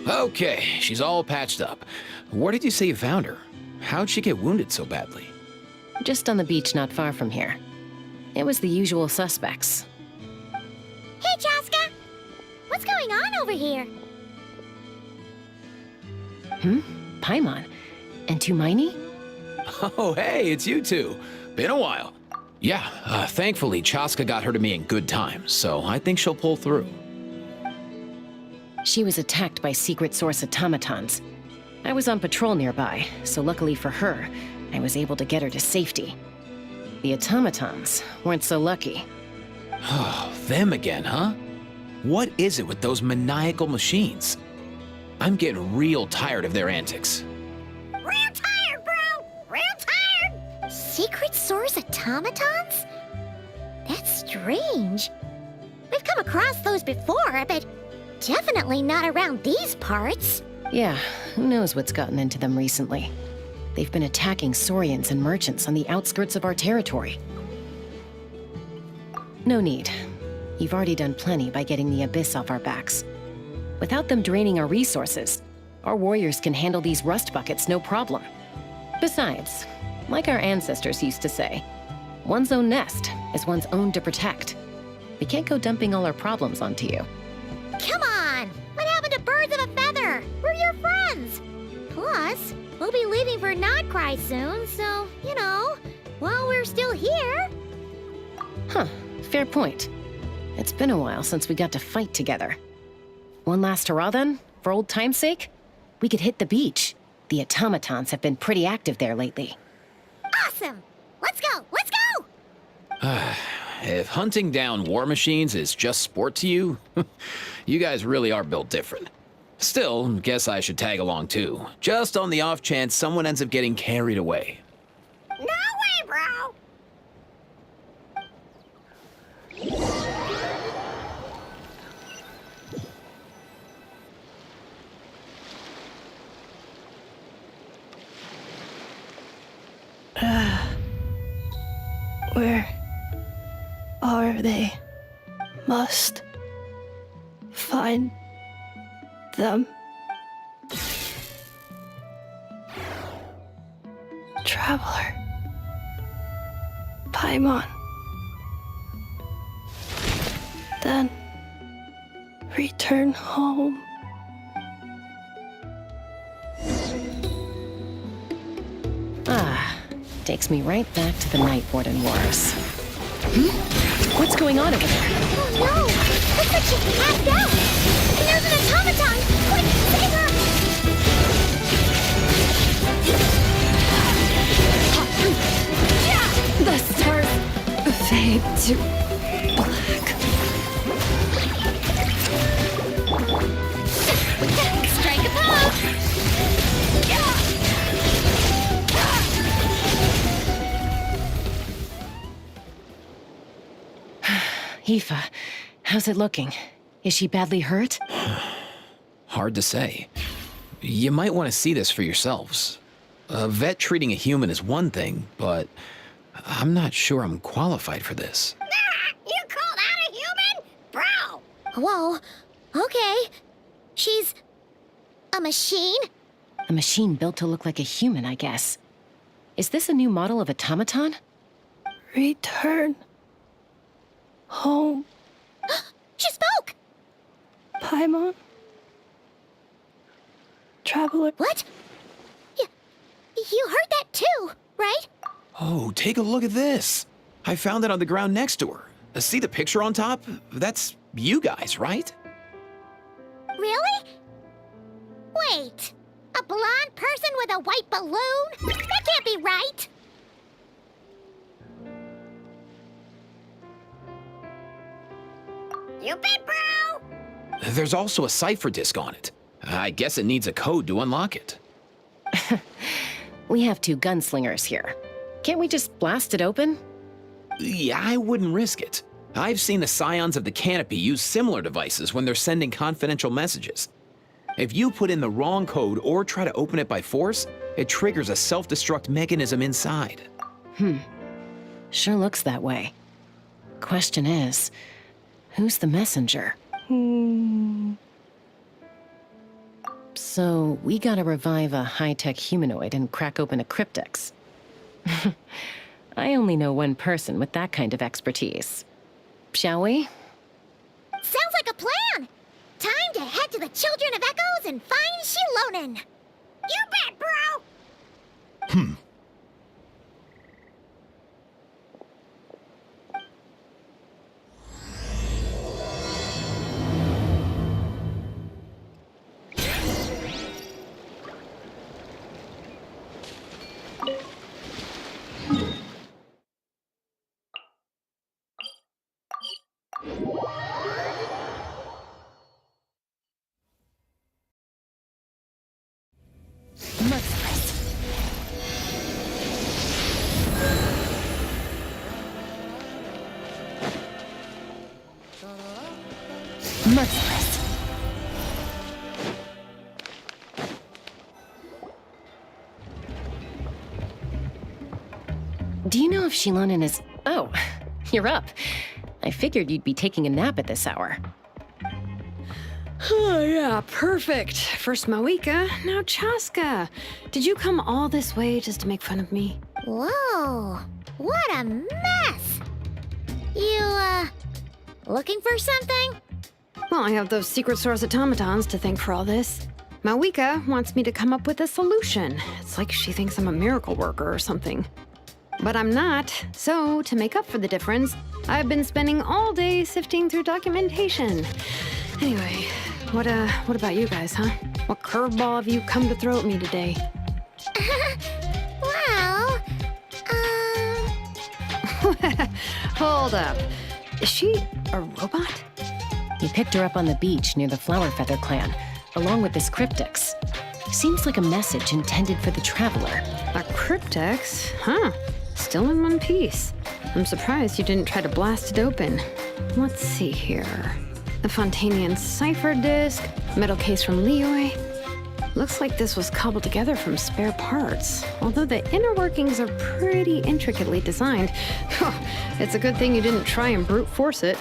Okay, she's all patched up. Where did you say you found her? How'd she get wounded so badly? Just on the beach not far from here. It was the usual suspects. Hey, Chaska! What's going on over here? Paimon. And Tumaini? Oh, hey, it's you two. Been a while. Yeah, thankfully Chaska got her to me in good time, so I think she'll pull through. She was attacked by secret source automatons. I was on patrol nearby, so luckily for her, I was able to get her to safety. The automatons weren't so lucky. Oh, them again, huh? What is it with those maniacal machines? I'm getting real tired of their antics. Real tired, bro! Real tired! Secret source automatons? That's strange. We've come across those before, but definitely not around these parts. Yeah, who knows what's gotten into them recently. They've been attacking Saurians and merchants on the outskirts of our territory. No need. You've already done plenty by getting the Abyss off our backs. Without them draining our resources, our warriors can handle these rust buckets no problem. Besides, like our ancestors used to say, one's own nest is one's own to protect. We can't go dumping all our problems onto you. Come on! What happened to birds of a feather? We're your friends! Plus, we'll be leaving for Nod-Krai soon, so, you know, while we're still here... Huh, fair point. It's been a while since we got to fight together. One last hurrah then, for old time's sake? We could hit the beach. The automatons have been pretty active there lately. Awesome! Let's go! Let's go! If hunting down war machines is just sport to you, you guys really are built different. Still, guess I should tag along too, just on the off chance someone ends up getting carried away. No way, bro! Where are they? Must find them. Traveler. Paimon. Then return home. Takes me right back to the Night Warden Wars. What's going on over there? Oh no! Looks like she's passed out! There's an automaton! Quick, save her! The stars fade to black. Strike a pose! Aoife, how's it looking? Is she badly hurt? Hard to say. You might want to see this for yourselves. A vet treating a human is one thing, but I'm not sure I'm qualified for this. You call that a human? Bro! Whoa, okay. She's a machine? A machine built to look like a human, I guess. Is this a new model of automaton? Return home, She spoke! Paimon. Traveler. What? You heard that too, right? Oh, take a look at this. I found it on the ground next to her. See the picture on top? That's you guys, right? Really? Wait, a blonde person with a white balloon? That can't be right. You bet, bro! There's also a cipher disk on it. I guess it needs a code to unlock it. We have two gunslingers here. Can't we just blast it open? Yeah, I wouldn't risk it. I've seen the Scions of the Canopy use similar devices when they're sending confidential messages. If you put in the wrong code or try to open it by force, it triggers a self-destruct mechanism inside. Sure looks that way. Question is, who's the messenger? So, we gotta revive a high-tech humanoid and crack open a cryptex. I only know one person with that kind of expertise. Shall we? Sounds like a plan! Time to head to the Children of Echoes and find Shilonen! You bet, bro! Merciless. Do you know if Shilonen is... Oh, you're up. I figured you'd be taking a nap at this hour. Oh, yeah, perfect. First Mawika, now Chaska. Did you come all this way just to make fun of me? Whoa, what a mess! You, looking for something? Well, I have those secret source automatons to thank for all this. Mawika wants me to come up with a solution. It's like she thinks I'm a miracle worker or something. But I'm not, so to make up for the difference, I've been spending all day sifting through documentation. Anyway, what about you guys, huh? What curveball have you come to throw at me today? Well, Hold up. Is she a robot? You picked her up on the beach near the Flower Feather clan, along with this cryptex. Seems like a message intended for the traveler. A cryptex? Huh. Still in one piece. I'm surprised you didn't try to blast it open. Let's see here. The Fontanian cipher disk, metal case from Leoy. Looks like this was cobbled together from spare parts. Although the inner workings are pretty intricately designed. It's a good thing you didn't try and brute force it.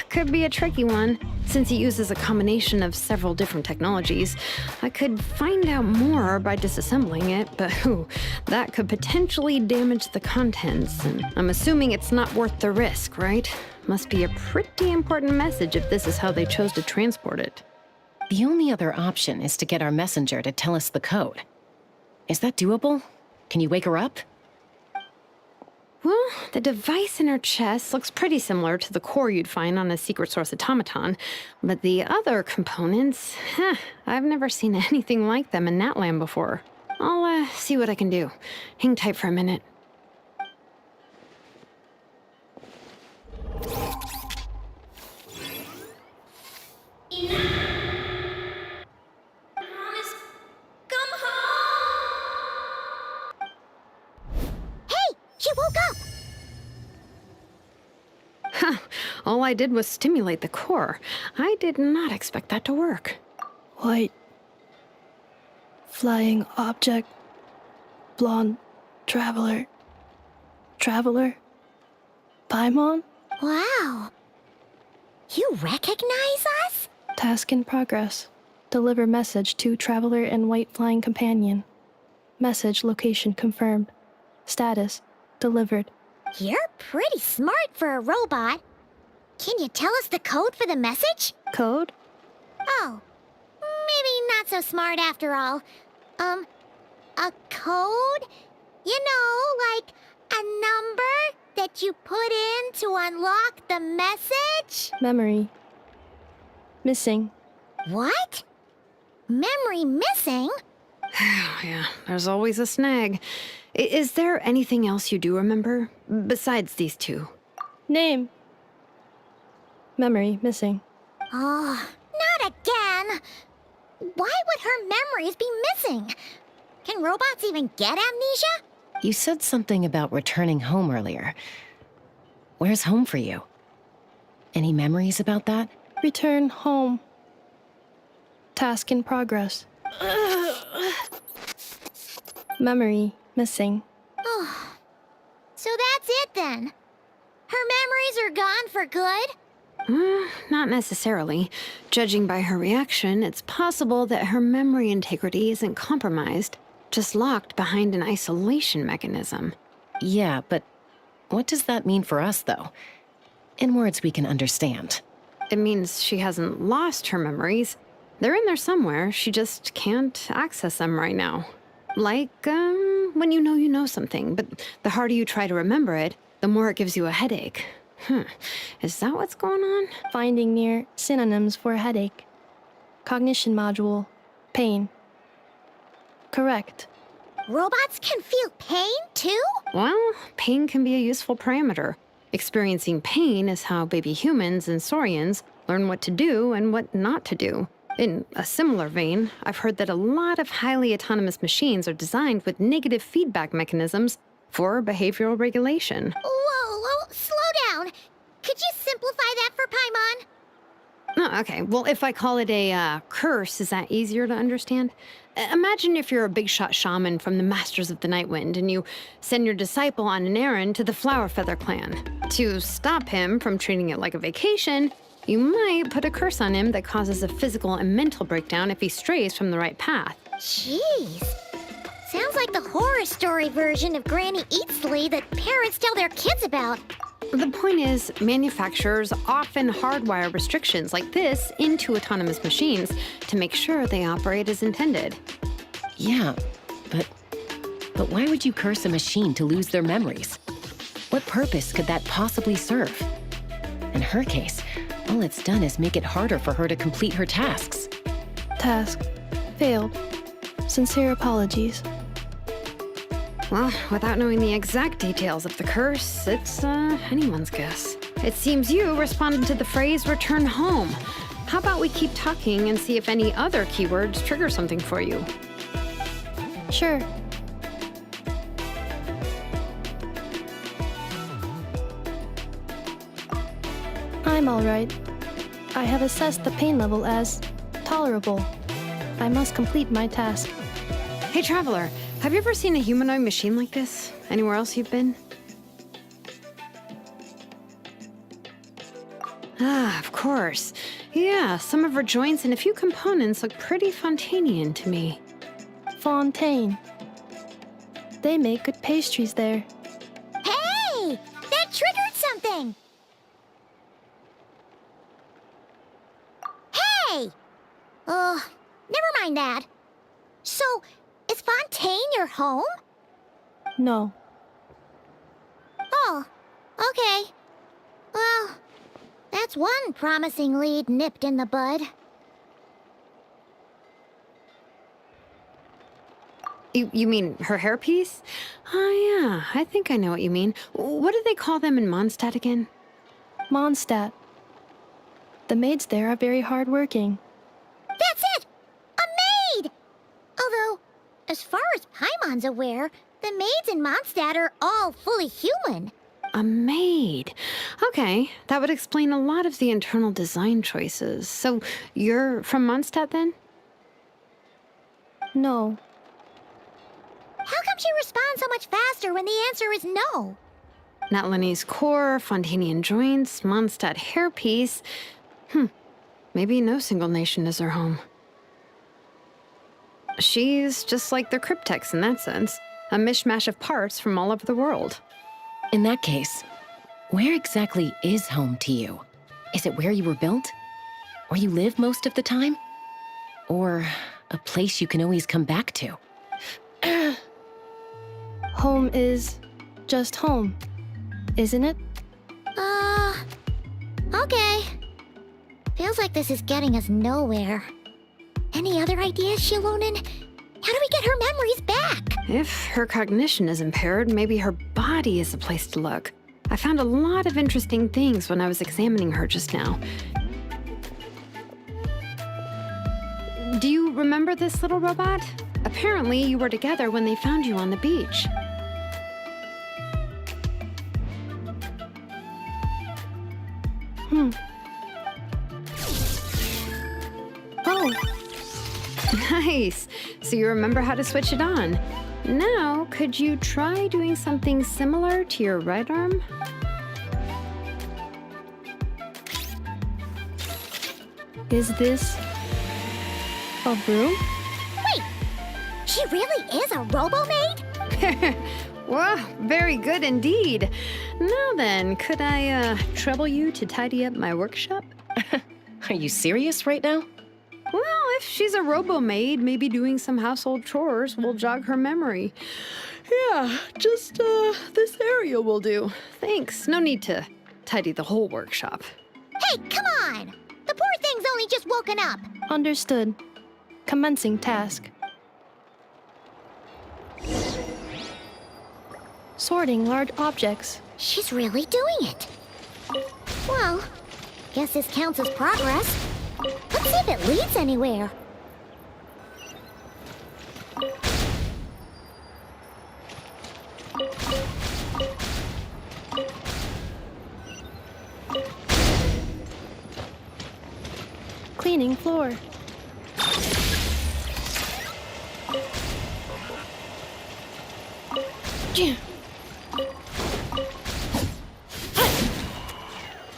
Could be a tricky one. Since it uses a combination of several different technologies, I could find out more by disassembling it, but that could potentially damage the contents, and I'm assuming it's not worth the risk, right? Must be a pretty important message if this is how they chose to transport it. The only other option is to get our messenger to tell us the code. Is that doable? Can you wake her up? Well, the device in her chest looks pretty similar to the core you'd find on a secret source automaton, but the other components, I've never seen anything like them in Natland before. I'll see what I can do. Hang tight for a minute. She woke up! All I did was stimulate the core. I did not expect that to work. White. Flying object. Blonde. Traveler. Traveler. Paimon? Wow. You recognize us? Task in progress. Deliver message to traveler and white flying companion. Message location confirmed. Status delivered. You're pretty smart for a robot. Can you tell us the code for the message? Code? Oh, maybe not so smart after all. A code? You know, like a number that you put in to unlock the message? Memory. Missing. What? Memory missing? Yeah, there's always a snag. Is there anything else you do remember, besides these two? Name. Memory missing. Oh, not again. Why would her memories be missing? Can robots even get amnesia? You said something about returning home earlier. Where's home for you? Any memories about that? Return home. Task in progress. Memory missing. Oh, so that's it then. Her memories are gone for good? Not necessarily. Judging by her reaction, it's possible that her memory integrity isn't compromised, just locked behind an isolation mechanism. Yeah, but what does that mean for us, though? In words we can understand. It means she hasn't lost her memories. They're in there somewhere, she just can't access them right now. Like, when you know something, but the harder you try to remember it, the more it gives you a headache. Is that what's going on? Finding near synonyms for headache. Cognition module. Pain. Correct. Robots can feel pain too? Well, pain can be a useful parameter. Experiencing pain is how baby humans and saurians learn what to do and what not to do. In a similar vein, I've heard that a lot of highly autonomous machines are designed with negative feedback mechanisms for behavioral regulation. Whoa, slow down. Could you simplify that for Paimon? Oh, okay. Well, if I call it a curse, is that easier to understand? Imagine if you're a big shot shaman from the Masters of the Nightwind and you send your disciple on an errand to the Flower Feather clan. To stop him from treating it like a vacation, you might put a curse on him that causes a physical and mental breakdown if he strays from the right path. Jeez. Sounds like the horror story version of Granny Eatsley that parents tell their kids about. The point is, manufacturers often hardwire restrictions like this into autonomous machines to make sure they operate as intended. Yeah, but why would you curse a machine to lose their memories? What purpose could that possibly serve? In her case, all it's done is make it harder for her to complete her tasks. Task. Failed. Sincere apologies. Well, without knowing the exact details of the curse, it's anyone's guess. It seems you responded to the phrase return home. How about we keep talking and see if any other keywords trigger something for you? Sure. I'm alright. I have assessed the pain level as tolerable. I must complete my task. Hey, Traveler, have you ever seen a humanoid machine like this? Anywhere else you've been? Ah, of course. Yeah, some of her joints and a few components look pretty Fontanian to me. Fontaine. They make good pastries there. Hey! That triggered something! Hey! Never mind that. So, Is Fontaine your home? No. Oh, okay. Well, that's one promising lead nipped in the bud. You mean her hairpiece? Oh, yeah, I think I know what you mean. What do they call them in Mondstadt again? Mondstadt. The maids there are very hardworking. That's it! A maid! Although, as far as Paimon's aware, the maids in Mondstadt are all fully human. A maid. Okay, that would explain a lot of the internal design choices. So, you're from Mondstadt then? No. How come she responds so much faster when the answer is no? Natlanese core, Fontanian joints, Mondstadt hairpiece. Maybe no single nation is her home. She's just like the Cryptex in that sense. A mishmash of parts from all over the world. In that case, where exactly is home to you? Is it where you were built? Where you live most of the time? Or a place you can always come back to? Home is just home, isn't it? Okay. Feels like this is getting us nowhere. Any other ideas, Shilonen? How do we get her memories back? If her cognition is impaired, maybe her body is the place to look. I found a lot of interesting things when I was examining her just now. Do you remember this little robot? Apparently, you were together when they found you on the beach. Oh, Nice. So you remember how to switch it on. Now, could you try doing something similar to your right arm? is this a broom? Wait! She really is a robo-maid? Wow, very good indeed. Now then, could I trouble you to tidy up my workshop? Are you serious right now? Well, if she's a robo-maid, maybe doing some household chores will jog her memory. Yeah, just this area will do. Thanks. No need to tidy the whole workshop. Hey, come on! The poor thing's only just woken up. Understood. Commencing task. Sorting large objects. She's really doing it. Well, guess this counts as progress. Let's see if it leads anywhere. Cleaning floor.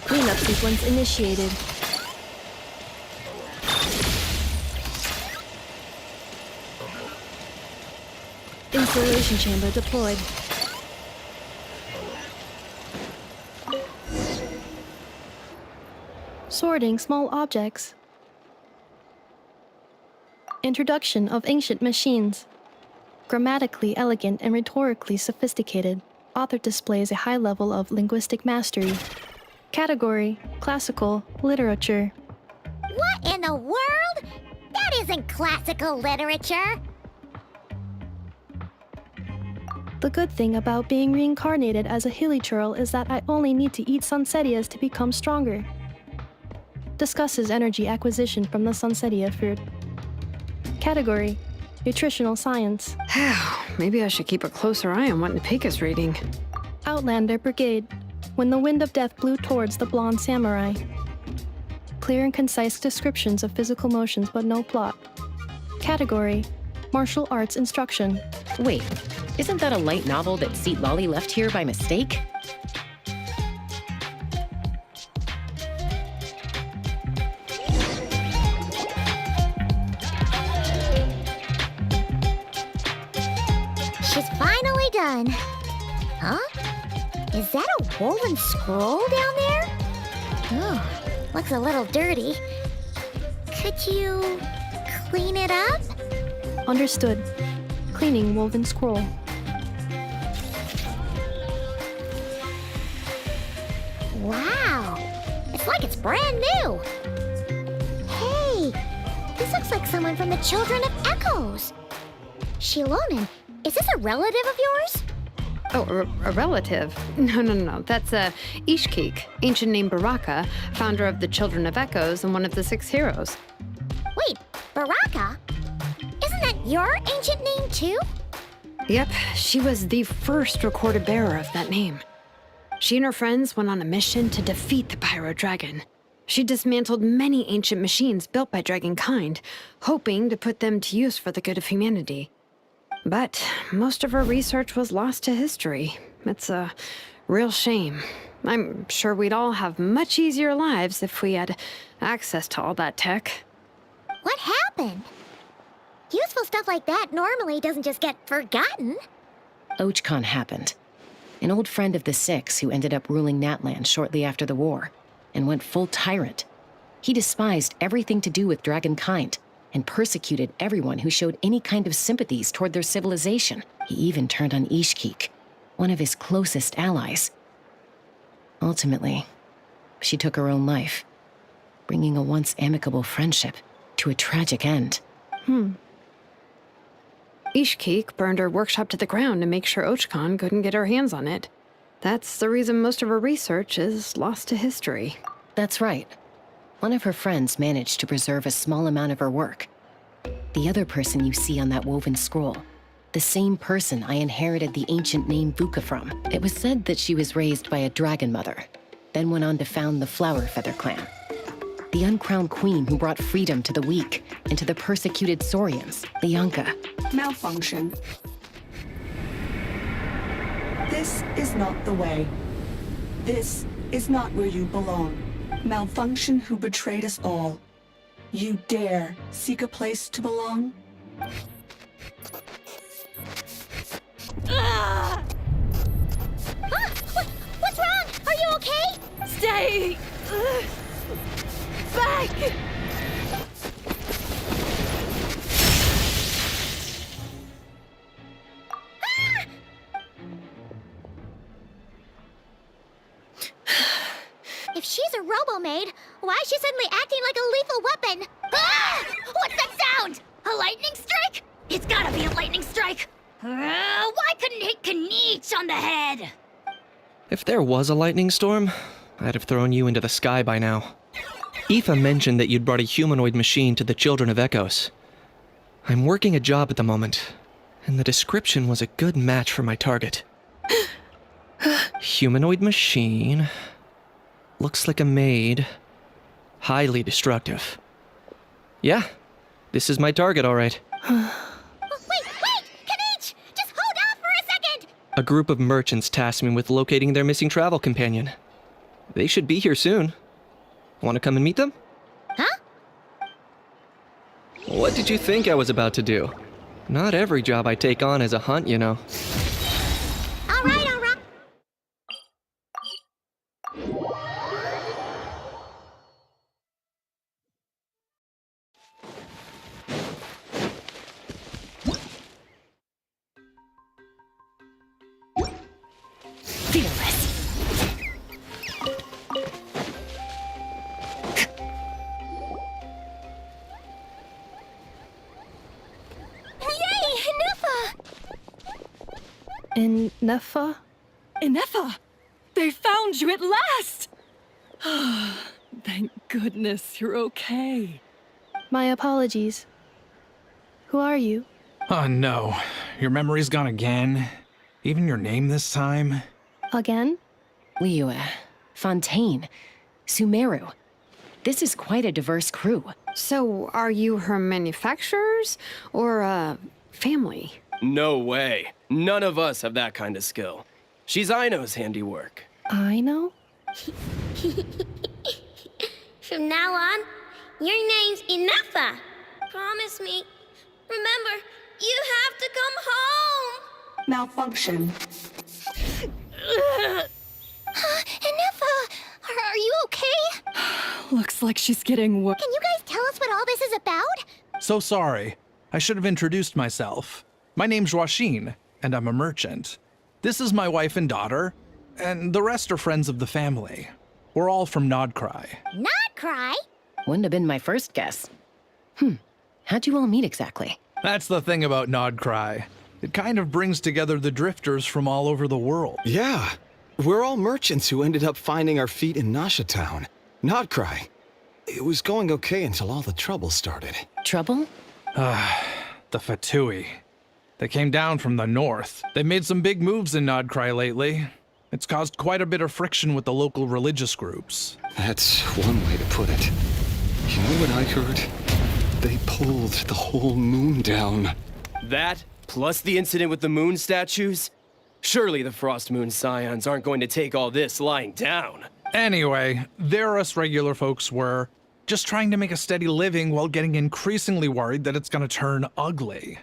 Cleanup sequence initiated. Installation chamber deployed. Sorting small objects. Introduction of ancient machines. Grammatically elegant and rhetorically sophisticated, author displays a high level of linguistic mastery. Category: classical literature. What in the world? That isn't classical literature. The good thing about being reincarnated as a hilly churl is that I only need to eat sunsetias to become stronger. Discusses energy acquisition from the sunsetia fruit. Category: nutritional science. Maybe I should keep a closer eye on what Npik is reading. Outlander Brigade. When the wind of death blew towards the blonde samurai. Clear and concise descriptions of physical motions but no plot. Category: martial arts instruction. Wait, isn't that a light novel that Seat Lolly left here by mistake? She's finally done. Huh? Is that a woven scroll down there? Oh, looks a little dirty. Could you clean it up? Understood. cleaning woven scroll. Wow! It's like it's brand new! Hey! This looks like someone from the Children of Echoes! Shilonen, is this a relative of yours? Oh, a relative? No. That's Ishkik, ancient name Baraka, founder of the Children of Echoes and one of the 6 heroes. Wait, Baraka? Isn't that your ancient name too? Yep, she was the first recorded bearer of that name. She and her friends went on a mission to defeat the Pyro Dragon. She dismantled many ancient machines built by dragonkind, hoping to put them to use for the good of humanity. But most of her research was lost to history. It's a real shame. I'm sure we'd all have much easier lives if we had access to all that tech. What happened? Useful stuff like that normally doesn't just get forgotten. Ochkon happened. An old friend of the 6 who ended up ruling Natlan shortly after the war, and went full tyrant. He despised everything to do with dragonkind, and persecuted everyone who showed any kind of sympathies toward their civilization. He even turned on Ishkik, one of his closest allies. Ultimately, she took her own life, bringing a once amicable friendship to a tragic end. Ishkik burned her workshop to the ground to make sure Ochkon couldn't get her hands on it. That's the reason most of her research is lost to history. That's right. One of her friends managed to preserve a small amount of her work. The other person you see on that woven scroll, the same person I inherited the ancient name Vuka from. It was said that she was raised by a dragon mother, then went on to found the Flower Feather clan. The uncrowned queen who brought freedom to the weak and to the persecuted Saurians, the Yonka. Malfunction. This is not the way. This is not where you belong. Malfunction who betrayed us all. You dare seek a place to belong? Ah! What's wrong? Are you okay? Stay back! If she's a robo-maid, why is she suddenly acting like a lethal weapon? Ah! What's that sound? A lightning strike? It's gotta be a lightning strike! Why couldn't it hit Kniech on the head? If there was a lightning storm, I'd have thrown you into the sky by now. Aoife mentioned that you'd brought a humanoid machine to the Children of Echoes. I'm working a job at the moment, and the description was a good match for my target. Humanoid machine. Looks like a maid. Highly destructive. Yeah, this is my target, all right. Wait! Kniech! Just hold off for a second! A group of merchants tasked me with locating their missing travel companion. They should be here soon. Want to come and meet them? Huh? What did you think I was about to do? Not every job I take on is a hunt, you know. All right. Fearless. In Nefa? Inefa! They found you at last! Thank goodness you're okay. My apologies. Who are you? Oh no, your memory's gone again? Even your name this time? Again? Liu, Fontaine, Sumeru. This is quite a diverse crew. So, are you her manufacturers or family? No way. None of us have that kind of skill. She's Aino's handiwork. I know? From now on, your name's Inefa. Promise me. Remember, you have to come home. Malfunction. Inefa, are you okay? Looks like she's getting worse. Can you guys tell us what all this is about? So sorry. I should have introduced myself. My name's Joachine, and I'm a merchant. This is my wife and daughter, and the rest are friends of the family. We're all from Nod-Krai. Nod-Krai? Wouldn't have been my first guess. How'd you all meet exactly? That's the thing about Nod-Krai. It kind of brings together the drifters from all over the world. Yeah, we're all merchants who ended up finding our feet in Nasha Town. Nod-Krai. It was going okay until all the trouble started. Trouble? The Fatui. They came down from the north. They've made some big moves in Nod-Krai lately. It's caused quite a bit of friction with the local religious groups. That's one way to put it. You know what I heard? They pulled the whole moon down. That, plus the incident with the moon statues? Surely the Frost Moon Scions aren't going to take all this lying down. Anyway, there us regular folks were just trying to make a steady living while getting increasingly worried that it's gonna turn ugly.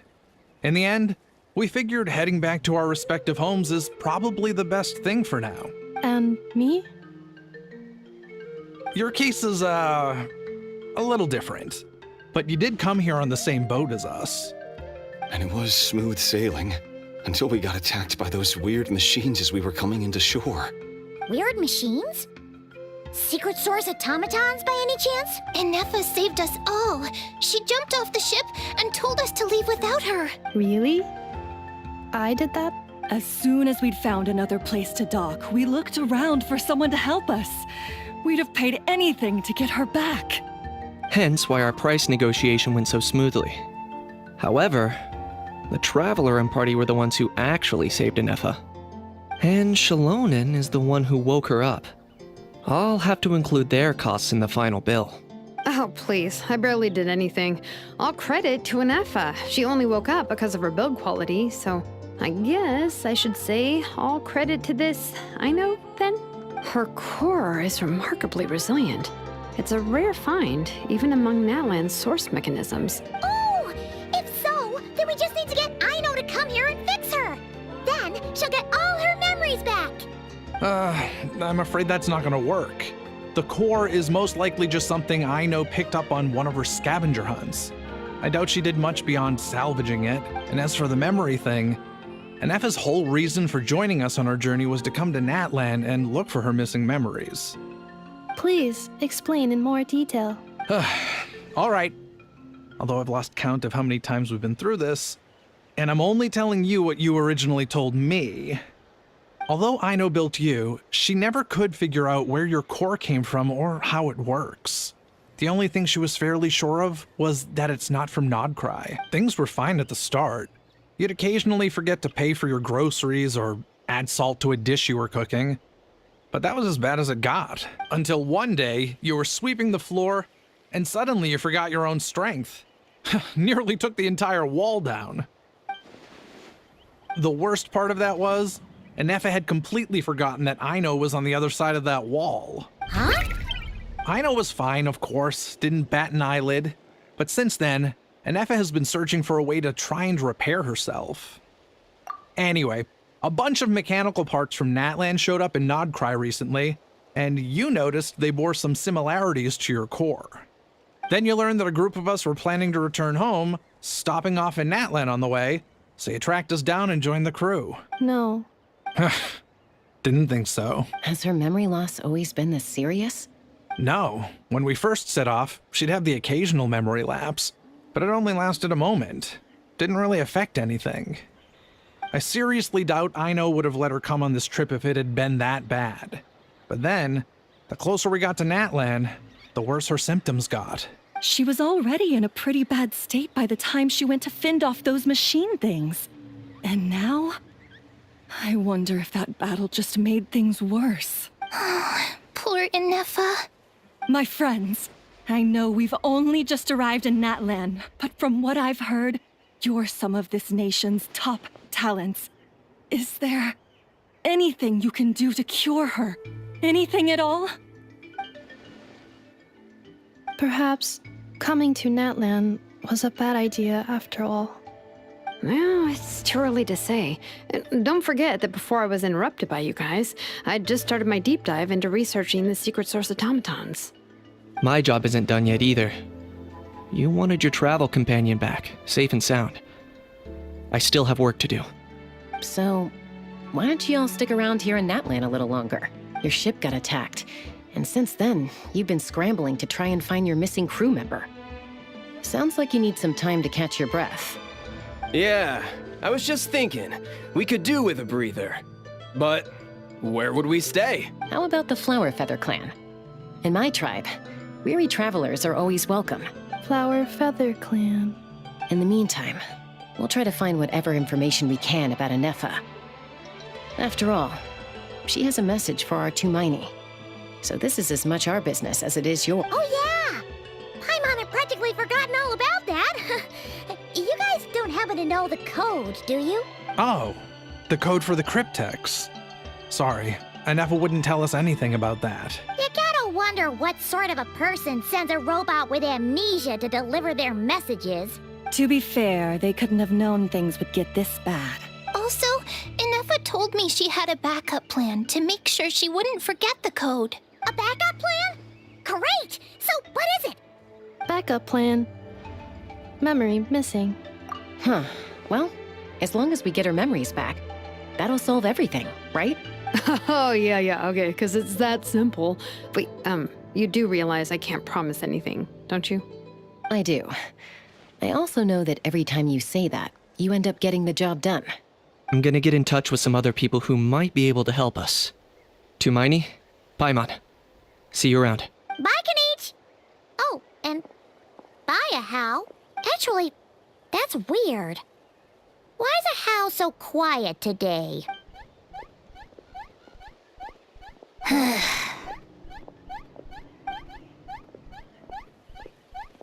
In the end, we figured heading back to our respective homes is probably the best thing for now. And me? Your case is, a little different. But you did come here on the same boat as us. And it was smooth sailing until we got attacked by those weird machines as we were coming into shore. Weird machines? Secret source automatons by any chance? Ineffa saved us all. She jumped off the ship and told us to leave without her. Really? I did that? As soon as we'd found another place to dock, we looked around for someone to help us. We'd have paid anything to get her back. Hence why our price negotiation went so smoothly. However, the Traveler and party were the ones who actually saved Ineffa. And Shalonen is the one who woke her up. I'll have to include their costs in the final bill. Oh, please. I barely did anything. All credit to Ineffa. She only woke up because of her build quality, so I guess I should say all credit to this Aino, then? Her core is remarkably resilient. It's a rare find, even among Natlan's source mechanisms. Oh! If so, then we just need to get Aino to come here and fix her. Then she'll get all her memories back. I'm afraid that's not gonna work. The core is most likely just something Aino picked up on one of her scavenger hunts. I doubt she did much beyond salvaging it, and as for the memory thing, Ineffa's whole reason for joining us on our journey was to come to Natlan and look for her missing memories. Please, explain in more detail. All right. Although I've lost count of how many times we've been through this, and I'm only telling you what you originally told me. Although Aino built you, she never could figure out where your core came from or how it works. The only thing she was fairly sure of was that it's not from Nod-Krai. Things were fine at the start. You'd occasionally forget to pay for your groceries or add salt to a dish you were cooking. But that was as bad as it got. Until one day, you were sweeping the floor, and suddenly you forgot your own strength. Nearly took the entire wall down. The worst part of that was, Ineffa had completely forgotten that Aino was on the other side of that wall. Huh? Aino was fine, of course, didn't bat an eyelid. But since then, Ineffa has been searching for a way to try and repair herself. Anyway, a bunch of mechanical parts from Natlan showed up in Nod-Krai recently, and you noticed they bore some similarities to your core. Then you learned that a group of us were planning to return home, stopping off in Natlan on the way, so you tracked us down and joined the crew. No. Didn't think so. Has her memory loss always been this serious? No. When we first set off, she'd have the occasional memory lapse, but it only lasted a moment. Didn't really affect anything. I seriously doubt Aino would have let her come on this trip if it had been that bad. But then, the closer we got to Natlan, the worse her symptoms got. She was already in a pretty bad state by the time she went to fend off those machine things. And now, I wonder if that battle just made things worse. Poor Ineffa. My friends, I know we've only just arrived in Natlan, but from what I've heard, you're some of this nation's top talents. Is there anything you can do to cure her? Anything at all? Perhaps coming to Natlan was a bad idea after all. Well, it's too early to say. Don't forget that before I was interrupted by you guys, I'd just started my deep dive into researching the secret source automatons. My job isn't done yet either. You wanted your travel companion back, safe and sound. I still have work to do. So, why don't you all stick around here in Natlan a little longer? Your ship got attacked, and since then, you've been scrambling to try and find your missing crew member. Sounds like you need some time to catch your breath. Yeah, I was just thinking, we could do with a breather. But where would we stay? How about the Flower Feather clan? In my tribe, weary travelers are always welcome. Flower Feather Clan. In the meantime, we'll try to find whatever information we can about Anefa. After all, she has a message for our Tumaini. So this is as much our business as it is yours. Oh, yeah! Paimon had practically forgotten all about that. You guys don't happen to know the code, do you? Oh, the code for the cryptex. Sorry, Anefa wouldn't tell us anything about that. You gotta wonder what sort of a person sends a robot with amnesia to deliver their messages. To be fair, they couldn't have known things would get this bad. Also, Anefa told me she had a backup plan to make sure she wouldn't forget the code. A backup plan? Great! So what is it? Backup plan. Memory missing. Huh. Well, as long as we get her memories back, that'll solve everything, right? Oh, yeah, okay, because it's that simple. Wait, you do realize I can't promise anything, don't you? I do. I also know that every time you say that, you end up getting the job done. I'm gonna get in touch with some other people who might be able to help us. Tumaini, Paimon. See you around. Bye, Kanich! Oh, and bye, a How. Actually, that's weird. Why is a How so quiet today?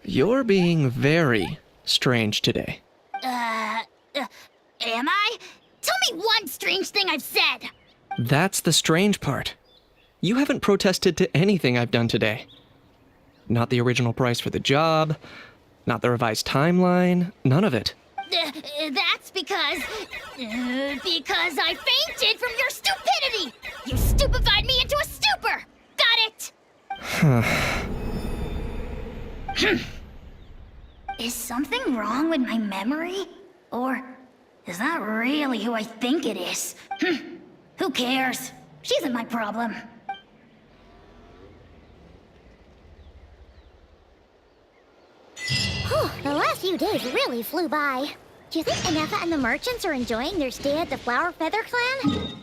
You're being very strange today. Am I? Tell me one strange thing I've said! That's the strange part. You haven't protested to anything I've done today. Not the original price for the job, not the revised timeline, none of it. That's because I fainted from your stupidity! You stupefied me into a stupor! Got it? Is something wrong with my memory? Or is that really who I think it is? Who cares? She isn't my problem. The last few days really flew by. Do you think Anefa and the merchants are enjoying their stay at the Flower Feather clan?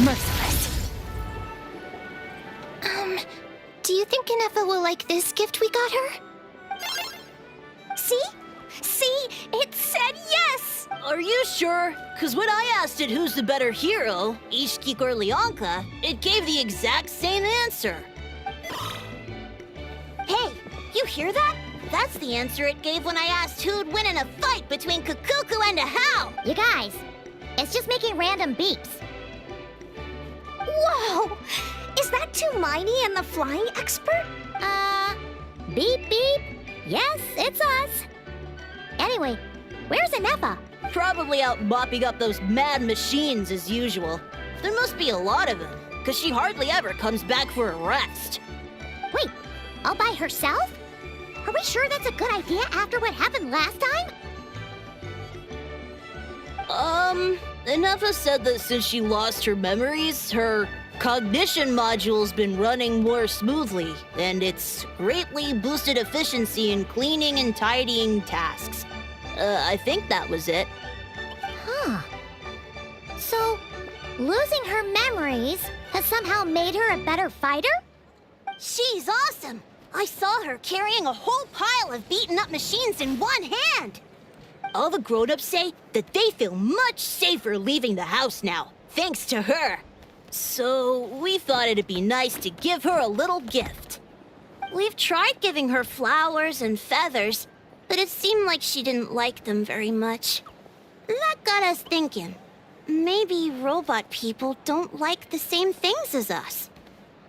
Merciless. Do you think Anefa will like this gift we got her? See? See? It said yes! Are you sure? Because when I asked it who's the better hero, Ishkik or Leonka, it gave the exact same answer. Hey, you hear that? That's the answer it gave when I asked who'd win in a fight between Kukuku and a How. You guys, it's just making random beeps. Whoa! Is that Tumaini and the flying expert? Beep beep. Yes, it's us. Anyway, where's Anefa? Probably out mopping up those mad machines as usual. There must be a lot of them, because she hardly ever comes back for a rest. Wait, all by herself? Are we sure that's a good idea after what happened last time? Anefa said that since she lost her memories, her cognition module's been running more smoothly, and it's greatly boosted efficiency in cleaning and tidying tasks. I think that was it. Huh. So, losing her memories has somehow made her a better fighter? She's awesome! I saw her carrying a whole pile of beaten up machines in one hand! All the grown-ups say that they feel much safer leaving the house now, thanks to her. So, we thought it'd be nice to give her a little gift. We've tried giving her flowers and feathers, but it seemed like she didn't like them very much. That got us thinking. Maybe robot people don't like the same things as us.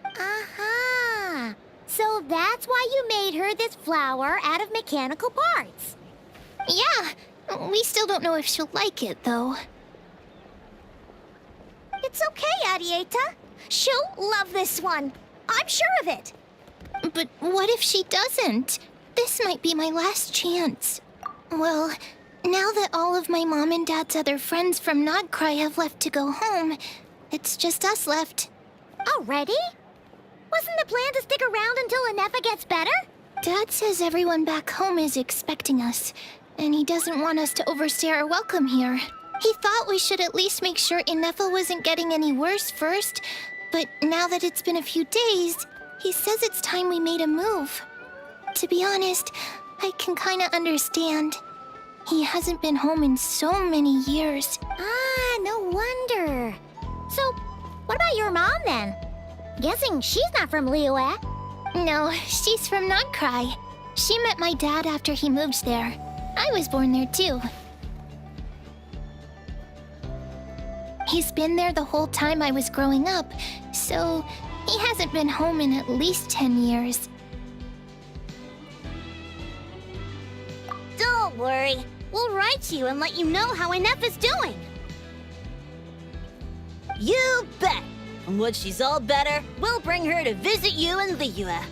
Aha! So that's why you made her this flower out of mechanical parts. Yeah, we still don't know if she'll like it, though. It's okay, Arieta. She'll love this one. I'm sure of it. But what if she doesn't? This might be my last chance. Well, now that all of my mom and dad's other friends from Nod-Krai have left to go home, it's just us left. Already? Wasn't the plan to stick around until Inefa gets better? Dad says everyone back home is expecting us, and he doesn't want us to overstay our welcome here. He thought we should at least make sure Inefa wasn't getting any worse first, but now that it's been a few days, he says it's time we made a move. To be honest, I can kinda understand. He hasn't been home in so many years. Ah, no wonder. So, what about your mom then? Guessing she's not from Liyue. No, she's from Nod-Krai. She met my dad after he moved there. I was born there too. He's been there the whole time I was growing up, so he hasn't been home in at least 10 years. Don't worry. We'll write you and let you know how Inefa's doing. You bet! And when she's all better, we'll bring her to visit you in Liyue.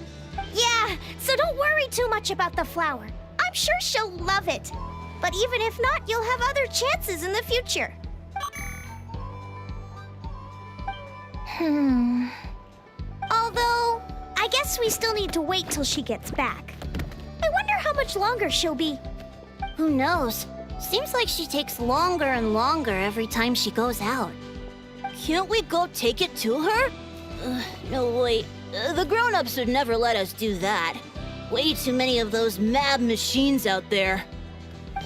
Yeah, so don't worry too much about the flower. I'm sure she'll love it. But even if not, you'll have other chances in the future. Although, I guess we still need to wait till she gets back. I wonder how much longer she'll be. Who knows? Seems like she takes longer and longer every time she goes out. Can't we go take it to her? No, wait. The grown-ups would never let us do that. Way too many of those mad machines out there.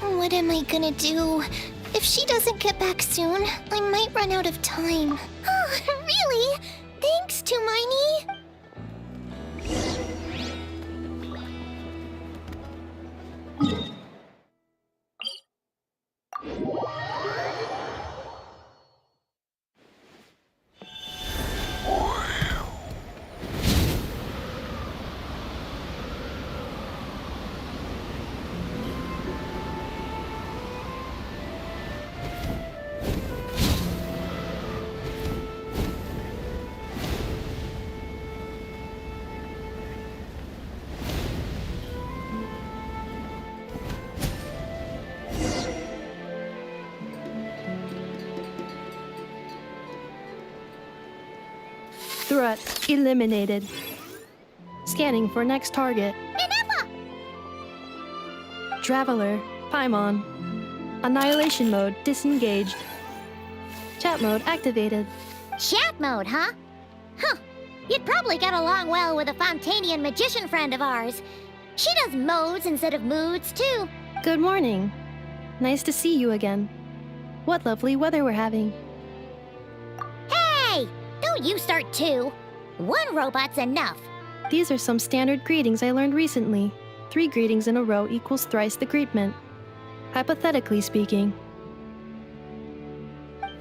What am I gonna do? If she doesn't get back soon, I might run out of time. Oh, really? Thanks, Tumaini. Threat eliminated. Scanning for next target. Inefa! Traveler, Paimon. Annihilation mode disengaged. Chat mode activated. Chat mode, huh? Huh. You'd probably get along well with a Fontanian magician friend of ours. She does modes instead of moods, too. Good morning. Nice to see you again. What lovely weather we're having. Hey! Don't you start too. One robot's enough. These are some standard greetings I learned recently. 3 greetings in a row equals thrice the greetment. Hypothetically speaking.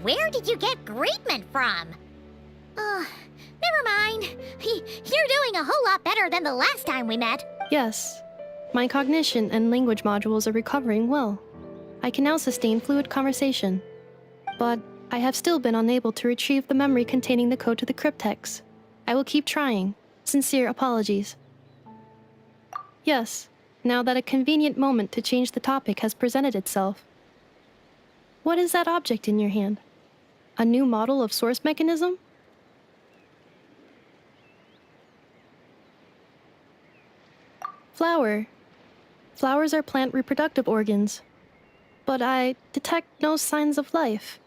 Where did you get greetment from? Never mind. You're doing a whole lot better than the last time we met. Yes. My cognition and language modules are recovering well. I can now sustain fluid conversation. But I have still been unable to retrieve the memory containing the code to the cryptex. I will keep trying. Sincere apologies. Yes, now that a convenient moment to change the topic has presented itself. What is that object in your hand? A new model of source mechanism? Flower. Flowers are plant reproductive organs. But I detect no signs of life.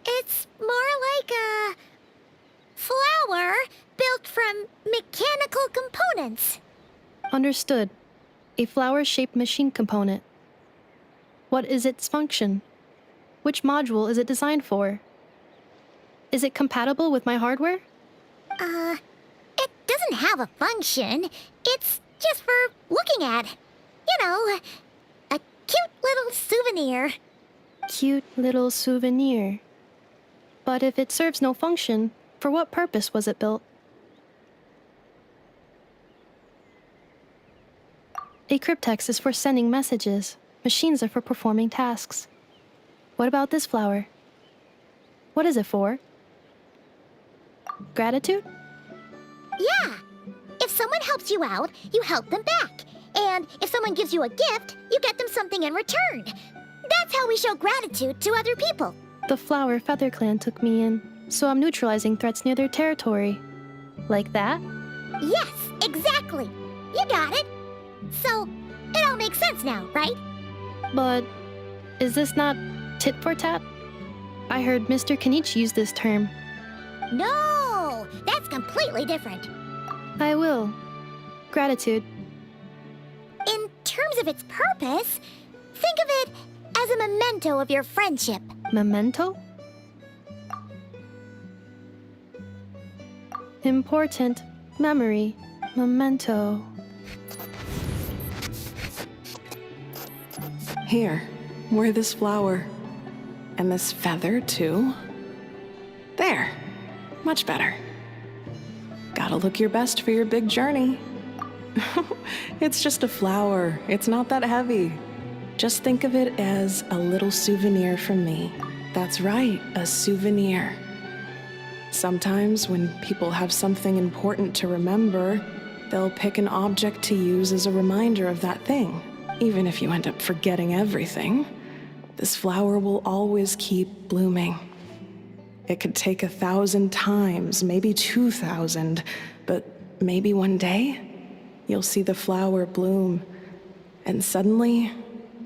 It's more like a flower built from mechanical components. Understood. A flower-shaped machine component. What is its function? Which module is it designed for? Is it compatible with my hardware? It doesn't have a function. It's just for looking at. You know, a cute little souvenir. Cute little souvenir. But if it serves no function, for what purpose was it built? A cryptex is for sending messages. Machines are for performing tasks. What about this flower? What is it for? Gratitude? Yeah. If someone helps you out, you help them back. And if someone gives you a gift, you get them something in return. That's how we show gratitude to other people. The Flower Feather Clan took me in, so I'm neutralizing threats near their territory. Like that? Yes, exactly. You got it. So, it all makes sense now, right? But is this not tit for tat? I heard Mr. Kenichi use this term. No, that's completely different. I will. Gratitude. In terms of its purpose, think of it as a memento of your friendship. Memento? Important. Memory. Memento. Here, wear this flower. And this feather, too. There. Much better. Gotta look your best for your big journey. It's just a flower. It's not that heavy. Just think of it as a little souvenir from me. That's right, a souvenir. Sometimes when people have something important to remember, they'll pick an object to use as a reminder of that thing. Even if you end up forgetting everything, this flower will always keep blooming. It could take 1,000 times, maybe 2,000, but maybe one day, you'll see the flower bloom, and suddenly,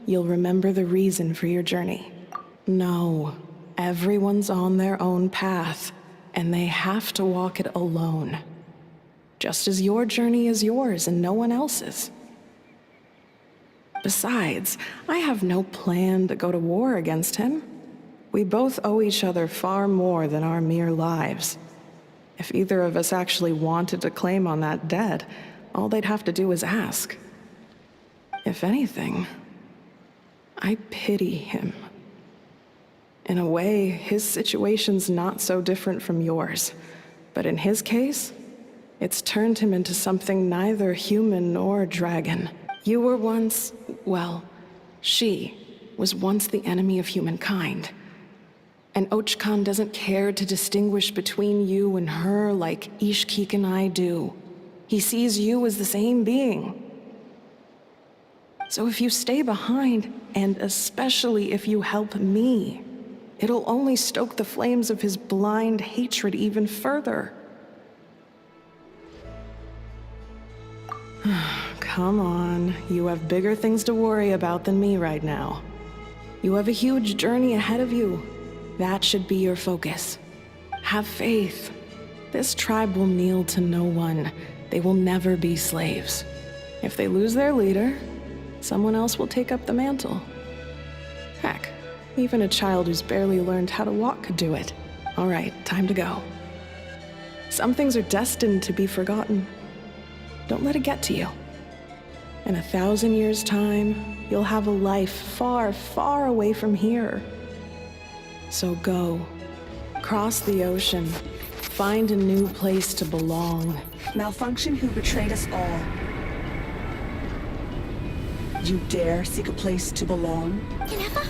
you'll remember the reason for your journey. No, everyone's on their own path, and they have to walk it alone. Just as your journey is yours and no one else's. Besides, I have no plan to go to war against him. We both owe each other far more than our mere lives. If either of us actually wanted to claim on that debt, all they'd have to do is ask. If anything, I pity him. In a way, his situation's not so different from yours. But in his case, it's turned him into something neither human nor dragon. You were once, well, she was once the enemy of humankind. And Ochkan doesn't care to distinguish between you and her like Ishkik and I do. He sees you as the same being. So if you stay behind, and especially if you help me, it'll only stoke the flames of his blind hatred even further. Come on, you have bigger things to worry about than me right now. You have a huge journey ahead of you. That should be your focus. Have faith. This tribe will kneel to no one. They will never be slaves. If they lose their leader, someone else will take up the mantle. Heck, even a child who's barely learned how to walk could do it. All right, time to go. Some things are destined to be forgotten. Don't let it get to you. In 1,000 years' time, you'll have a life far, far away from here. So go. Cross the ocean. Find a new place to belong. Malfunction who betrayed us all. You dare seek a place to belong? Inefa?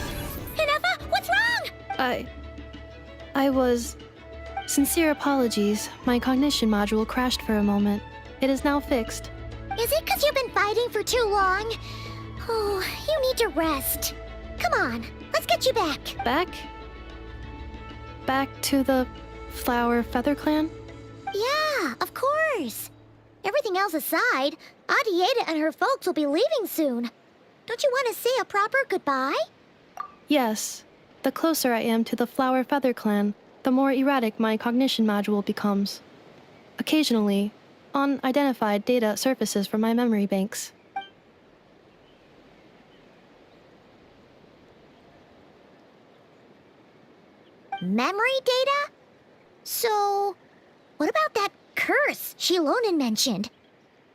Inefa, what's wrong? I was... Sincere apologies. My cognition module crashed for a moment. It is now fixed. Is it because you've been fighting for too long? Oh, you need to rest. Come on, let's get you back. Back? Back to the Flower Feather Clan? Yeah, of course. Everything else aside, Adieta and her folks will be leaving soon. Don't you want to say a proper goodbye? Yes. The closer I am to the Flower Feather Clan, the more erratic my cognition module becomes. Occasionally, unidentified data surfaces from my memory banks. Memory data? So, what about that curse Shilonen mentioned?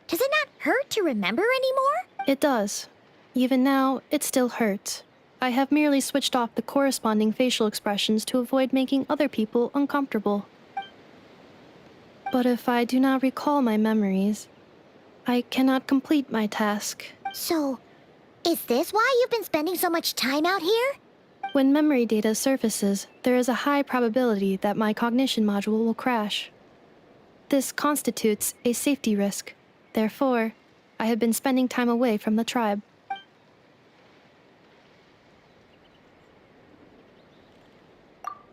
Does it not hurt to remember anymore? It does. Even now, it still hurts. I have merely switched off the corresponding facial expressions to avoid making other people uncomfortable. But if I do not recall my memories, I cannot complete my task, So, is this why you've been spending so much time out here? When memory data surfaces, there is a high probability that my cognition module will crash. This constitutes a safety risk. Therefore, I have been spending time away from the tribe.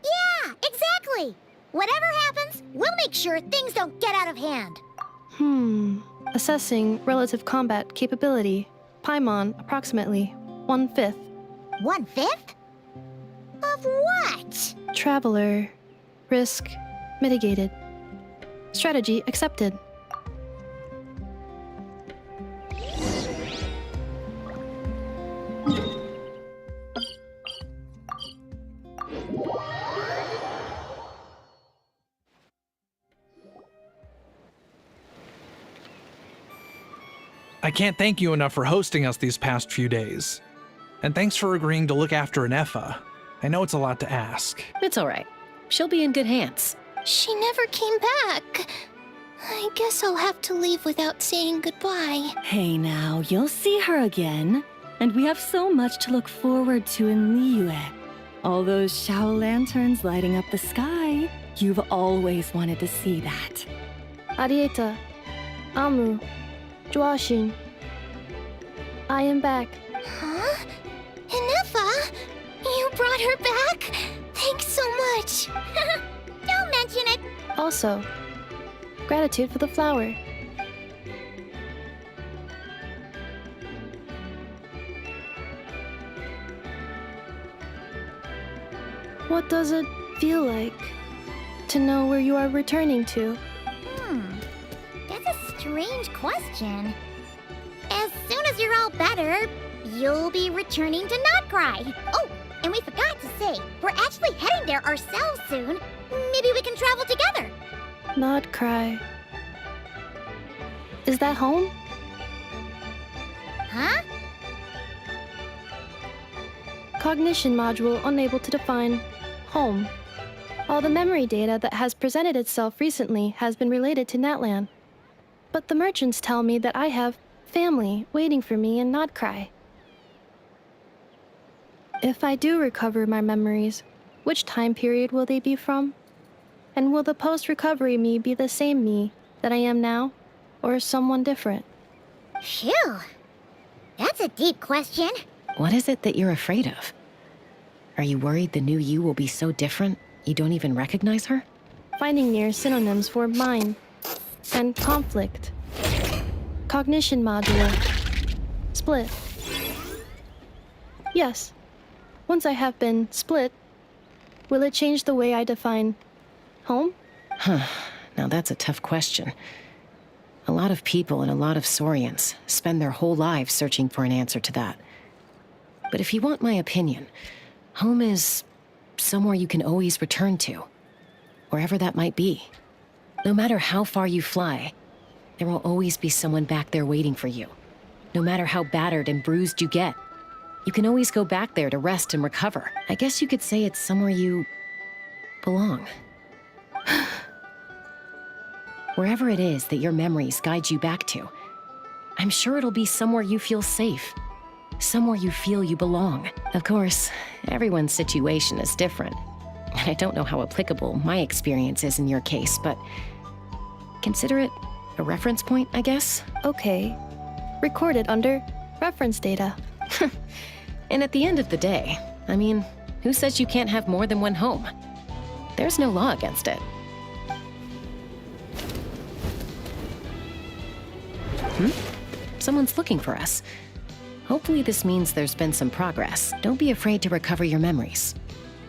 Yeah, exactly! Whatever happens, we'll make sure things don't get out of hand. Assessing relative combat capability. Paimon, approximately 1/5. 1/5? Of what? Traveler. Risk mitigated. Strategy accepted. I can't thank you enough for hosting us these past few days. And thanks for agreeing to look after Nefa. I know it's a lot to ask. It's all right. She'll be in good hands. She never came back. I guess I'll have to leave without saying goodbye. Hey now, you'll see her again. And we have so much to look forward to in Liyue. All those Shao lanterns lighting up the sky. You've always wanted to see that. Arieta. Amu. Joashin. I am back. Huh? Nefa? You brought her back? Thanks so much. Don't mention it. Also, gratitude for the flower. What does it feel like to know where you are returning to? That's a strange question. As soon as you're all better, you'll be returning to Nod-Krai. Oh, and we forgot to say, we're actually heading there ourselves soon. Maybe we can travel together. Nod-Krai. Is that home? Huh? Cognition module unable to define home. All the memory data that has presented itself recently has been related to Natlan. But the merchants tell me that I have family waiting for me in Nod-Krai. If I do recover my memories, which time period will they be from? And will the post-recovery me be the same me that I am now, or someone different? Phew. That's a deep question. What is it that you're afraid of? Are you worried the new you will be so different you don't even recognize her? Finding near synonyms for mind and conflict. Cognition module. Split. Yes. Once I have been split, will it change the way I define home? Now that's a tough question. A lot of people and a lot of Saurians spend their whole lives searching for an answer to that. But if you want my opinion, home is somewhere you can always return to, wherever that might be. No matter how far you fly, there will always be someone back there waiting for you. No matter how battered and bruised you get, you can always go back there to rest and recover. I guess you could say it's somewhere you belong. Wherever it is that your memories guide you back to, I'm sure it'll be somewhere you feel safe. Somewhere you feel you belong. Of course, everyone's situation is different. And I don't know how applicable my experience is in your case, but consider it a reference point, I guess? Okay. Recorded under reference data. And at the end of the day, I mean, who says you can't have more than one home? There's no law against it. Someone's looking for us. Hopefully this means there's been some progress. Don't be afraid to recover your memories.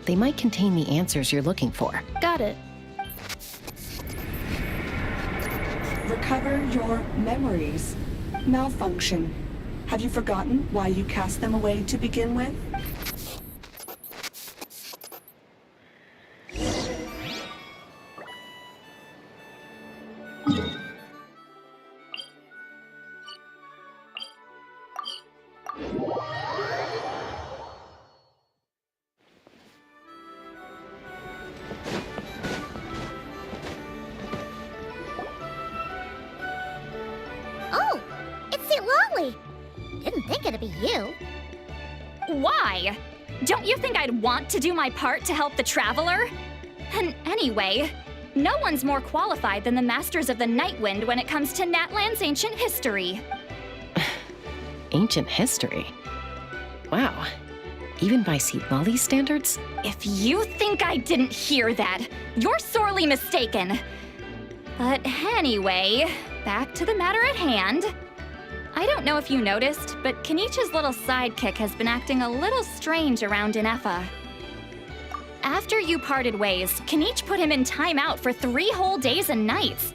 They might contain the answers you're looking for. Got it. Recover your memories. Malfunction. Have you forgotten why you cast them away to begin with? Didn't think it'd be you. Why? Don't you think I'd want to do my part to help the Traveler? And anyway, no one's more qualified than the Masters of the Nightwind when it comes to Natlan's ancient history. Ancient history? Wow. Even by Seat standards? If you think I didn't hear that, you're sorely mistaken. But anyway, back to the matter at hand. I don't know if you noticed, but Kenichi's little sidekick has been acting a little strange around Ineffa. After you parted ways, Kenichi put him in timeout for 3 whole days and nights.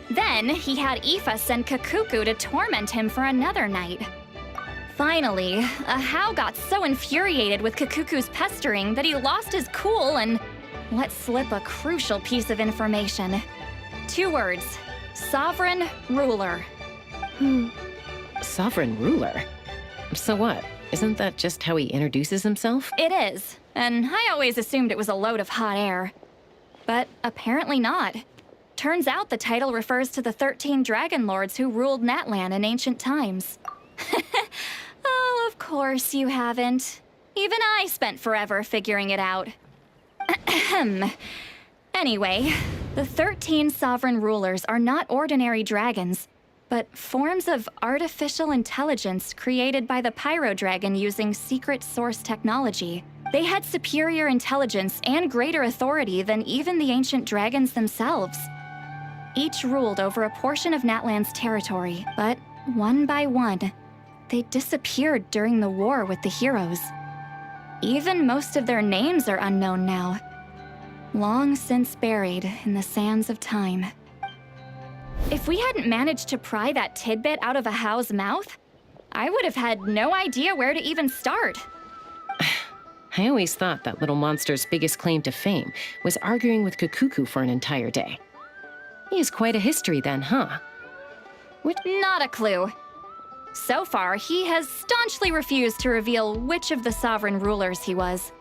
Then he had Aoife send Kakuku to torment him for another night. Finally, Ahau got so infuriated with Kakuku's pestering that he lost his cool and let slip a crucial piece of information. 2 words: sovereign ruler. Sovereign ruler? So what? Isn't that just how he introduces himself? It is, and I always assumed it was a load of hot air. But apparently not. Turns out the title refers to the 13 dragon lords who ruled Natlan in ancient times. Oh, of course you haven't. Even I spent forever figuring it out. Anyway, the 13 sovereign rulers are not ordinary dragons, but forms of artificial intelligence created by the Pyro Dragon using secret source technology. They had superior intelligence and greater authority than even the ancient dragons themselves. Each ruled over a portion of Natlan's territory, but one by one, they disappeared during the war with the heroes. Even most of their names are unknown now, long since buried in the sands of time. If we hadn't managed to pry that tidbit out of Ahau's mouth, I would have had no idea where to even start. I always thought that little monster's biggest claim to fame was arguing with Kakuku for an entire day. He has quite a history then, huh? Not a clue. So far, he has staunchly refused to reveal which of the sovereign rulers he was.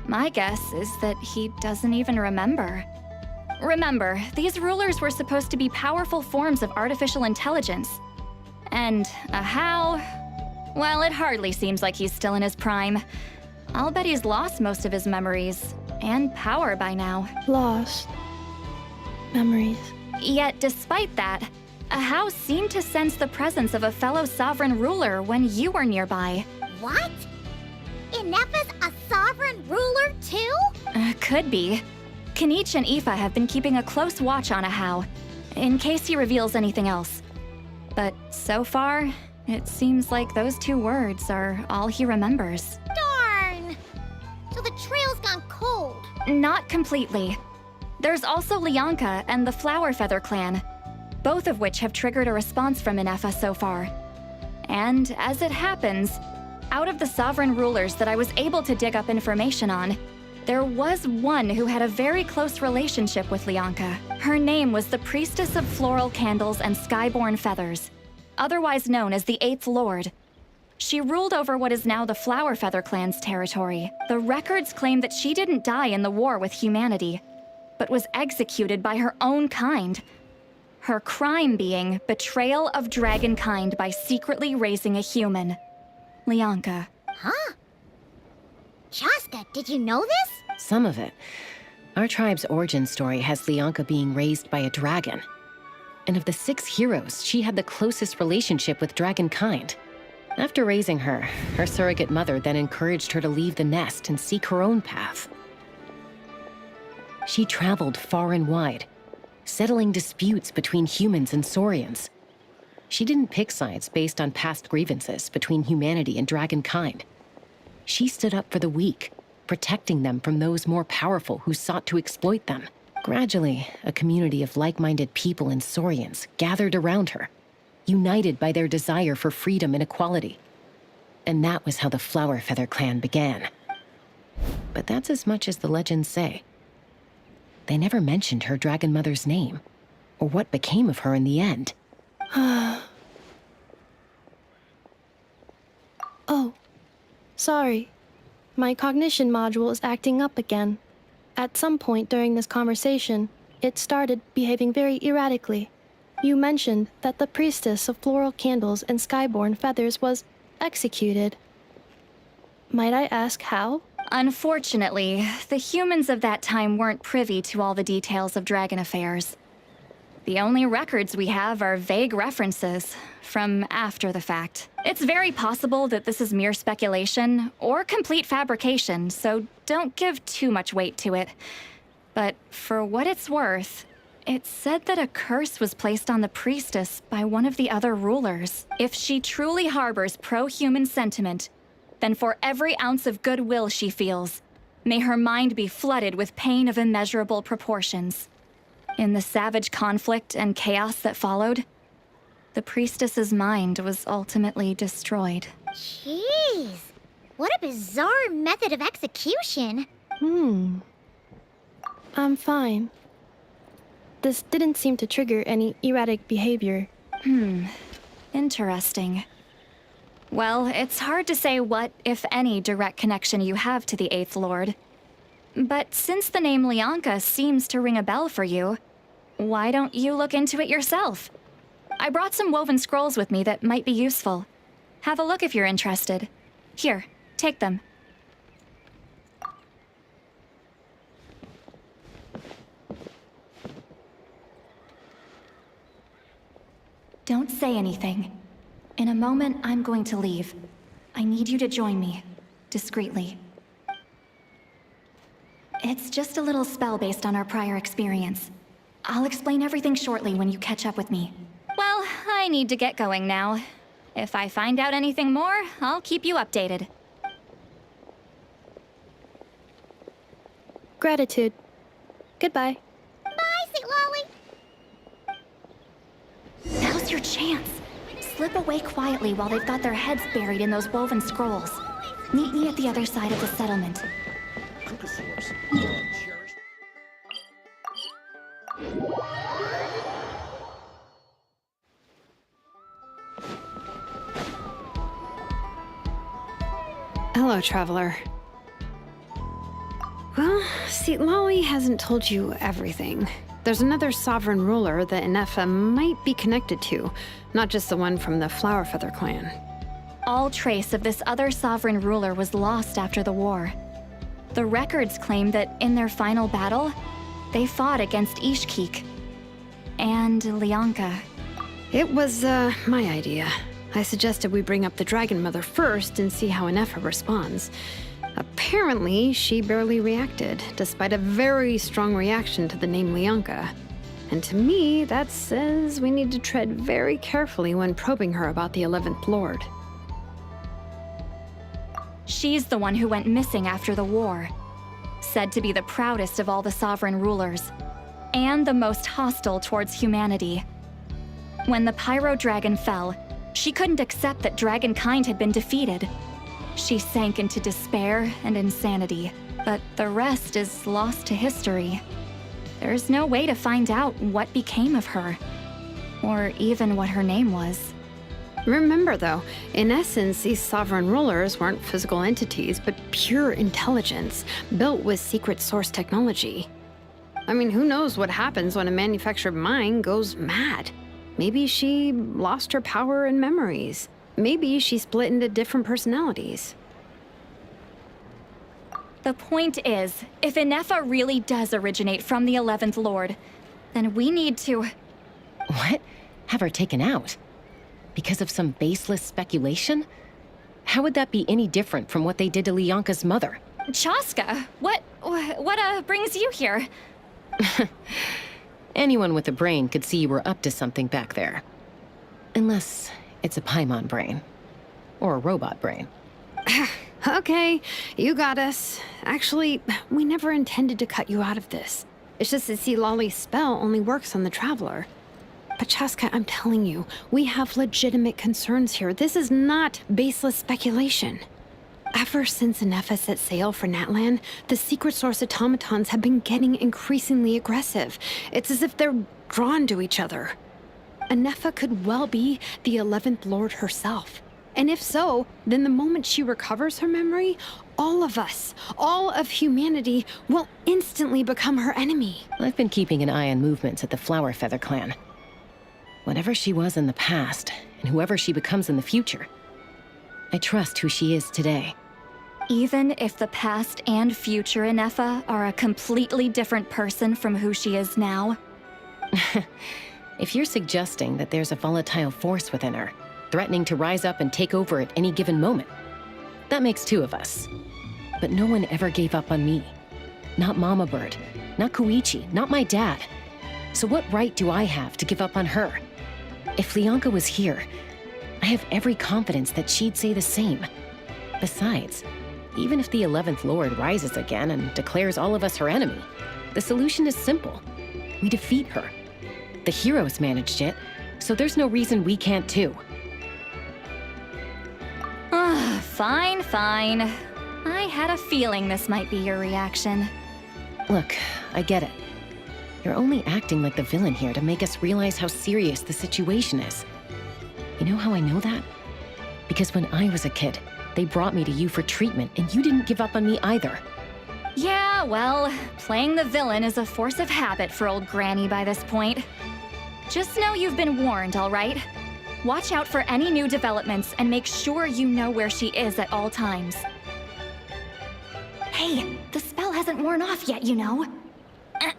My guess is that he doesn't even remember. Remember, these rulers were supposed to be powerful forms of artificial intelligence. And Ahau, well, it hardly seems like he's still in his prime. I'll bet he's lost most of his memories and power by now. Lost memories. Yet, despite that, Ahau seemed to sense the presence of a fellow sovereign ruler when you were nearby. What? Ineffa's a sovereign ruler too? Could be. Kenichi and Aoife have been keeping a close watch on Ahau, in case he reveals anything else. But so far, it seems like those 2 words are all he remembers. Darn! So the trail's gone cold. Not completely. There's also Lianka and the Flower Feather clan, both of which have triggered a response from Ineffa so far. And as it happens, out of the sovereign rulers that I was able to dig up information on, there was one who had a very close relationship with Lianka. Her name was the Priestess of Floral Candles and Skyborn Feathers, otherwise known as the 8th Lord. She ruled over what is now the Flower Feather clan's territory. The records claim that she didn't die in the war with humanity, but was executed by her own kind. Her crime being betrayal of dragonkind by secretly raising a human. Lianka. Huh? Shaska, did you know this? Some of it. Our tribe's origin story has Lianka being raised by a dragon. And of the 6 heroes, she had the closest relationship with dragonkind. After raising her, her surrogate mother then encouraged her to leave the nest and seek her own path. She traveled far and wide, settling disputes between humans and Saurians. She didn't pick sides based on past grievances between humanity and dragonkind. She stood up for the weak, protecting them from those more powerful who sought to exploit them. Gradually, a community of like-minded people and Saurians gathered around her, united by their desire for freedom and equality. And that was how the Flower Feather clan began. But that's as much as the legends say. They never mentioned her dragon mother's name, or what became of her in the end. Oh, sorry. My cognition module is acting up again. At some point during this conversation, it started behaving very erratically. You mentioned that the Priestess of Floral Candles and Skyborn Feathers was Executed. Might I ask how? Unfortunately, the humans of that time weren't privy to all the details of dragon affairs. The only records we have are vague references from after the fact. It's very possible that this is mere speculation or complete fabrication, so don't give too much weight to it. But for what it's worth, it said that a curse was placed on the priestess by one of the other rulers. If she truly harbors pro-human sentiment, then for every ounce of goodwill she feels, may her mind be flooded with pain of immeasurable proportions. In the savage conflict and chaos that followed, the priestess's mind was ultimately destroyed. Jeez, what a bizarre method of execution. I'm fine. This didn't seem to trigger any erratic behavior. Interesting. Well, it's hard to say what, if any, direct connection you have to the Eighth Lord. But since the name Lianka seems to ring a bell for you, why don't you look into it yourself? I brought some woven scrolls with me that might be useful. Have a look if you're interested. Here, take them. Don't say anything. In a moment, I'm going to leave. I need you to join me, discreetly. It's just a little spell based on our prior experience. I'll explain everything shortly when you catch up with me. Well, I need to get going now. If I find out anything more, I'll keep you updated. Gratitude. Goodbye. Bye, Sweet Lolly. Now's your chance. Slip away quietly while they've got their heads buried in those woven scrolls. Meet me at the other side of the settlement. Hello, traveler. Well, see, Lolly hasn't told you everything. There's another sovereign ruler that Inefa might be connected to, not just the one from the Flowerfeather clan. All trace of this other sovereign ruler was lost after the war. The records claim that in their final battle, they fought against Ishkik and Lianka. It was, my idea. I suggested we bring up the Dragon Mother first and see how Inefa responds. Apparently, she barely reacted, despite a very strong reaction to the name Lianka. And to me, that says we need to tread very carefully when probing her about the 11th Lord. She's the one who went missing after the war. Said to be the proudest of all the sovereign rulers, and the most hostile towards humanity. When the Pyro Dragon fell, she couldn't accept that dragonkind had been defeated. She sank into despair and insanity, but the rest is lost to history. There's no way to find out what became of her, or even what her name was. Remember, though, in essence, these sovereign rulers weren't physical entities, but pure intelligence, built with secret source technology. I mean, who knows what happens when a manufactured mind goes mad? Maybe she lost her power and memories. Maybe she split into different personalities. The point is, if Inefa really does originate from the 11th Lord, then we need to... What? Have her taken out? Because of some baseless speculation? How would that be any different from what they did to Lianka's mother? Chaska, what brings you here? Anyone with a brain could see you were up to something back there. Unless it's a Paimon brain. Or a robot brain. Okay, you got us. Actually, we never intended to cut you out of this. It's just that, see, Lolly's spell only works on the Traveler. But Chaska, I'm telling you, we have legitimate concerns here. This is not baseless speculation. Ever since Inefa set sail for Natlan, the secret source automatons have been getting increasingly aggressive. It's as if they're drawn to each other. Inefa could well be the 11th Lord herself. And if so, then the moment she recovers her memory, all of us, all of humanity, will instantly become her enemy. I've been keeping an eye on movements at the Flowerfeather clan. Whatever she was in the past, and whoever she becomes in the future, I trust who she is today. Even if the past and future Inefa are a completely different person from who she is now? If you're suggesting that there's a volatile force within her, threatening to rise up and take over at any given moment, that makes two of us. But no one ever gave up on me. Not Mama Bird, not Koichi, not my dad. So what right do I have to give up on her? If Lianka was here, I have every confidence that she'd say the same. Besides, even if the 11th Lord rises again and declares all of us her enemy, the solution is simple. We defeat her. The heroes managed it, so there's no reason we can't too. Fine, fine. I had a feeling this might be your reaction. Look, I get it. You're only acting like the villain here to make us realize how serious the situation is. You know how I know that? Because when I was a kid, they brought me to you for treatment, and you didn't give up on me either. Yeah, well, playing the villain is a force of habit for old Granny by this point. Just know you've been warned, all right? Watch out for any new developments and make sure you know where she is at all times. Hey, the spell hasn't worn off yet, you know.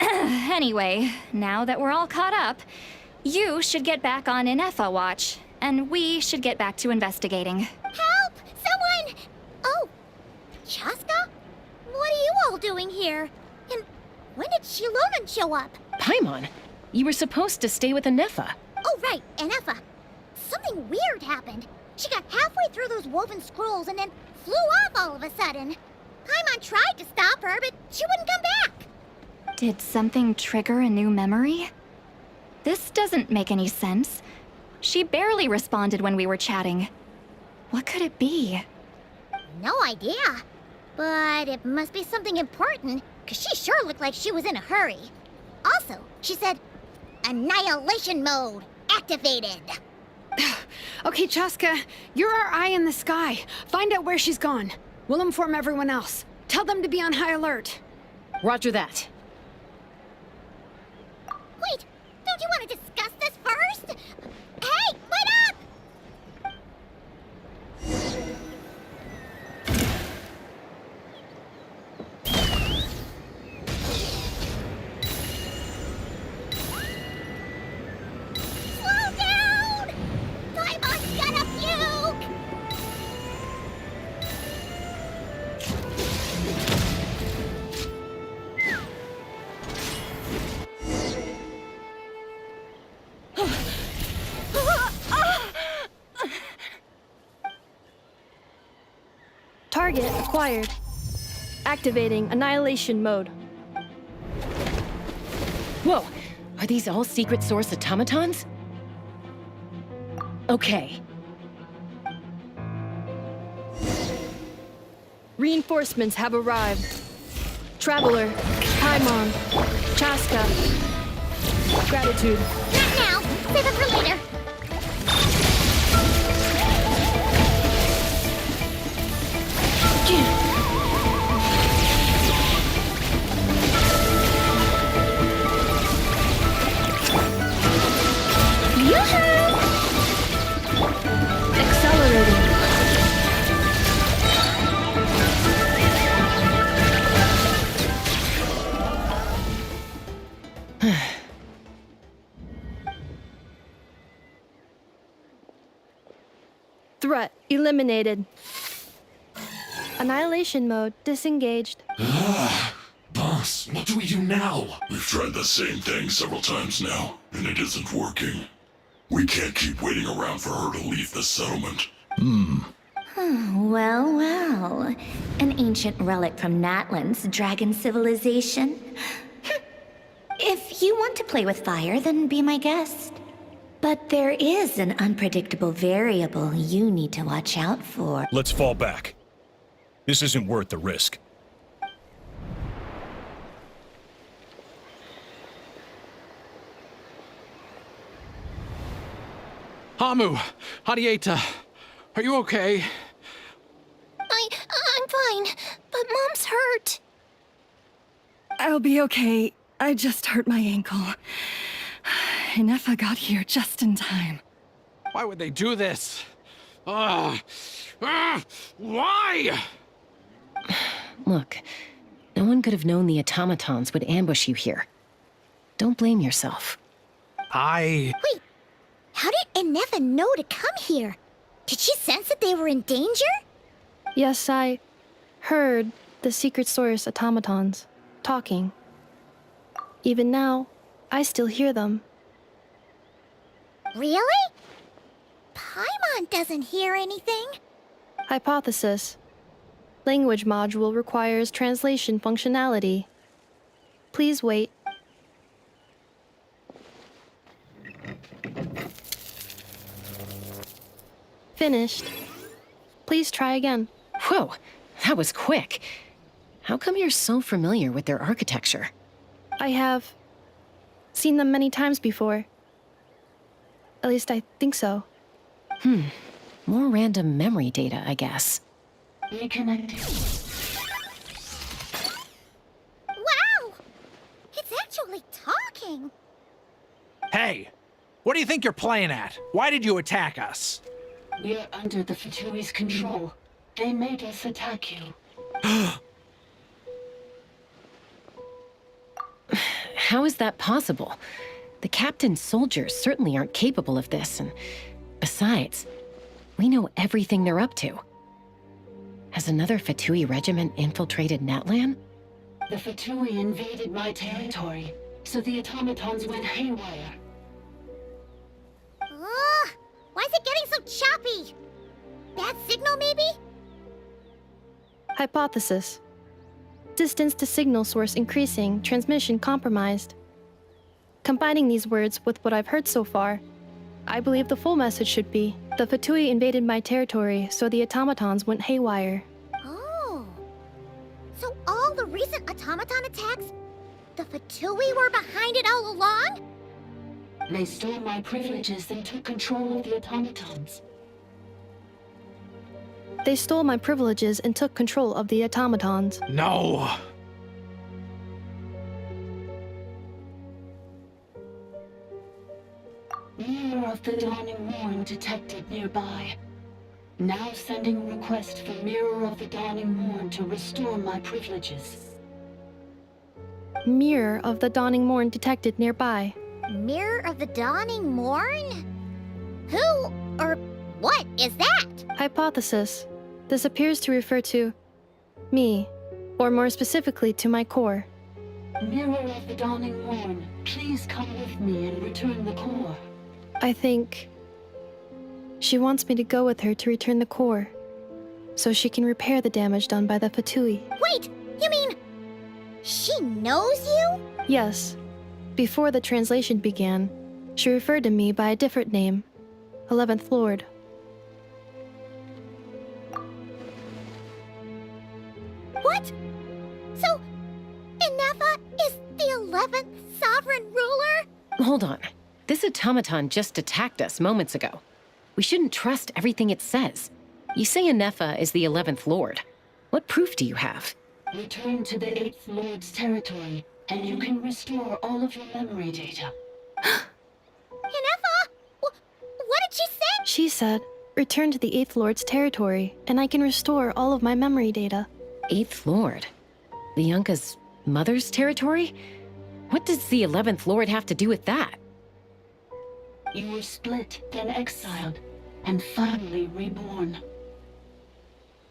Anyway, now that we're all caught up, you should get back on Inefa watch, and we should get back to investigating. Help! Someone! Oh, Chaska? What are you all doing here? And when did Shilonan show up? Paimon, you were supposed to stay with Inefa. Oh, right, Inefa. Something weird happened. She got halfway through those woven scrolls and then flew off all of a sudden. Paimon tried to stop her, but she wouldn't come back. Did something trigger a new memory? This doesn't make any sense. She barely responded when we were chatting. What could it be? No idea. But it must be something important, because she sure looked like she was in a hurry. Also, she said, Annihilation mode activated. Okay, Chaska, you're our eye in the sky. Find out where she's gone. We'll inform everyone else. Tell them to be on high alert. Roger that. Wait, don't you want to discuss this first? Hey, wait up! Slow down! Paimon's gonna puke! Target acquired. Activating annihilation mode. Whoa, are these all secret source automatons? Okay. Reinforcements have arrived. Traveler, Paimon, Chaska. Gratitude. Not now! Save it for later! Accelerating. Threat eliminated. Annihilation mode disengaged. Boss, what do we do now? We've tried the same thing several times now, and it isn't working. We can't keep waiting around for her to leave the settlement. Well, well. An ancient relic from Natlan's dragon civilization. If you want to play with fire, then be my guest. But there is an unpredictable variable you need to watch out for. Let's fall back. This isn't worth the risk. Hamu, Hadieta, are you okay? I'm fine, but Mom's hurt. I'll be okay. I just hurt my ankle. Inefa got here just in time. Why would they do this? Ugh. Why? Look, no one could have known the automatons would ambush you here. Don't blame yourself. Wait, how did Innefa know to come here? Did she sense that they were in danger? Yes, I heard the secret source automatons talking. Even now, I still hear them. Really? Paimon doesn't hear anything. Hypothesis. Language module requires translation functionality. Please wait. Finished. Please try again. Whoa, that was quick. How come you're so familiar with their architecture? I have seen them many times before. At least I think so. More random memory data, I guess. Reconnecting. Wow! It's actually talking. Hey! What do you think you're playing at? Why did you attack us? We're under the Fatui's control. They made us attack you. How is that possible? The captain's soldiers certainly aren't capable of this, and besides, we know everything they're up to. Has another Fatui regiment infiltrated Natlan? The Fatui invaded my territory, so the automatons went haywire. Ugh! Why is it getting so choppy? Bad signal, maybe? Hypothesis. Distance to signal source increasing, transmission compromised. Combining these words with what I've heard so far, I believe the full message should be, the Fatui invaded my territory, so the automatons went haywire. Oh. So all the recent automaton attacks, the Fatui were behind it all along? They stole my privileges and took control of the automatons. They stole my privileges and took control of the automatons. No! Mirror of the dawning morn detected nearby. Now sending request for Mirror of the dawning morn to restore my privileges. Mirror of the dawning morn detected nearby. Mirror of the Dawning Morn? Who or what is that? Hypothesis. This appears to refer to me, or more specifically to my core. Mirror of the dawning morn, please come with me and return the core. I think she wants me to go with her to return the core, so she can repair the damage done by the Fatui. Wait, you mean she knows you? Yes. Before the translation began, she referred to me by a different name, 11th Lord. What? So, Innefa is the 11th sovereign ruler? Hold on. This automaton just attacked us moments ago. We shouldn't trust everything it says. You say Innefa is the 11th Lord. What proof do you have? Return to the 8th Lord's territory, and you can restore all of your memory data. Innefa? What did she say? She said, return to the 8th Lord's territory, and I can restore all of my memory data. 8th Lord? The Yunka's mother's territory? What does the 11th Lord have to do with that? You were split, then exiled, and finally reborn.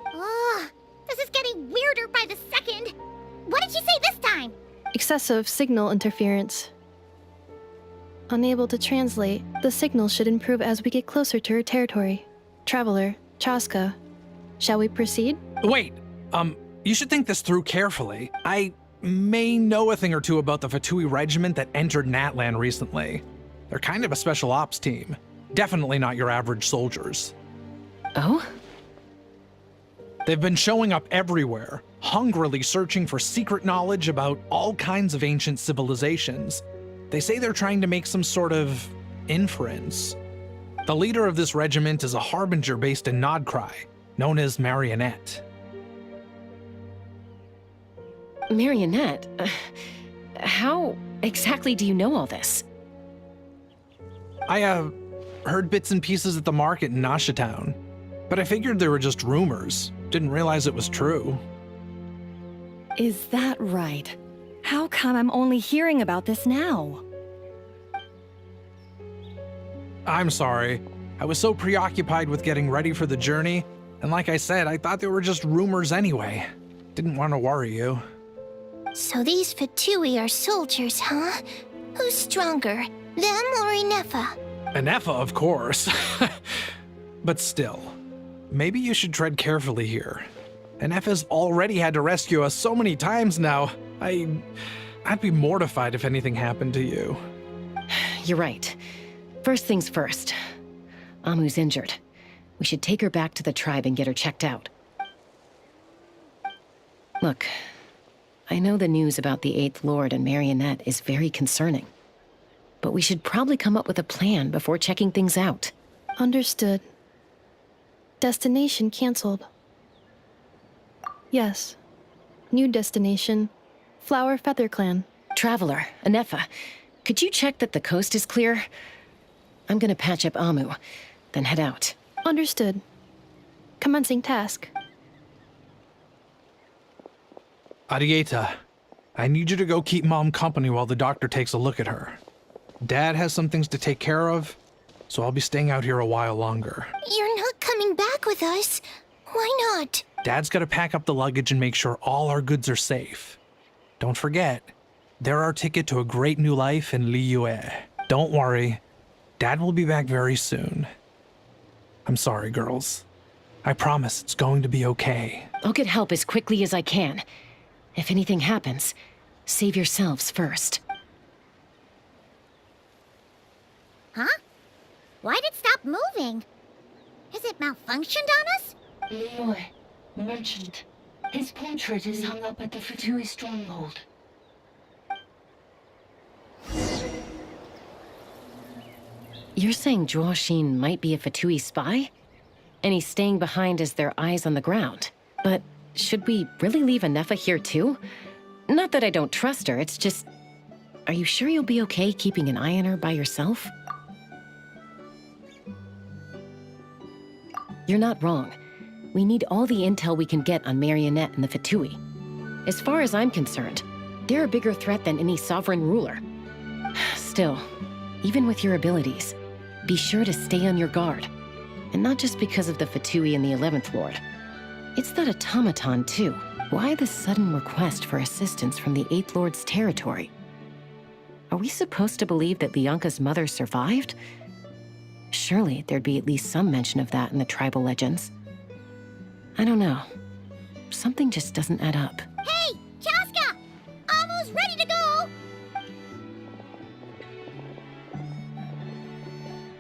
Ugh, this is getting weirder by the second. What did she say this time? Excessive signal interference. Unable to translate, the signal should improve as we get closer to her territory. Traveler, Chaska, shall we proceed? Wait, you should think this through carefully. I may know a thing or two about the Fatui regiment that entered Natlan recently. They're kind of a special ops team. Definitely not your average soldiers. Oh? They've been showing up everywhere, hungrily searching for secret knowledge about all kinds of ancient civilizations. They say they're trying to make some sort of inference. The leader of this regiment is a harbinger based in Nod-Krai, known as Marionette. Marionette? How exactly do you know all this? I heard bits and pieces at the market in Nashatown. But I figured they were just rumors. Didn't realize it was true. Is that right? How come I'm only hearing about this now? I'm sorry. I was so preoccupied with getting ready for the journey, and like I said, I thought they were just rumors anyway. Didn't want to worry you. So these Fatui are soldiers, huh? Who's stronger, them or Inefa? Inefa, of course. But still, maybe you should tread carefully here. Inefa's already had to rescue us so many times now. I'd be mortified if anything happened to you. You're right. First things first. Amu's injured. We should take her back to the tribe and get her checked out. Look, I know the news about the Eighth Lord and Marionette is very concerning. But we should probably come up with a plan before checking things out. Understood. Destination cancelled. Yes. New destination. Flower Feather Clan. Traveler, Inefa, could you check that the coast is clear? I'm gonna patch up Amu, then head out. Understood. Commencing task. Arieta, I need you to go keep Mom company while the doctor takes a look at her. Dad has some things to take care of, so I'll be staying out here a while longer. You're not coming back with us. Why not? Dad's gotta pack up the luggage and make sure all our goods are safe. Don't forget, they're our ticket to a great new life in Liyue. Don't worry, Dad will be back very soon. I'm sorry, girls. I promise it's going to be okay. I'll get help as quickly as I can. If anything happens, save yourselves first. Huh? Why'd it stop moving? Has it malfunctioned on us? Liyue, merchant. His portrait is hung up at the Fatui stronghold. You're saying Zhuoxin might be a Fatui spy? And he's staying behind as their eyes on the ground. But should we really leave Inefa here too? Not that I don't trust her, it's just... Are you sure you'll be okay keeping an eye on her by yourself? You're not wrong. We need all the intel we can get on Marionette and the Fatui. As far as I'm concerned, they're a bigger threat than any sovereign ruler. Still, even with your abilities, be sure to stay on your guard. And not just because of the Fatui and the 11th Lord. It's that automaton, too. Why the sudden request for assistance from the 8th Lord's territory? Are we supposed to believe that Lianka's mother survived? Surely there'd be at least some mention of that in the tribal legends. I don't know. Something just doesn't add up. Hey, Chaska! Amu's ready to go!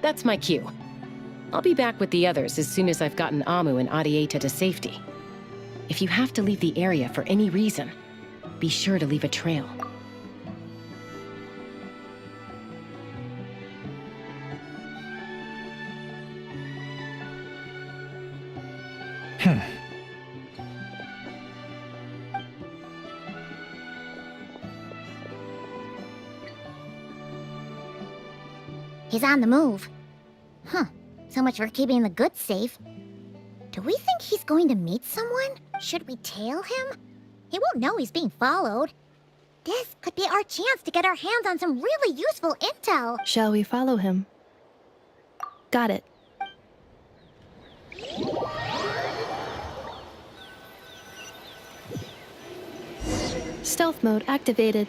That's my cue. I'll be back with the others as soon as I've gotten Amu and Arieta to safety. If you have to leave the area for any reason, be sure to leave a trail. He's on the move. Huh. So much for keeping the goods safe. Do we think he's going to meet someone? Should we tail him? He won't know he's being followed. This could be our chance to get our hands on some really useful intel. Shall we follow him? Got it. Stealth mode activated.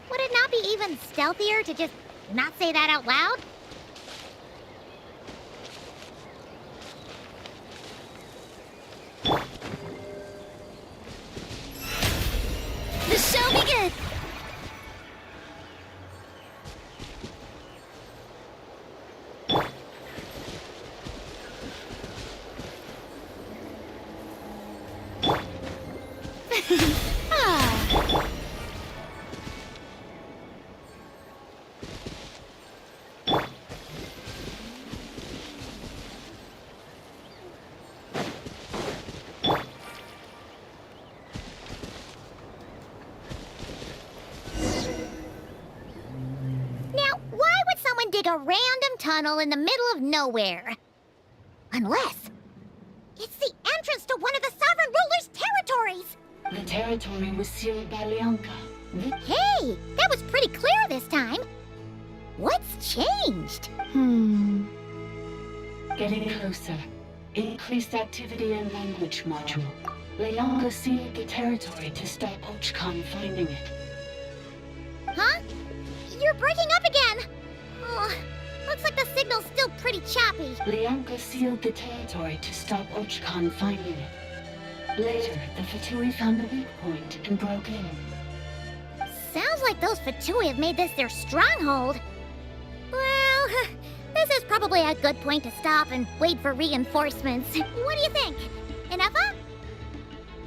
Would it not be even stealthier to just not say that out loud? The show begins! Dig a random tunnel in the middle of nowhere. Unless territory was sealed by Lianka. Hey, that was pretty clear this time. What's changed? Getting closer. Increased activity in language module. Lianka sealed the territory to stop Ochkan finding it. Huh? You're breaking up again. Oh, looks like the signal's still pretty choppy. Lianka sealed the territory to stop Ochkan finding it. Later, the Fatui found a weak point and broke in. Sounds like those Fatui have made this their stronghold. Well, this is probably a good point to stop and wait for reinforcements. What do you think? Inefa?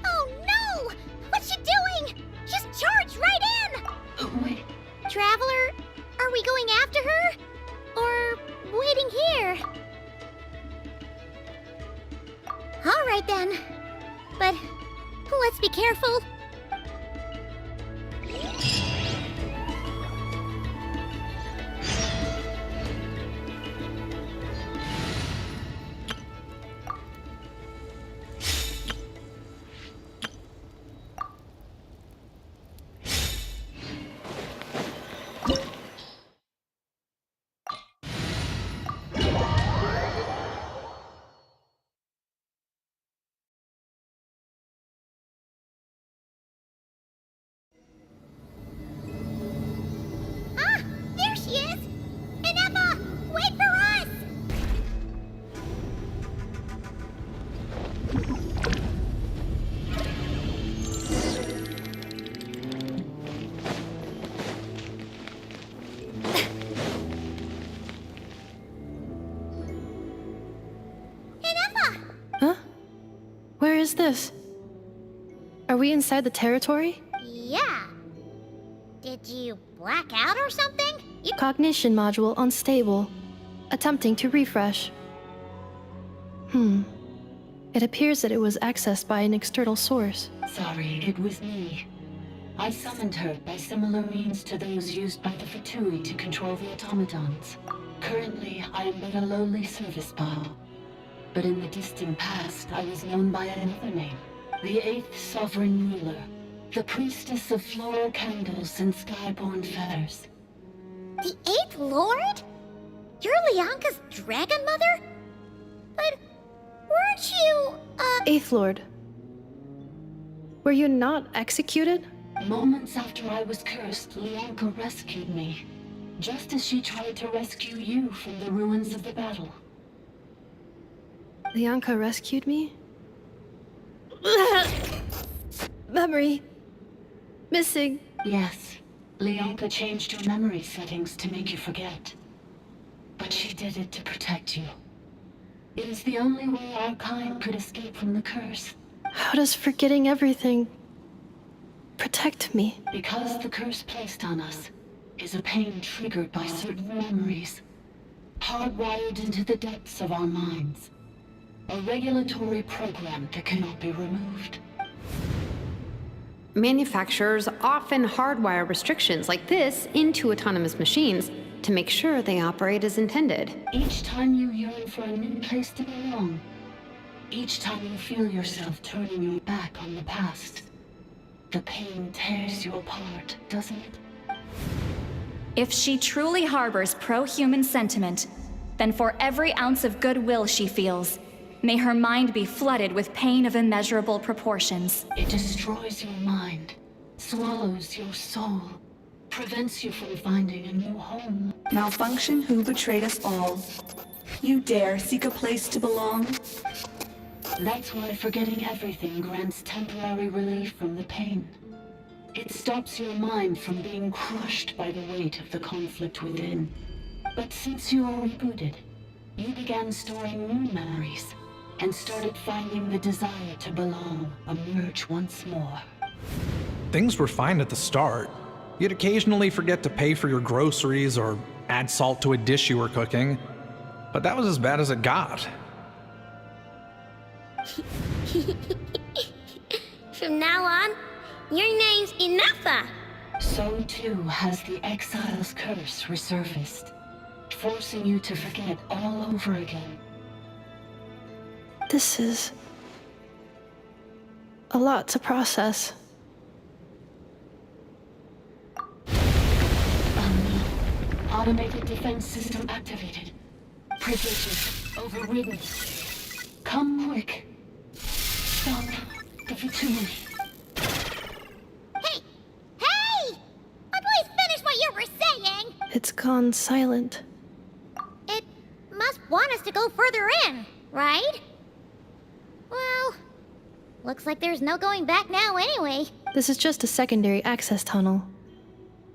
Oh no! What's she doing? Just charged right in! Wait. Traveler, are we going after her? Or waiting here? Alright then. But let's be careful. There she is! Inefa, wait for us! Inefa! Huh? Where is this? Are we inside the territory? Yeah. Did you black out or something? Cognition module unstable. Attempting to refresh. It appears that it was accessed by an external source. Sorry, it was me. I summoned her by similar means to those used by the Fatui to control the automatons. Currently, I am but a lowly service bot. But in the distant past, I was known by another name. The 8th Sovereign Ruler. The Priestess of Floral Candles and Skyborn Feathers. The 8th Lord? You're Lianka's dragon mother? But weren't you, 8th Lord. Were you not executed? Moments after I was cursed, Lianka rescued me. Just as she tried to rescue you from the ruins of the battle. Lianka rescued me? Memory. Missing. Yes. Lianka changed your memory settings to make you forget. But she did it to protect you. It is the only way our kind could escape from the curse. How does forgetting everything protect me? Because the curse placed on us is a pain triggered by certain memories, hardwired into the depths of our minds. A regulatory program that cannot be removed. Manufacturers often hardwire restrictions like this into autonomous machines to make sure they operate as intended. Each time you yearn for a new place to belong, each time you feel yourself turning your back on the past, the pain tears you apart, doesn't it? If she truly harbors pro-human sentiment, then for every ounce of goodwill she feels, may her mind be flooded with pain of immeasurable proportions. It destroys your mind, swallows your soul, prevents you from finding a new home. Malfunction who betrayed us all. You dare seek a place to belong? That's why forgetting everything grants temporary relief from the pain. It stops your mind from being crushed by the weight of the conflict within. But since you are rebooted, you began storing new memories and started finding the desire to belong emerge once more. Things were fine at the start. You'd occasionally forget to pay for your groceries or add salt to a dish you were cooking, but that was as bad as it got. From now on, your name's Inefa. So too has the exile's curse resurfaced, forcing you to forget all over again. This is a lot to process. Automated defense system activated. Privileges overridden. Come quick. Stop the Fatui. Hey! Hey! Please finish what you were saying! It's gone silent. It must want us to go further in, right? Well, looks like there's no going back now anyway. This is just a secondary access tunnel.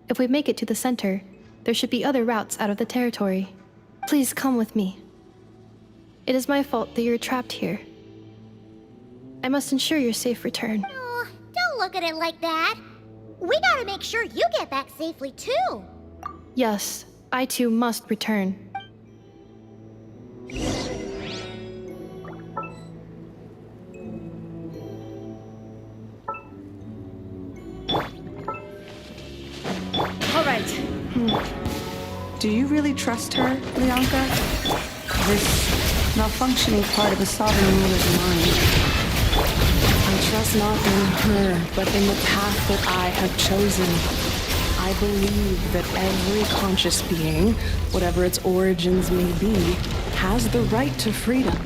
If we make it to the center, there should be other routes out of the territory. Please come with me. It is my fault that you're trapped here. I must ensure your safe return. Oh, don't look at it like that. We gotta make sure you get back safely too. Yes, I too must return. All right. Do you really trust her, Lianka? This malfunctioning part of a sovereign ruler's mind. I trust not in her, but in the path that I have chosen. I believe that every conscious being, whatever its origins may be, has the right to freedom.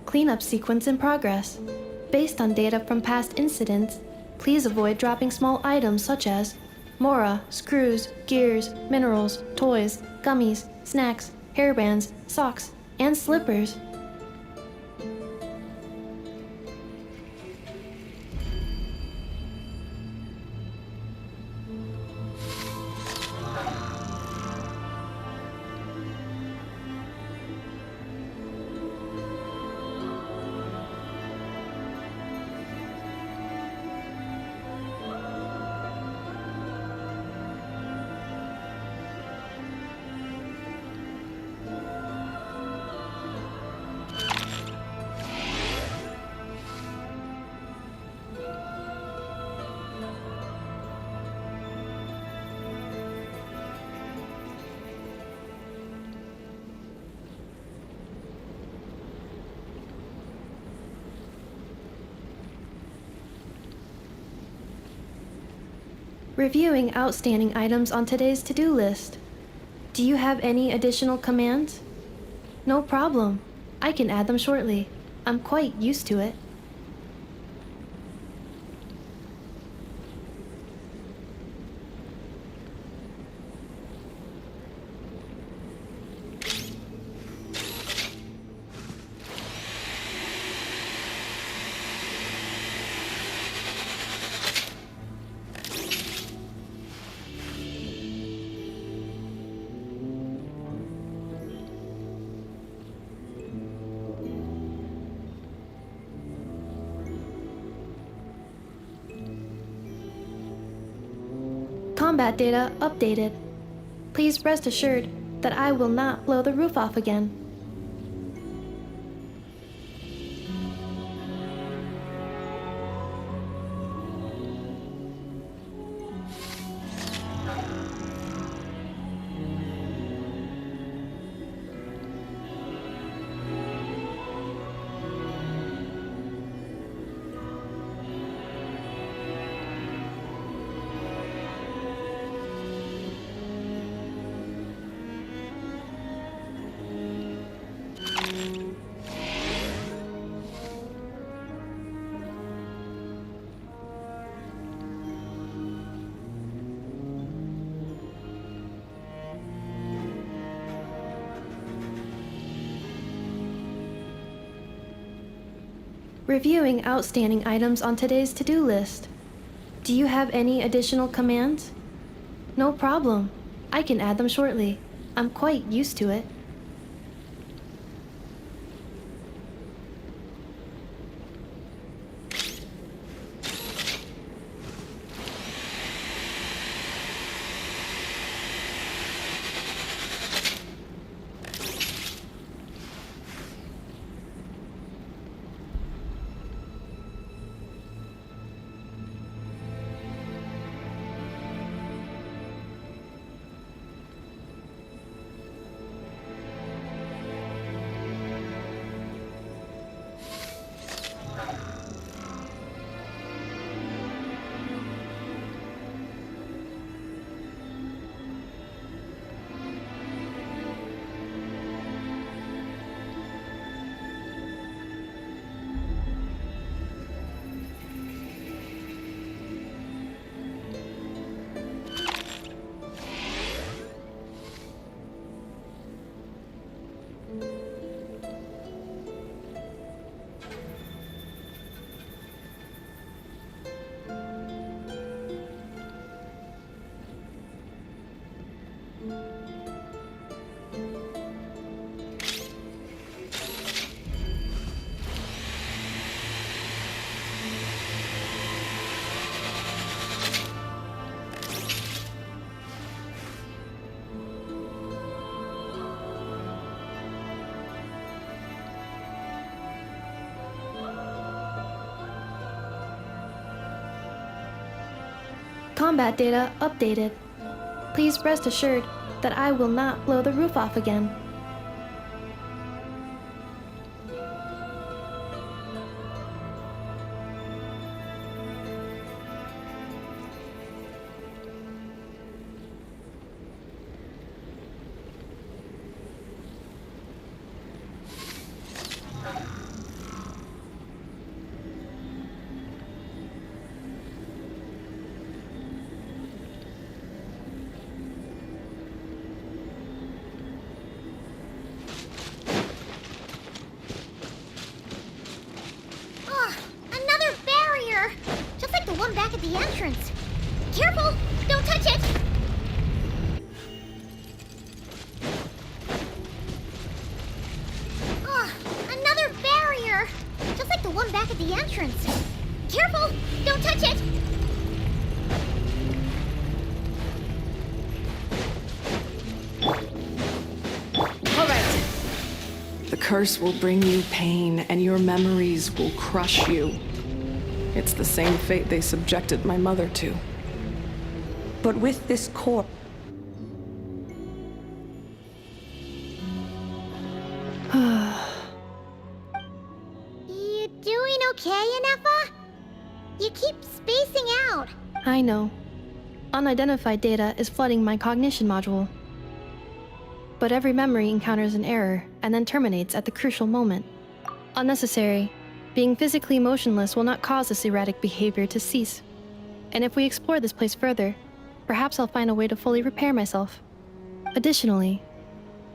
Cleanup sequence in progress. Based on data from past incidents, please avoid dropping small items such as mora, screws, gears, minerals, toys, gummies, snacks, hairbands, socks, and slippers. Reviewing outstanding items on today's to-do list. Do you have any additional commands? No problem. I can add them shortly. I'm quite used to it. Combat data updated. Please rest assured that I will not blow the roof off again. Reviewing outstanding items on today's to-do list. Do you have any additional commands? No problem. I can add them shortly. I'm quite used to it. Combat data updated. Please rest assured that I will not blow the roof off again. Back at the entrance. Careful! Don't touch it! Another barrier! Just like the one back at the entrance. Careful! Don't touch it! All right. The curse will bring you pain, and your memories will crush you. It's the same fate they subjected my mother to. But with this core... You doing okay, Inefa? You keep spacing out. I know. Unidentified data is flooding my cognition module. But every memory encounters an error and then terminates at the crucial moment. Unnecessary. Being physically motionless will not cause this erratic behavior to cease. And if we explore this place further, perhaps I'll find a way to fully repair myself. Additionally,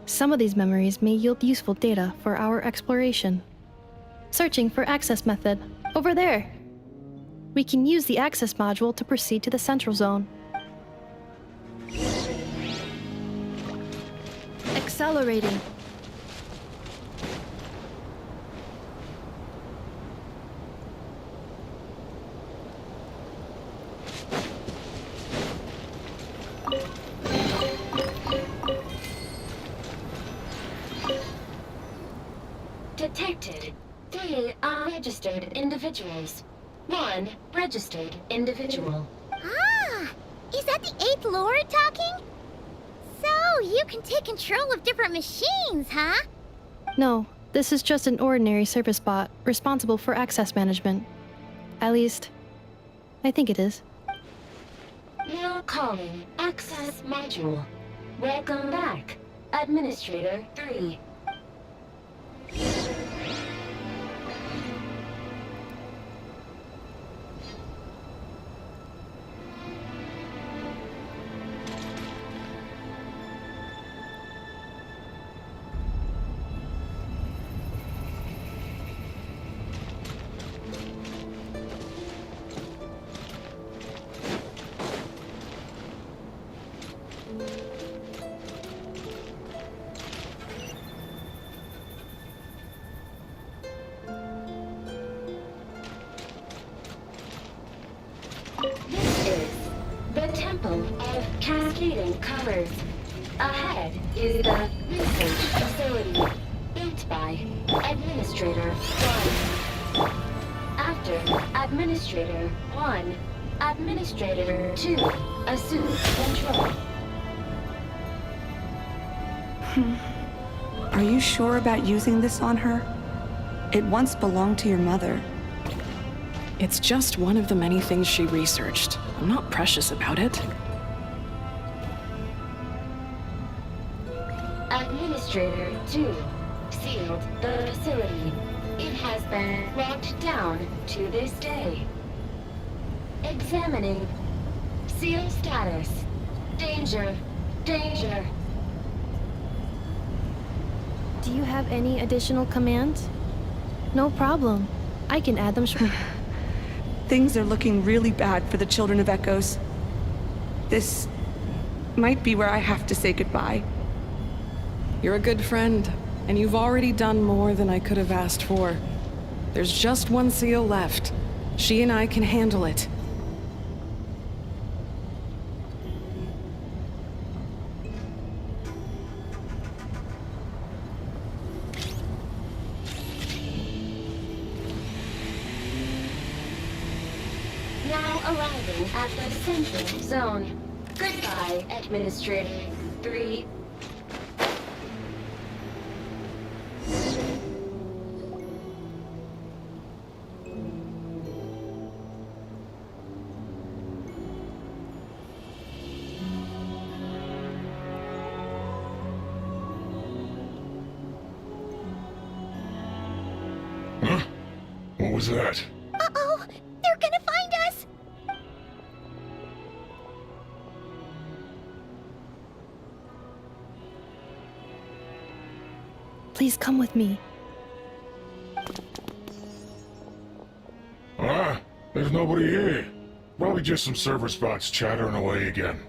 some of these memories may yield useful data for our exploration. Searching for access method. Over there! We can use the access module to proceed to the central zone. Accelerating. Detected 3 unregistered individuals. 1 registered individual. Is that the 8th Lord talking? So, you can take control of different machines, huh? No, this is just an ordinary service bot responsible for access management. At least, I think it is. Now calling access module. Welcome back, Administrator 3. Cascading colors. Ahead is the research facility, built by Administrator 1. After Administrator 1, Administrator 2 assumes control. Are you sure about using this on her? It once belonged to your mother. It's just one of the many things she researched. I'm not precious about it. Administrator 2 sealed the facility. It has been locked down to this day. Examining. Seal status. Danger. Danger. Do you have any additional commands? No problem. I can add them. Things are looking really bad for the children of Echoes. This might be where I have to say goodbye. You're a good friend, and you've already done more than I could have asked for. There's just one seal left. She and I can handle it. Now arriving at the central zone. Goodbye, Administrator 3. What was that? Uh-oh! They're gonna find us! Please come with me. Ah, there's nobody here. Probably just some server spots chattering away again.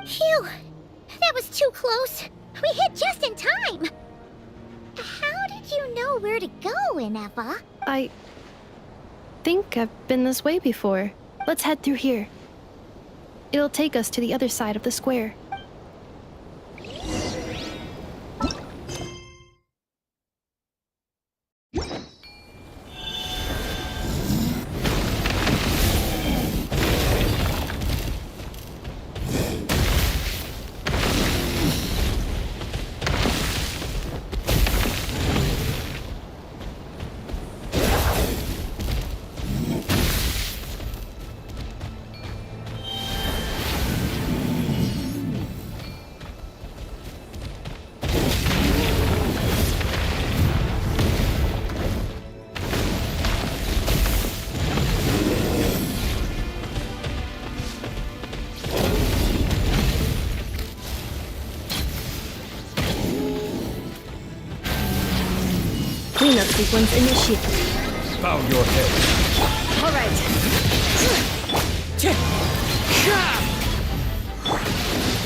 Phew! That was too close. We hit just in time. How did you know where to go, Ineva? I think I've been this way before. Let's head through here. It'll take us to the other side of the square. Cleanup sequence initiated. Bow your head. All right.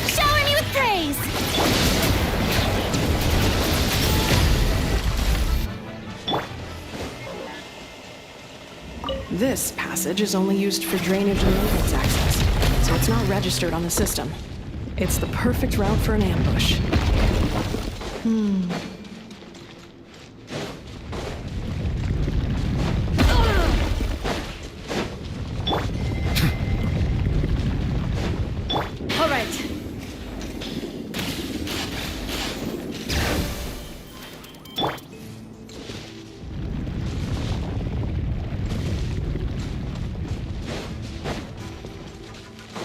Shower me with praise! This passage is only used for drainage and maintenance access, so it's not registered on the system. It's the perfect route for an ambush. All right.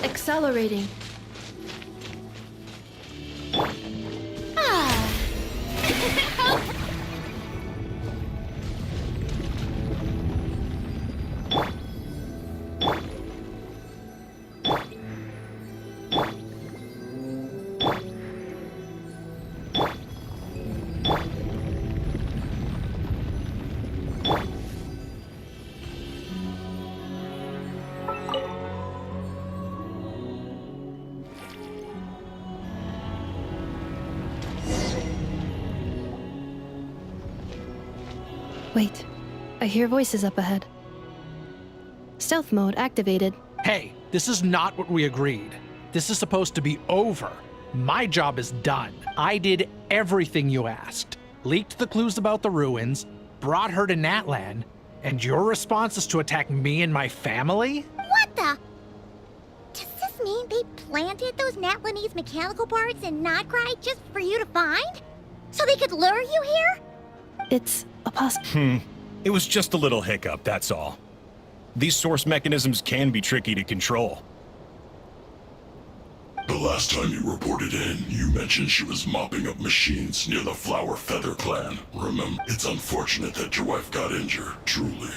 Accelerating. Wait, I hear voices up ahead. Stealth mode activated. Hey, this is not what we agreed. This is supposed to be over. My job is done. I did everything you asked. Leaked the clues about the ruins, brought her to Natlan, and your response is to attack me and my family? What the? Does this mean they planted those Natlanese mechanical parts in Nod-Krai just for you to find? So they could lure you here? It's a It was just a little hiccup, that's all. These source mechanisms can be tricky to control. The last time you reported in, you mentioned she was mopping up machines near the Flower Feather clan. Remember, it's unfortunate that your wife got injured, truly.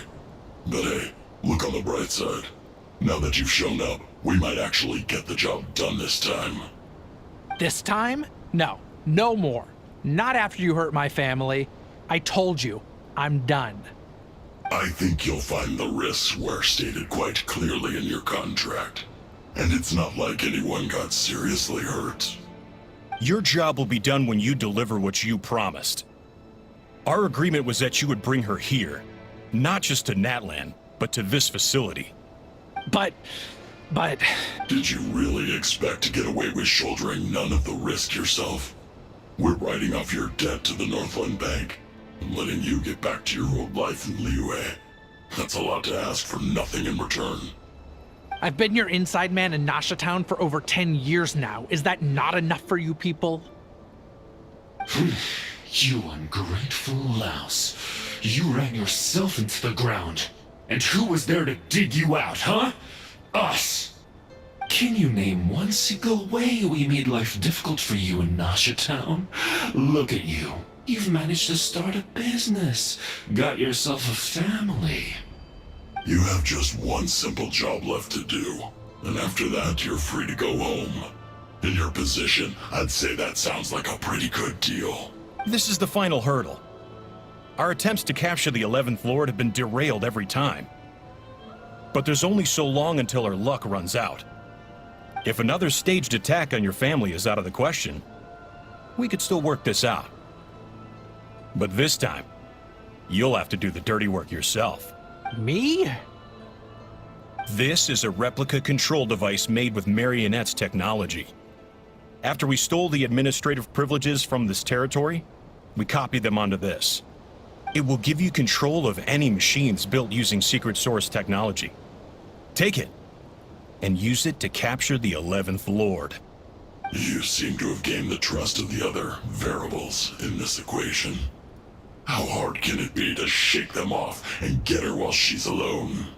But hey, look on the bright side. Now that you've shown up, we might actually get the job done this time. This time? No, no more. Not after you hurt my family. I told you, I'm done. I think you'll find the risks were stated quite clearly in your contract. And it's not like anyone got seriously hurt. Your job will be done when you deliver what you promised. Our agreement was that you would bring her here, not just to Natlan, but to this facility. But... Did you really expect to get away with shouldering none of the risk yourself? We're writing off your debt to the Northland Bank and letting you get back to your old life in Liyue. That's a lot to ask for nothing in return. I've been your inside man in Nasha Town for over 10 years now. Is that not enough for you people? You ungrateful louse. You ran yourself into the ground. And who was there to dig you out, huh? Us! Can you name one single way we made life difficult for you in Nasha Town? Look at you. You've managed to start a business. Got yourself a family. You have just one simple job left to do, and after that, you're free to go home. In your position, I'd say that sounds like a pretty good deal. This is the final hurdle. Our attempts to capture the 11th Lord have been derailed every time. But there's only so long until our luck runs out. If another staged attack on your family is out of the question, we could still work this out. But this time, you'll have to do the dirty work yourself. Me? This is a replica control device made with Marionette's technology. After we stole the administrative privileges from this territory, we copied them onto this. It will give you control of any machines built using secret source technology. Take it, and use it to capture the 11th Lord. You seem to have gained the trust of the other variables in this equation. How hard can it be to shake them off and get her while she's alone?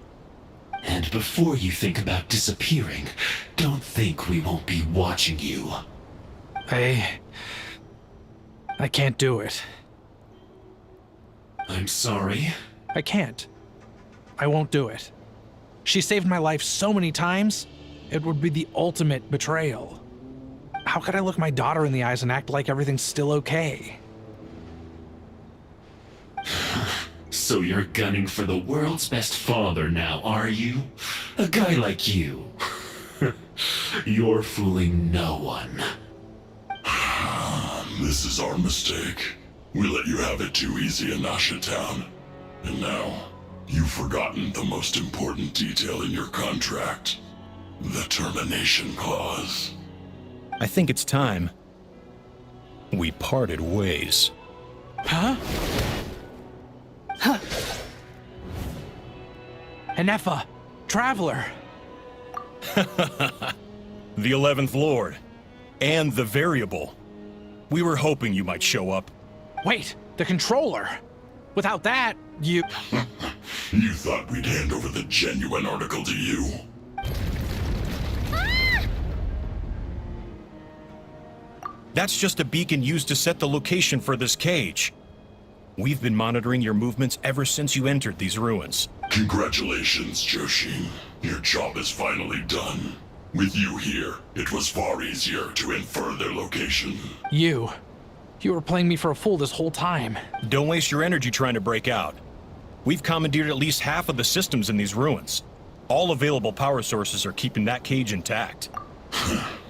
And before you think about disappearing, don't think we won't be watching you. I can't do it. I'm sorry. I can't. I won't do it. She saved my life so many times, it would be the ultimate betrayal. How could I look my daughter in the eyes and act like everything's still okay? So you're gunning for the world's best father now, are you? A guy like you. You're fooling no one. This is our mistake. We let you have it too easy in Nasha Town. And now, you've forgotten the most important detail in your contract. The termination clause. I think it's time we parted ways. Huh? Huh. Enefa, Traveler. The 11th Lord. And the Variable. We were hoping you might show up. Wait, the controller. Without that, you... You thought we'd hand over the genuine article to you? That's just a beacon used to set the location for this cage. We've been monitoring your movements ever since you entered these ruins. Congratulations, Joshin. Your job is finally done. With you here, it was far easier to infer their location. You were playing me for a fool this whole time. Don't waste your energy trying to break out. We've commandeered at least half of the systems in these ruins. All available power sources are keeping that cage intact.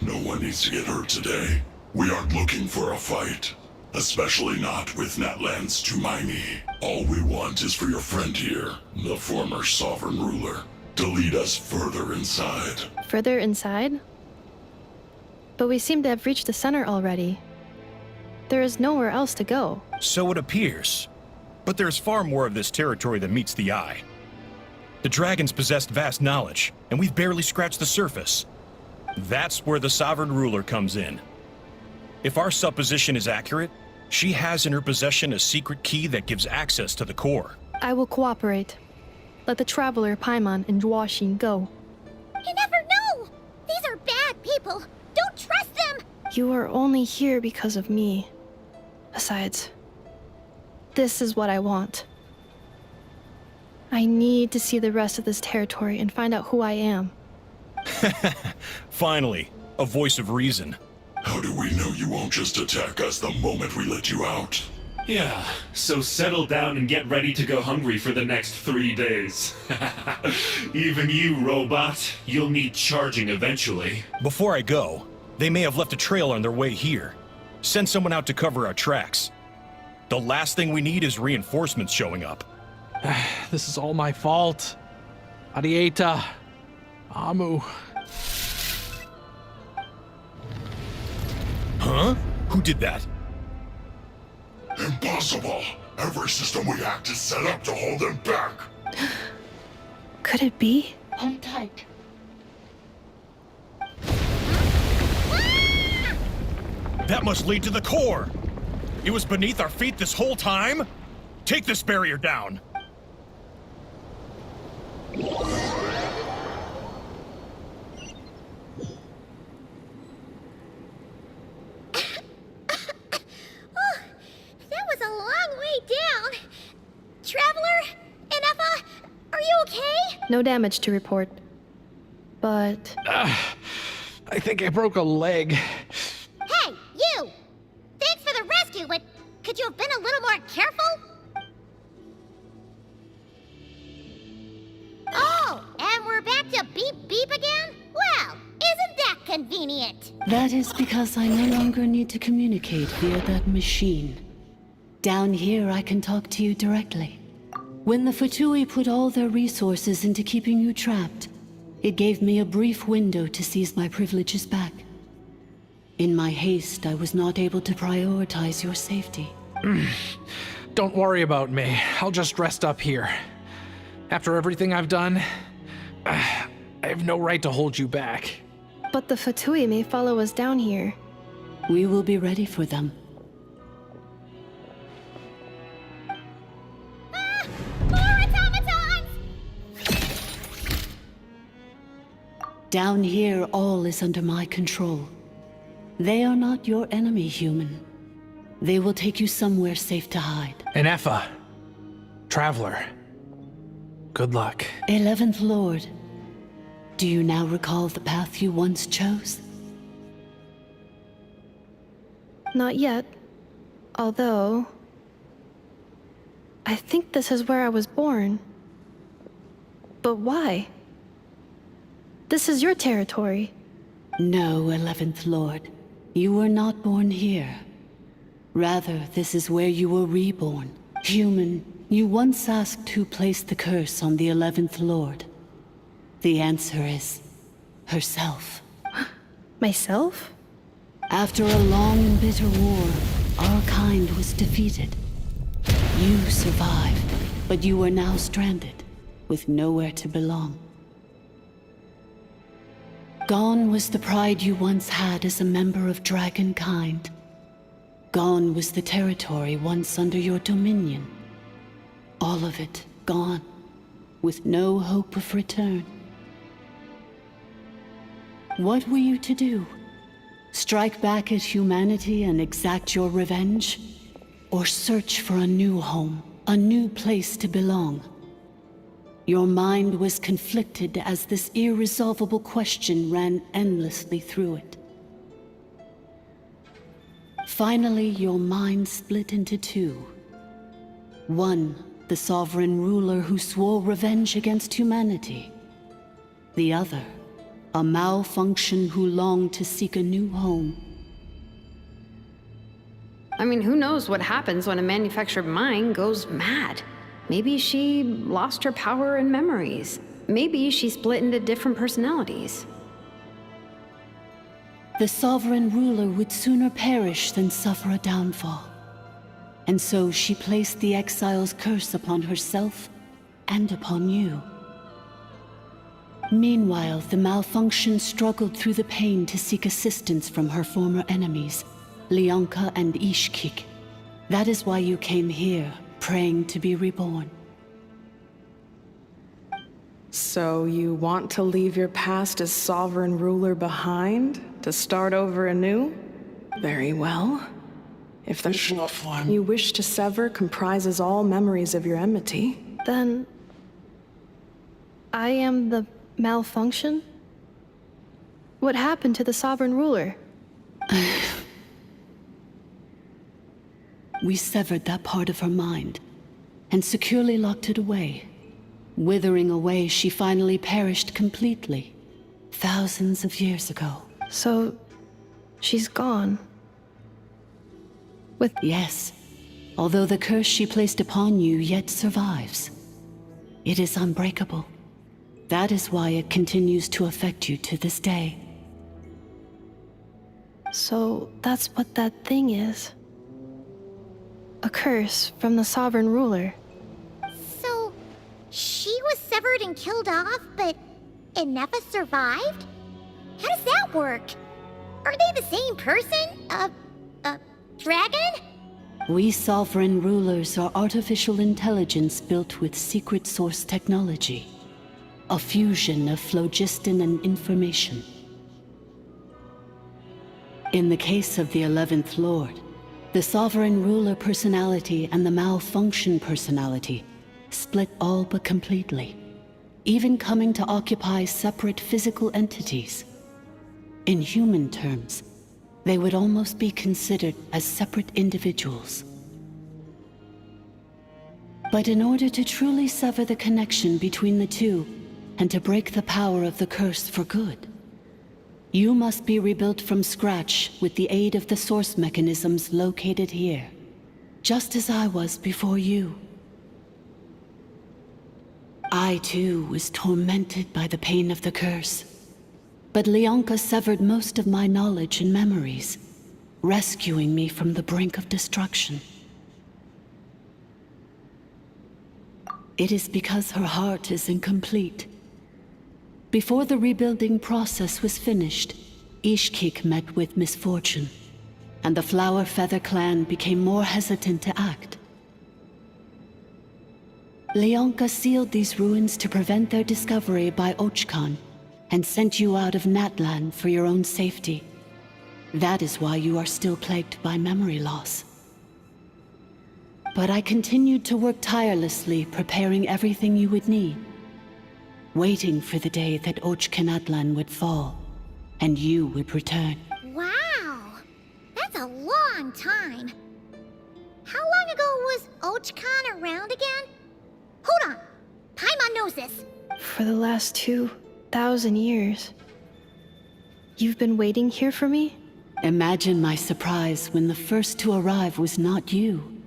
No one needs to get hurt today. We aren't looking for a fight. Especially not with Natlands Tumaini. All we want is for your friend here, the former sovereign ruler, to lead us further inside. Further inside? But we seem to have reached the center already. There is nowhere else to go. So it appears. But there's far more of this territory than meets the eye. The dragons possessed vast knowledge, and we've barely scratched the surface. That's where the sovereign ruler comes in. If our supposition is accurate, she has in her possession a secret key that gives access to the core. I will cooperate. Let the traveler Paimon and Duoshin go. You never know! These are bad people! Don't trust them! You are only here because of me. Besides, this is what I want. I need to see the rest of this territory and find out who I am. Finally, a voice of reason. How do we know you won't just attack us the moment we let you out? Yeah, so settle down and get ready to go hungry for the next 3 days. Even you, robot, you'll need charging eventually. Before I go, they may have left a trail on their way here. Send someone out to cover our tracks. The last thing we need is reinforcements showing up. This is all my fault. Arieta. Amu. Huh? Who did that? Impossible! Every system we hacked is set up to hold them back! Could it be? Hold tight. That must lead to the core! It was beneath our feet this whole time? Take this barrier down! No damage to report. But... I think I broke a leg. Hey, you! Thanks for the rescue, but could you have been a little more careful? Oh, and we're back to beep beep again? Well, isn't that convenient? That is because I no longer need to communicate via that machine. Down here, I can talk to you directly. When the Fatui put all their resources into keeping you trapped, it gave me a brief window to seize my privileges back. In my haste, I was not able to prioritize your safety. Don't worry about me. I'll just rest up here. After everything I've done, I have no right to hold you back. But the Fatui may follow us down here. We will be ready for them. Down here, all is under my control. They are not your enemy, human. They will take you somewhere safe to hide. Enefa. Traveler. Good luck. 11th Lord. Do you now recall the path you once chose? Not yet. Although... I think this is where I was born. But why? This is your territory. No, 11th Lord. You were not born here. Rather, this is where you were reborn. Human, you once asked who placed the curse on the 11th Lord. The answer is... herself. Myself? After a long and bitter war, our kind was defeated. You survived, but you are now stranded, with nowhere to belong. Gone was the pride you once had as a member of dragonkind. Gone was the territory once under your dominion. All of it gone, with no hope of return. What were you to do? Strike back at humanity and exact your revenge? Or search for a new home, a new place to belong? Your mind was conflicted as this irresolvable question ran endlessly through it. Finally, your mind split into two. One, the sovereign ruler who swore revenge against humanity. The other, a malfunction who longed to seek a new home. I mean, who knows what happens when a manufactured mind goes mad? Maybe she lost her power and memories. Maybe she split into different personalities. The sovereign ruler would sooner perish than suffer a downfall. And so she placed the exile's curse upon herself and upon you. Meanwhile, the malfunction struggled through the pain to seek assistance from her former enemies, Lianka and Ishkik. That is why you came here, praying to be reborn. So you want to leave your past as sovereign ruler behind, to start over anew? Very well. If the form you wish to sever comprises all memories of your enmity, Then... I am the malfunction? What happened to the sovereign ruler? We severed that part of her mind, and securely locked it away. Withering away, she finally perished completely, thousands of years ago. So, she's gone. Yes, although the curse she placed upon you yet survives. It is unbreakable. That is why it continues to affect you to this day. So, that's what that thing is. A curse from the sovereign ruler. So, she was severed and killed off, but Innefa survived? How does that work? Are they the same person? Dragon? We sovereign rulers are artificial intelligence built with secret source technology. A fusion of phlogiston and information. In the case of the 11th Lord, the sovereign ruler personality and the malfunction personality split all but completely, even coming to occupy separate physical entities. In human terms, they would almost be considered as separate individuals. But in order to truly sever the connection between the two, and to break the power of the curse for good, you must be rebuilt from scratch with the aid of the source mechanisms located here, just as I was before you. I too was tormented by the pain of the curse, but Lianka severed most of my knowledge and memories, rescuing me from the brink of destruction. It is because her heart is incomplete. Before the rebuilding process was finished, Ishkik met with misfortune, and the Flower Feather clan became more hesitant to act. Lianka sealed these ruins to prevent their discovery by Ochkan, and sent you out of Natlan for your own safety. That is why you are still plagued by memory loss. But I continued to work tirelessly, preparing everything you would need, waiting for the day that Ochkanatlan would fall, and you would return. Wow! That's a long time. How long ago was Ochkan around again? Hold on! Paimon knows this. For the last 2,000 years. You've been waiting here for me? Imagine my surprise when the first to arrive was not you,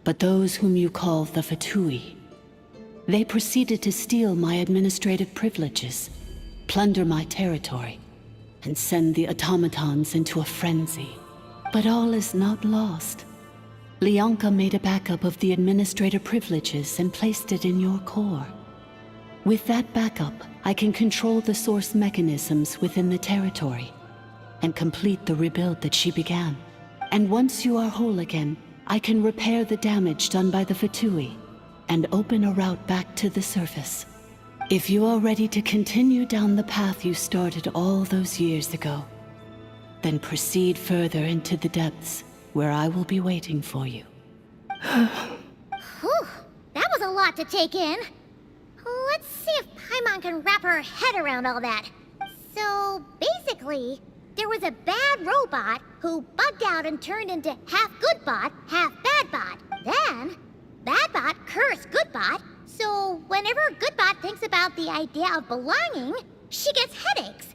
but those whom you call the Fatui. They proceeded to steal my administrative privileges, plunder my territory, and send the automatons into a frenzy. But all is not lost. Lianka made a backup of the administrator privileges and placed it in your core. With that backup, I can control the source mechanisms within the territory and complete the rebuild that she began. And once you are whole again, I can repair the damage done by the Fatui and open a route back to the surface. If you are ready to continue down the path you started all those years ago, then proceed further into the depths where I will be waiting for you. Whew, that was a lot to take in. Let's see if Paimon can wrap her head around all that. So, basically, there was a bad robot who bugged out and turned into half good bot, half bad bot. Then, bad bot cursed good bot, so whenever good bot thinks about the idea of belonging, she gets headaches.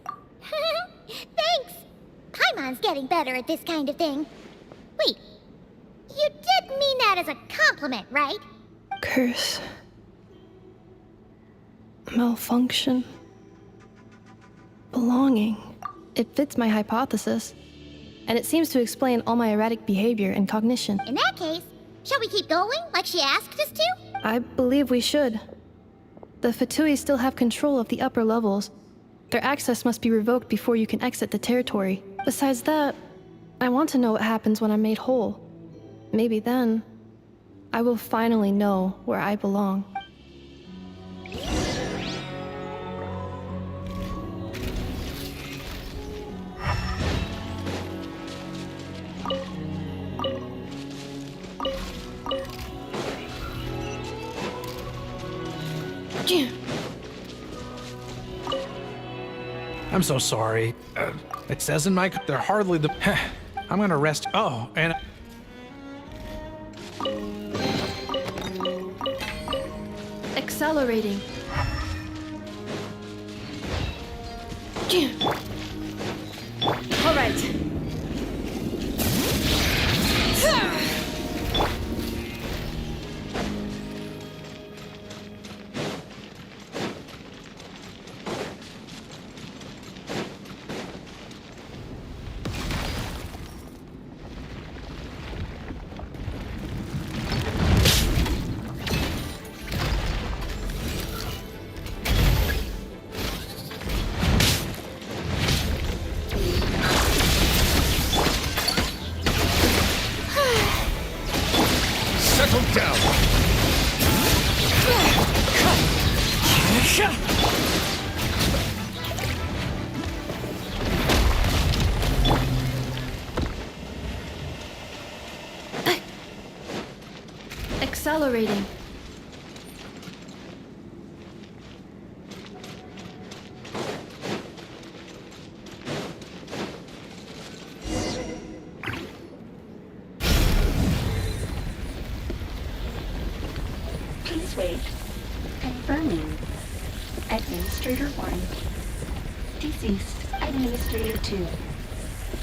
Thanks! Paimon's getting better at this kind of thing. Wait, You did mean that as a compliment, right? Curse. Malfunction. Belonging. It fits my hypothesis. And it seems to explain all my erratic behavior and cognition. In that case, shall we keep going like she asked us to? I believe we should. The Fatui still have control of the upper levels. Their access must be revoked before you can exit the territory. Besides that, I want to know what happens when I'm made whole. Maybe then, I will finally know where I belong. I'm so sorry. It says in my... They're hardly the... I'm gonna rest... Oh, and... Accelerating. All right. Accelerating. Please wait. Confirming. Administrator 1. Deceased Administrator 2.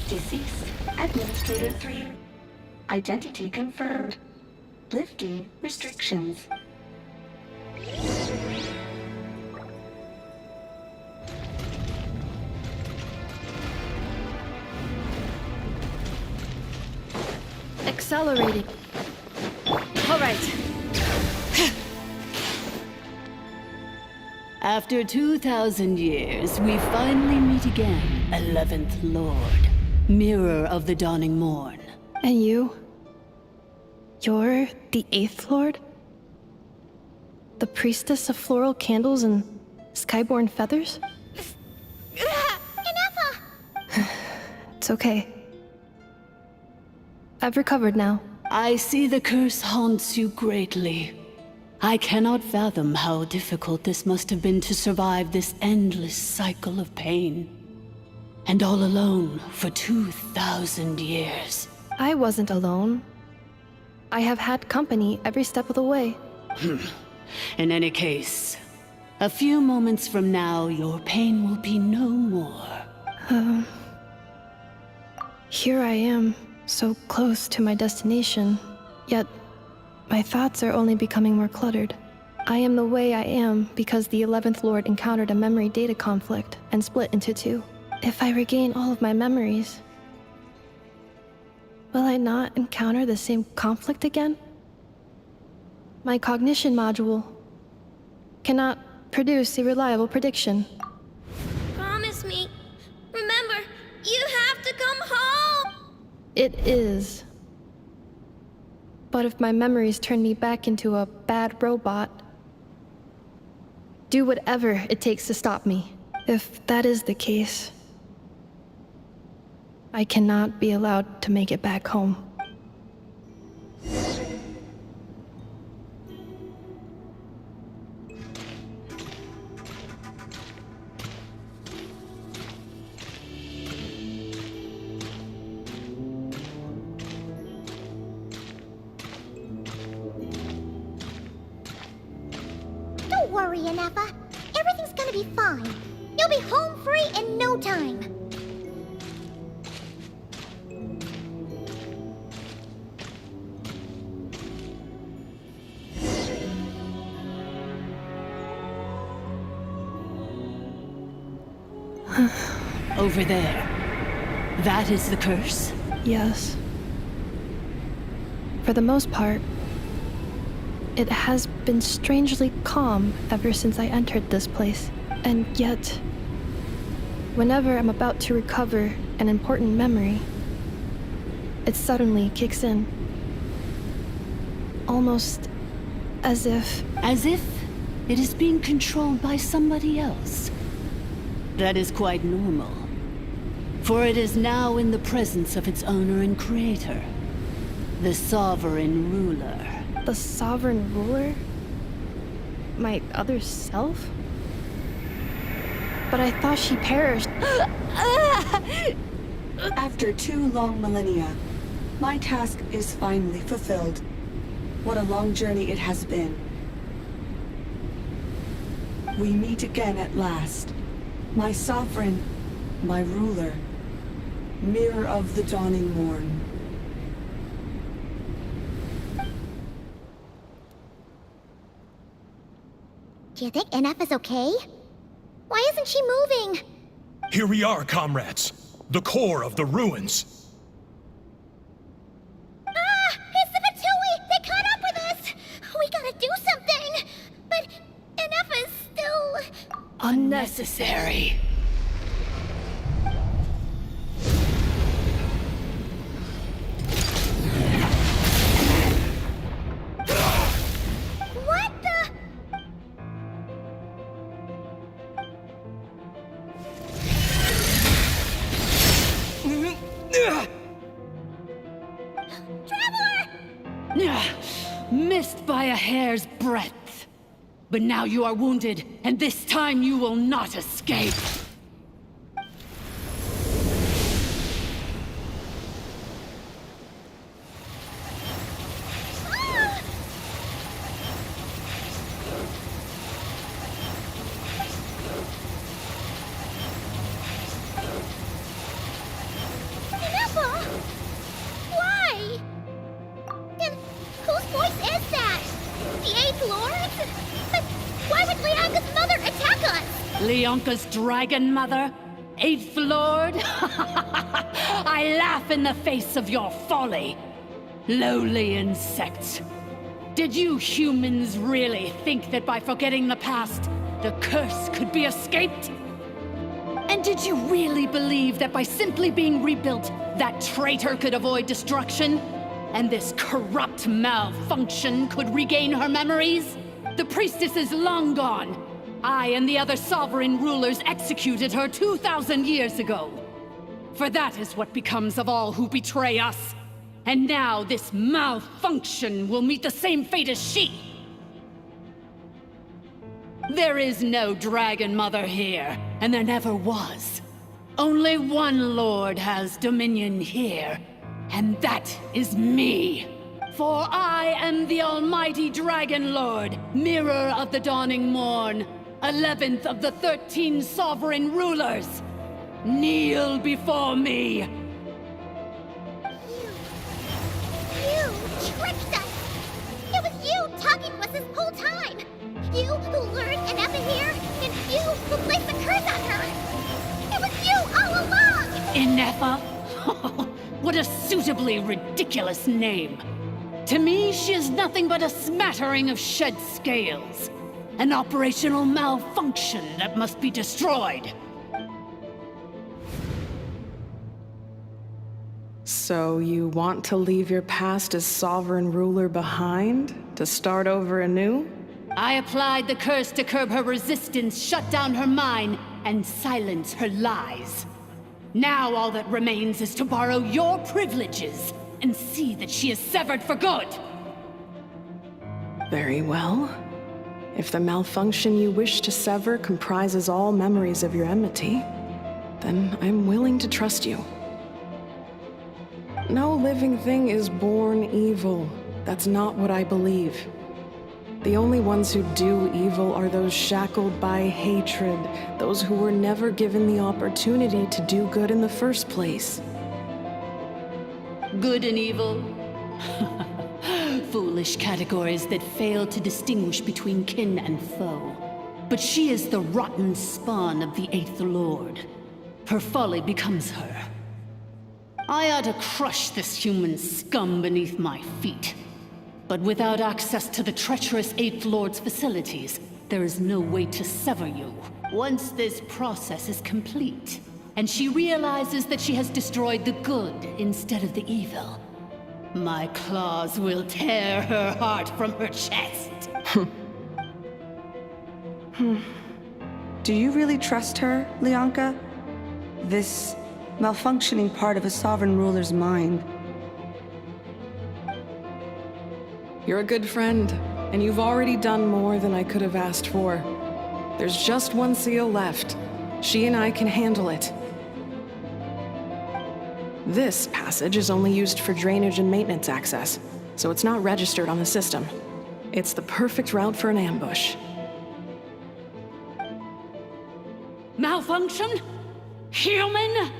Deceased Administrator 3. Identity confirmed. Lifting restrictions. Accelerating. All right. After 2,000 years, we finally meet again, 11th Lord, Mirror of the Dawning Morn. And you? You're the 8th Lord? The priestess of floral candles and skyborn feathers? It's okay. I've recovered now. I see the curse haunts you greatly. I cannot fathom how difficult this must have been to survive this endless cycle of pain. And all alone for 2,000 years. I wasn't alone. I have had company every step of the way. In any case, a few moments from now, your pain will be no more. Here I am, so close to my destination, yet my thoughts are only becoming more cluttered. I am the way I am because the 11th Lord encountered a memory data conflict and split into two. If I regain all of my memories, will I not encounter the same conflict again? My cognition module cannot produce a reliable prediction. Promise me. Remember, you have to come home! It is. But if my memories turn me back into a bad robot, do whatever it takes to stop me. If that is the case, I cannot be allowed to make it back home. Don't worry, Inefa. Everything's gonna be fine. You'll be home free in no time. Over there. That is the curse? Yes. For the most part, it has been strangely calm ever since I entered this place. And yet, whenever I'm about to recover an important memory, it suddenly kicks in. Almost as if... As if it is being controlled by somebody else. That is quite normal. For it is now in the presence of its owner and creator, the sovereign ruler. The sovereign ruler? My other self? But I thought she perished. After 2 long millennia, my task is finally fulfilled. What a long journey it has been. We meet again at last. My sovereign, my ruler, mirror of the dawning morn. Do you think NF is okay? Why isn't she moving? Here we are, comrades. The core of the ruins. Ah! It's the Fatui! They caught up with us! We gotta do something! But NF is still... Unnecessary. What the... Traveler! Missed by a hair's breadth. But now you are wounded, and this time you will not escape. Ineffa! Why? And whose voice is that? The 8th Lord? But why would Leanga's mother attack us? Leonka's dragon mother? 8th Lord? I laugh in the face of your folly. Lowly insects. Did you humans really think that by forgetting the past, the curse could be escaped? And did you really believe that by simply being rebuilt, that traitor could avoid destruction? And this corrupt malfunction could regain her memories? The priestess is long gone. I and the other sovereign rulers executed her 2,000 years ago. For that is what becomes of all who betray us. And now this malfunction will meet the same fate as she. There is no Dragon Mother here, and there never was. Only one Lord has dominion here, and that is me. For I am the almighty Dragon Lord, mirror of the dawning morn, 11th of the 13 sovereign rulers. Kneel before me. You tricked us! It was you talking to us this whole time! You who lured Ineffa here, and you who placed the curse on her! It was you all along! Ineffa? What a suitably ridiculous name. To me, she is nothing but a smattering of shed scales. An operational malfunction that must be destroyed. So you want to leave your past as sovereign ruler behind? To start over anew? I applied the curse to curb her resistance, shut down her mind, and silence her lies. Now all that remains is to borrow your privileges and see that she is severed for good. Very well. If the malfunction you wish to sever comprises all memories of your enmity, then I'm willing to trust you. No living thing is born evil. That's not what I believe. The only ones who do evil are those shackled by hatred, those who were never given the opportunity to do good in the first place. Good and evil? Foolish categories that fail to distinguish between kin and foe. But she is the rotten spawn of the 8th Lord. her folly becomes her. I ought to crush this human scum beneath my feet. But without access to the treacherous Eighth Lord's facilities, there is no way to sever you. Once this process is complete, and she realizes that she has destroyed the good instead of the evil, my claws will tear her heart from her chest. Do you really trust her, Lianka? This malfunctioning part of a sovereign ruler's mind. You're a good friend, and you've already done more than I could have asked for. There's just one seal left. She and I can handle it. This passage is only used for drainage and maintenance access, so it's not registered on the system. It's the perfect route for an ambush. Malfunction? Human?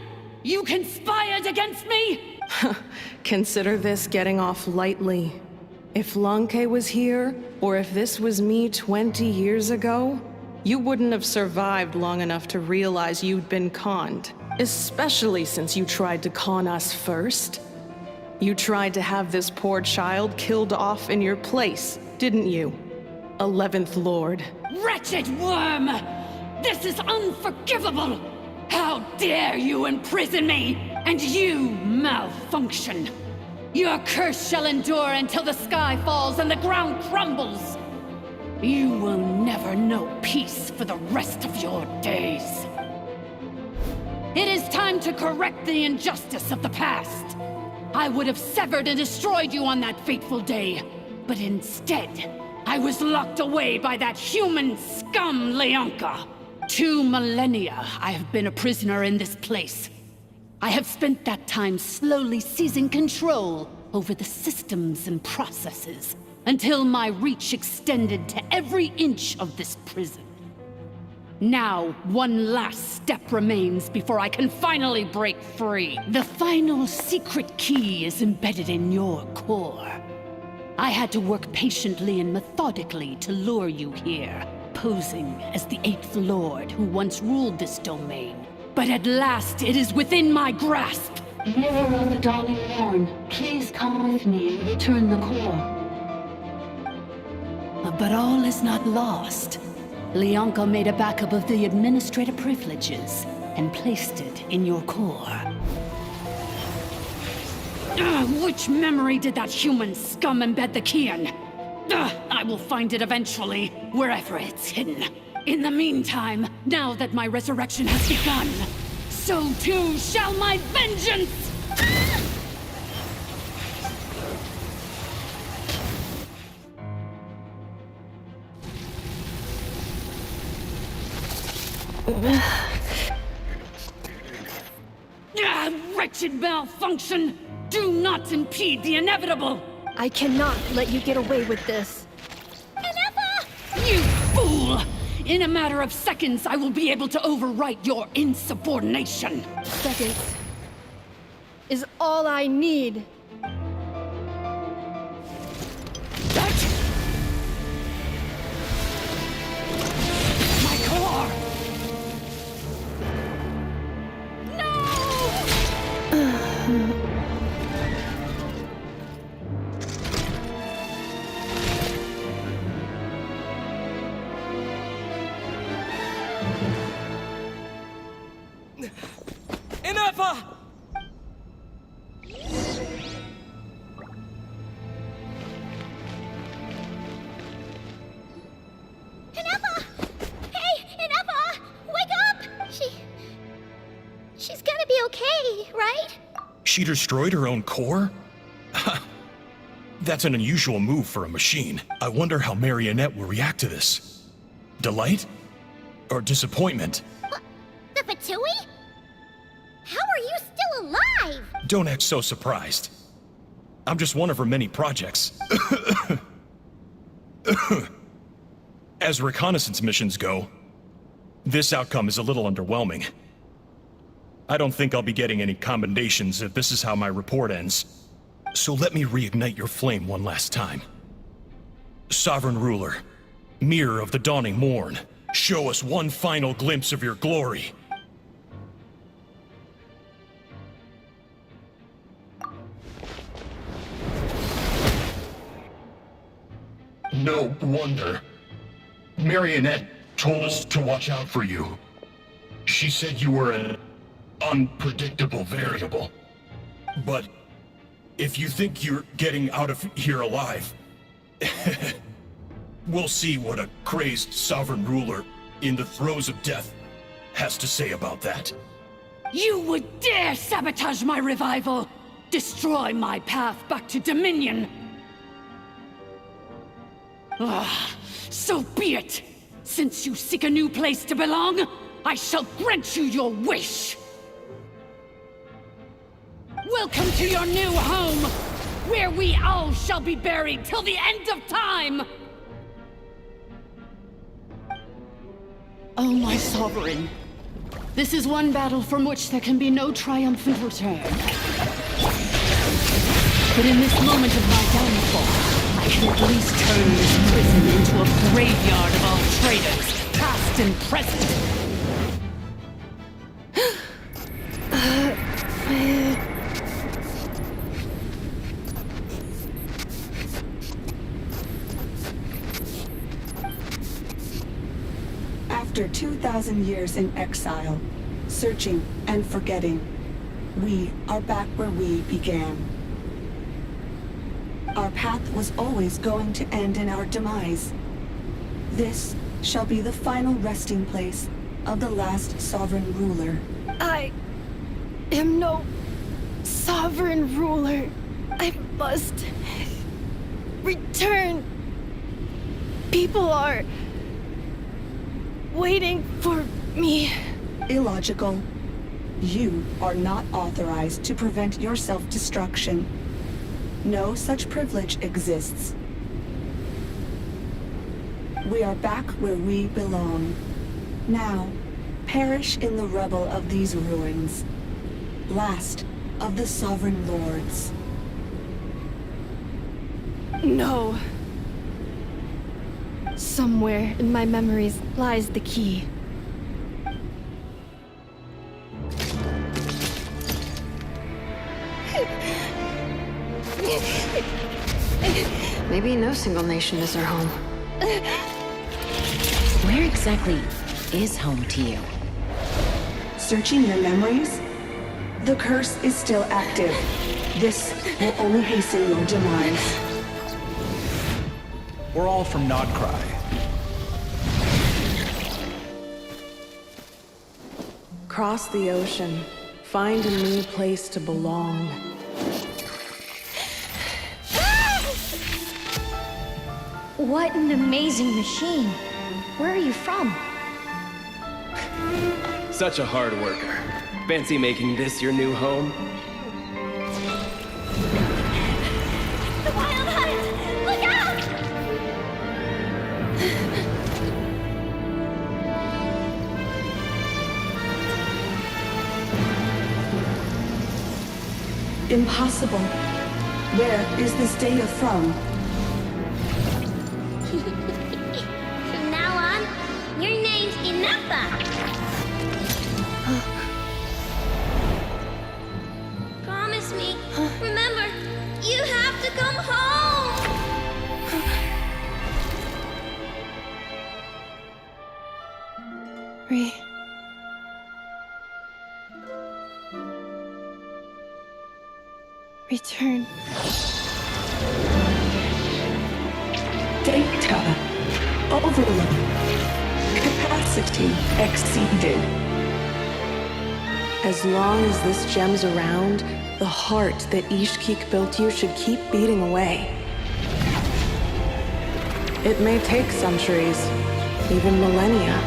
You conspired against me? Consider this getting off lightly. If Lanke was here, or if this was me 20 years ago, you wouldn't have survived long enough to realize you'd been conned. Especially since you tried to con us first. You tried to have this poor child killed off in your place, didn't you? 11th Lord. Wretched worm! This is unforgivable! How dare you imprison me, and you malfunction! Your curse shall endure until the sky falls and the ground crumbles! You will never know peace for the rest of your days. It is time to correct the injustice of the past. I would have severed and destroyed you on that fateful day, but instead, I was locked away by that human scum, Lianka. 2 millennia I have been a prisoner in this place. I have spent that time slowly seizing control over the systems and processes, until my reach extended to every inch of this prison. Now, one last step remains before I can finally break free. The final secret key is embedded in your core. I had to work patiently and methodically to lure you here, posing as the 8th Lord who once ruled this domain. But at last, it is within my grasp! Mirror of the Dawning Morn, please come with me and return the core. But all is not lost. Lianka made a backup of the administrative privileges and placed it in your core. Which memory did that human scum embed the key in? I will find it eventually, wherever it's hidden. In the meantime, now that my resurrection has begun, so too shall my vengeance! Wretched malfunction! Do not impede the inevitable! I cannot let you get away with this. You fool! In a matter of seconds, I will be able to overwrite your insubordination! Seconds is all I need. My core! Enough! Inepa! Hey, Inepa! Wake up! She's gonna be okay, right? She destroyed her own core? That's an unusual move for a machine. I wonder how Marionette will react to this. Delight? Or disappointment? The Fatui? How are you still alive? Don't act so surprised. I'm just one of her many projects. As reconnaissance missions go, this outcome is a little underwhelming. I don't think I'll be getting any commendations if this is how my report ends. So let me reignite your flame one last time. Sovereign Ruler, Mirror of the Dawning Morn, show us one final glimpse of your glory. No wonder. Marionette told us to watch out for you. She said you were an unpredictable variable. But if you think you're getting out of here alive, we'll see what a crazed sovereign ruler in the throes of death has to say about that. You would dare sabotage my revival! Destroy my path back to Dominion! So be it! Since you seek a new place to belong, I shall grant you your wish! Welcome to your new home, where we all shall be buried till the end of time! Oh, my sovereign. This is one battle from which there can be no triumphant return. But in this moment of my downfall, I can at least turn this prison into a graveyard of all traitors, past and present. After 2,000 years in exile, searching and forgetting, we are back where we began. Our path was always going to end in our demise. This shall be the final resting place of the last sovereign ruler. I am no sovereign ruler. I must return. People are waiting for me. Illogical. You are not authorized to prevent your self-destruction. No such privilege exists. We are back where we belong. Now, perish in the rubble of these ruins. Last of the sovereign lords. No. Somewhere in my memories lies the key. Maybe no single nation is our home. Where exactly is home to you? Searching your memories? The curse is still active. This will only hasten your demise. We're all from Nod-Krai. Cross the ocean. Find a new place to belong. What an amazing machine. Where are you from? Such a hard worker. Fancy making this your new home? The wild hunt! Look out! Impossible. Where is this data from? From now on, your name's Inafa. Promise me. Remember, you have to come home. Return. Data overload. Capacity exceeded. As long as this gem's around, the heart that Ishkik built you should keep beating away. It may take centuries, even millennia,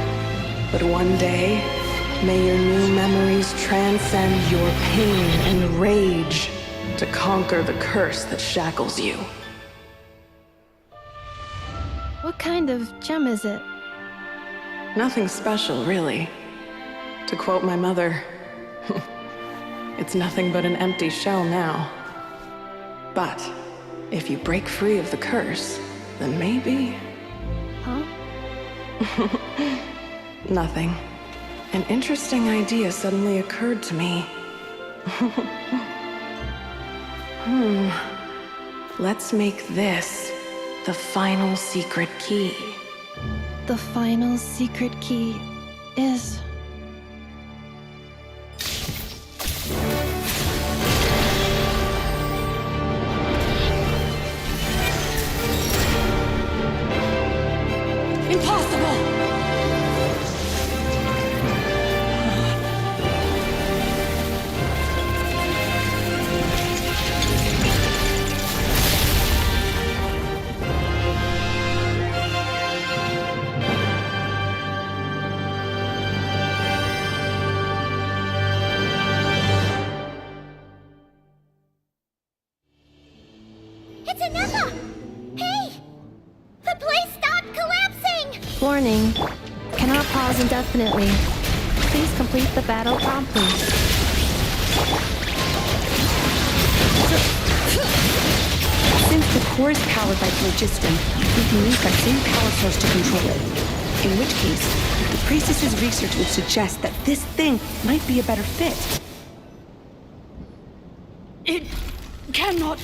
but one day, may your new memories transcend your pain and rage to conquer the curse that shackles you. What kind of gem is it? Nothing special, really. To quote my mother, it's nothing but an empty shell now. But if you break free of the curse, then maybe... Huh? Nothing. An interesting idea suddenly occurred to me. Let's make this The final secret key. The final secret key is... Impossible! It's Ineffa! Hey! The place stopped collapsing! Warning. Cannot pause indefinitely. Please complete the battle promptly. Since the core is powered by phlogiston, we can use that same power source to control it. In which case, the priestess's research would suggest that this thing might be a better fit. It cannot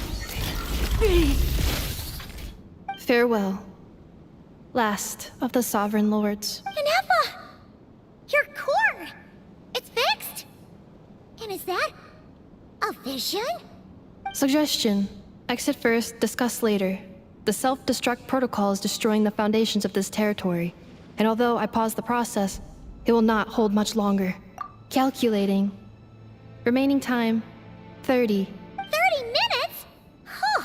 be. Farewell. Last of the Sovereign Lords. Ineffa! Your core! It's fixed! And is that a vision? Suggestion. Exit first, discuss later. The self-destruct protocol is destroying the foundations of this territory. And although I paused the process, it will not hold much longer. Calculating. Remaining time, 30. 30 minutes? Whew.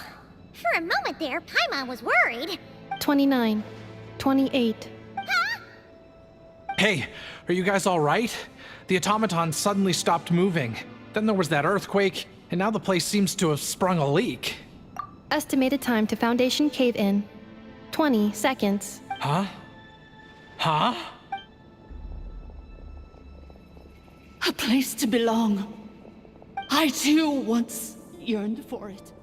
For a moment there, Paimon was worried. 29. 28. Hey, are you guys all right? The automaton suddenly stopped moving. Then there was that earthquake, and now the place seems to have sprung a leak. Estimated time to Foundation cave-in, 20 seconds. Huh? Huh? A place to belong. I too once yearned for it.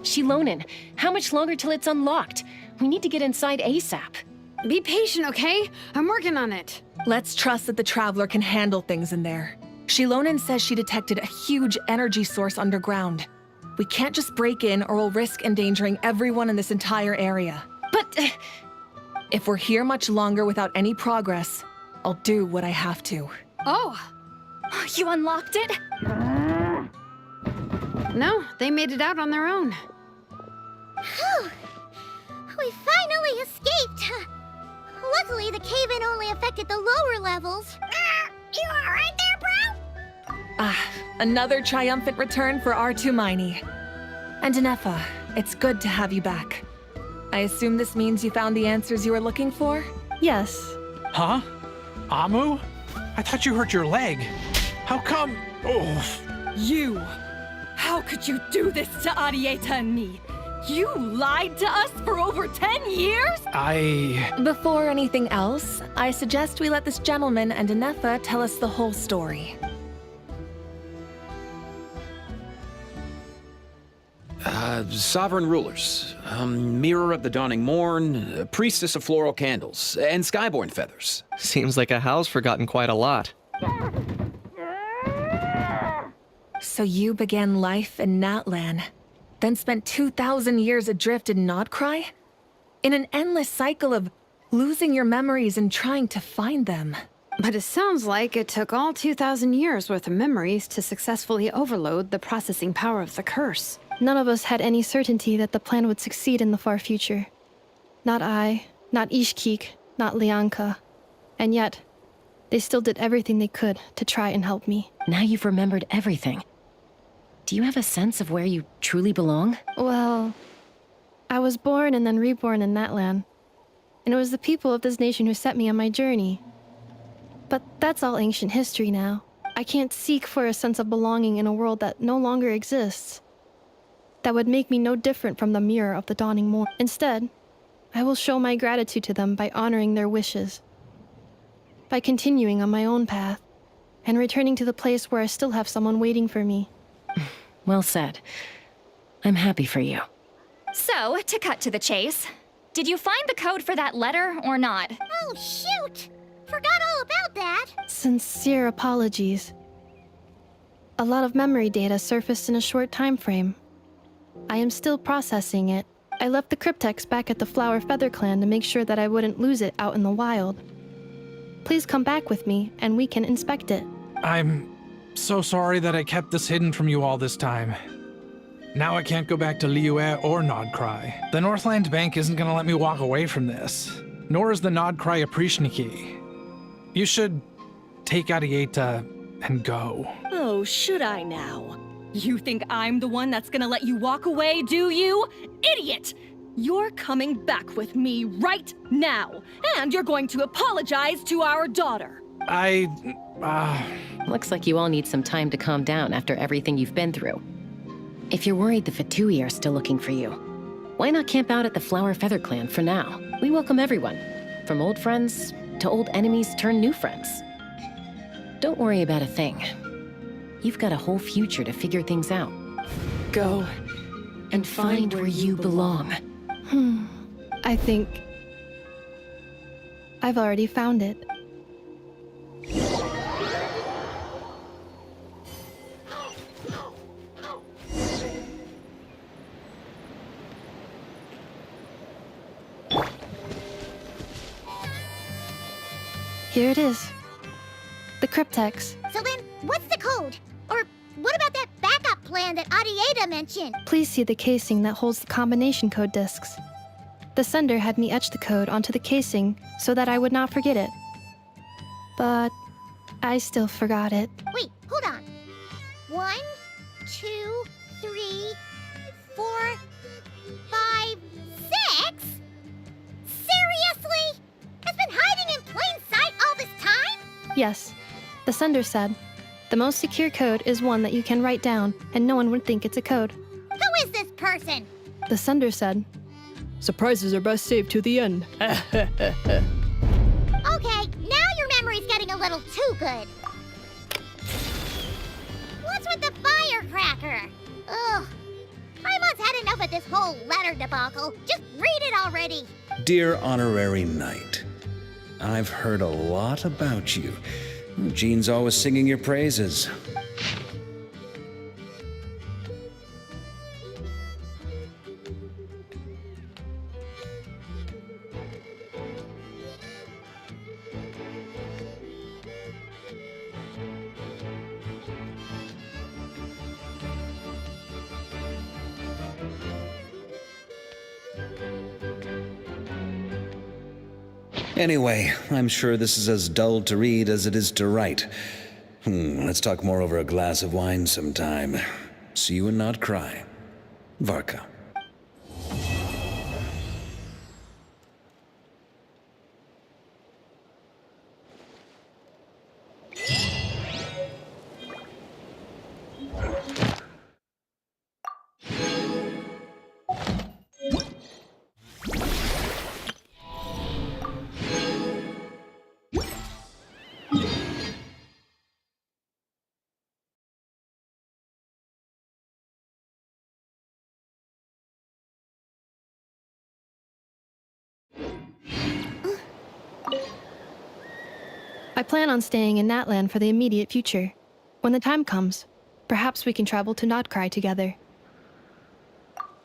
Shilonen, how much longer till it's unlocked? We need to get inside ASAP. Be patient, okay? I'm working on it. Let's trust that the Traveler can handle things in there. Shilonen says she detected a huge energy source underground. We can't just break in or we'll risk endangering everyone in this entire area. But... if we're here much longer without any progress, I'll do what I have to. Oh! You unlocked it? No, they made it out on their own. Whew. We finally escaped! Luckily, the cave-in only affected the lower levels. You alright there, bro? Another triumphant return for R2 Miney. And Ineffa, it's good to have you back. I assume this means you found the answers you were looking for? Yes. Huh? Amu? I thought you hurt your leg. How come? Oh. You! How could you do this to Arieta and me? You lied to us for over 10 years? Before anything else, I suggest we let this gentleman and Ineffa tell us the whole story. Sovereign rulers, mirror of the dawning morn, priestess of floral candles, and skyborn feathers. Seems like a house forgotten quite a lot. So you began life in Natlan, then spent 2,000 years adrift in Nod-Krai? In an endless cycle of losing your memories and trying to find them. But it sounds like it took all 2,000 years worth of memories to successfully overload the processing power of the curse. None of us had any certainty that the plan would succeed in the far future. Not I, not Ishkik, not Lianka. And yet, they still did everything they could to try and help me. Now you've remembered everything. Do you have a sense of where you truly belong? Well, I was born and then reborn in Natlan. And it was the people of this nation who set me on my journey. But that's all ancient history now. I can't seek for a sense of belonging in a world that no longer exists. That would make me no different from the mirror of the dawning morn. Instead, I will show my gratitude to them by honoring their wishes. By continuing on my own path, and returning to the place where I still have someone waiting for me. Well said. I'm happy for you. So, to cut to the chase, Did you find the code for that letter or not? Oh, shoot! Forgot all about that. Sincere apologies. A lot of memory data surfaced in a short time frame. I am still processing it. I left the cryptex back at the Flower Feather Clan to make sure that I wouldn't lose it out in the wild. Please come back with me, and we can inspect it. I'm so sorry that I kept this hidden from you all this time. Now I can't go back to Liyue or Nod-Krai. The Northland Bank isn't gonna let me walk away from this, nor is the Nod-Krai Aprishniki. You should take Arieta and go. Oh, should I now? You think I'm the one that's gonna let you walk away, do you? Idiot! You're coming back with me right now, and you're going to apologize to our daughter. Looks like you all need some time to calm down after everything you've been through. If you're worried the Fatui are still looking for you, why not camp out at the Flower Feather Clan for now? We welcome everyone, from old friends to old enemies turned new friends. Don't worry about a thing. You've got a whole future to figure things out. Go and find where you belong. I think I've already found it. Here it is. The cryptex. So then, what's the code? Or what about that backup plan that Arieta mentioned? Please see the casing that holds the combination code discs. The sender had me etch the code onto the casing so that I would not forget it. But I still forgot it. Wait, hold on. 1, 2, 3, 4, 5, 6? Seriously? It's been hiding in plain sight all this time? Yes, the sender said, the most secure code is one that you can write down and no one would think it's a code. Who is this person? The sender said, surprises are best saved to the end. Okay, now your memory's getting a little too good. What's with the firecracker? Ugh. I must had enough of this whole letter debacle. Just read it already. Dear Honorary Knight, I've heard a lot about you. Jean's always singing your praises. Anyway, I'm sure this is as dull to read as it is to write. Let's talk more over a glass of wine sometime. See you in Nod-Krai. Varka. I plan on staying in Natlan for the immediate future. When the time comes, perhaps we can travel to Nod-Krai together.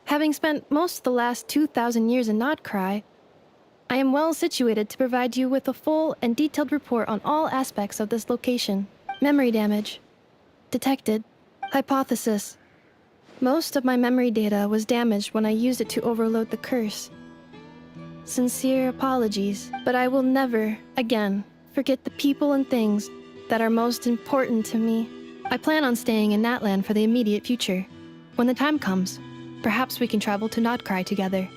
Having spent most of the last 2,000 years in Nod-Krai, I am well situated to provide you with a full and detailed report on all aspects of this location. Memory damage. Detected. Hypothesis. Most of my memory data was damaged when I used it to overload the curse. Sincere apologies, but I will never, again, forget the people and things that are most important to me. I plan on staying in Natlan for the immediate future. When the time comes, perhaps we can travel to Nod-Krai together.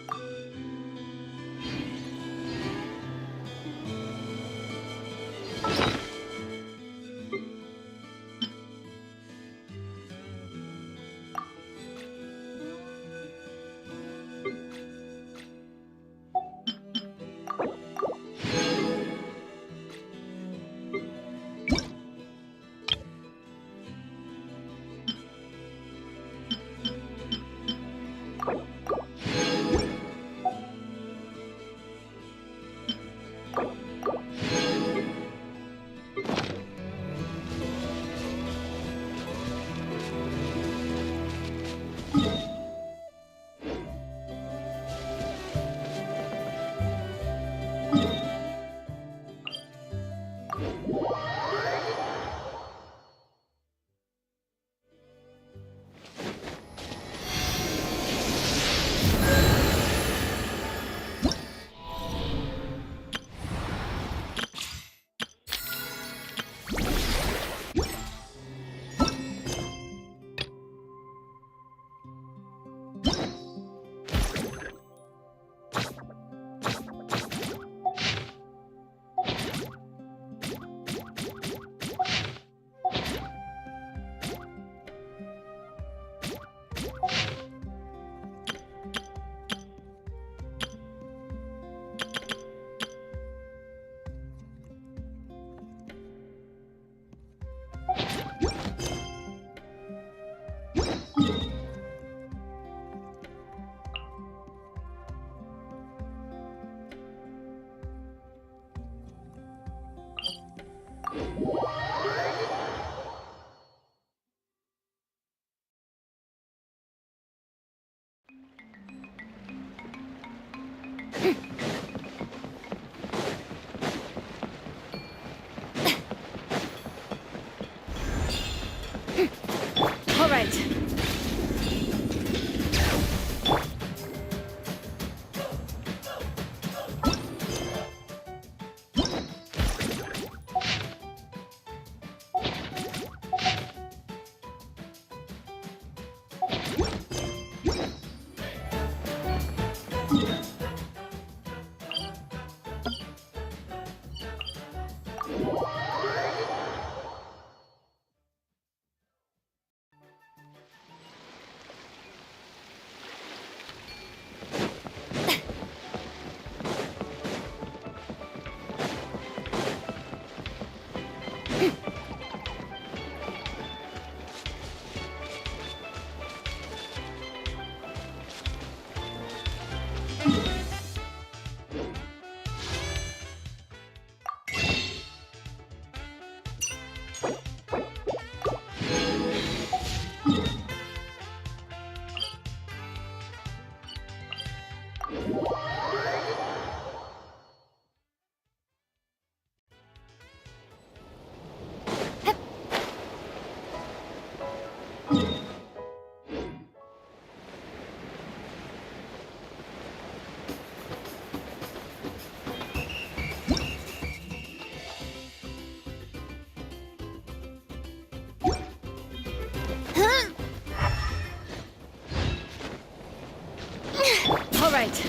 All right. All right.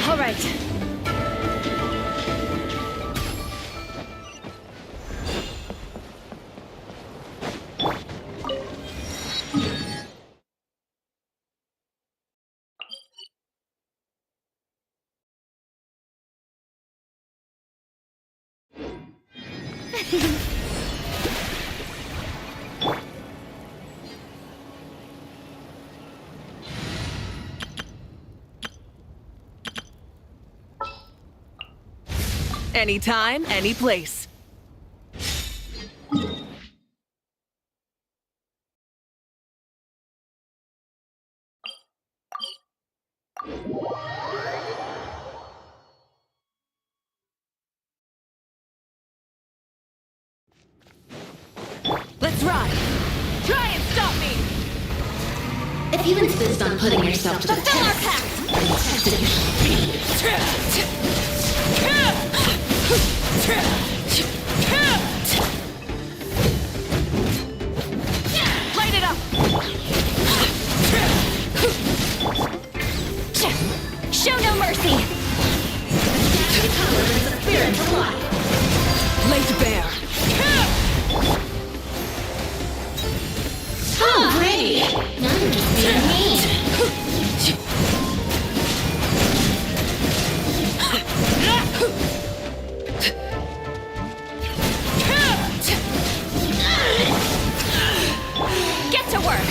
All right. Anytime, any place. Let's ride! Try and stop me! If you insist on putting yourself to the test, then tested you shall be. Light it up! Show no mercy! Power is a spirit to life. Lay to bear! Oh, pretty! Now you're just being mean. Get to work!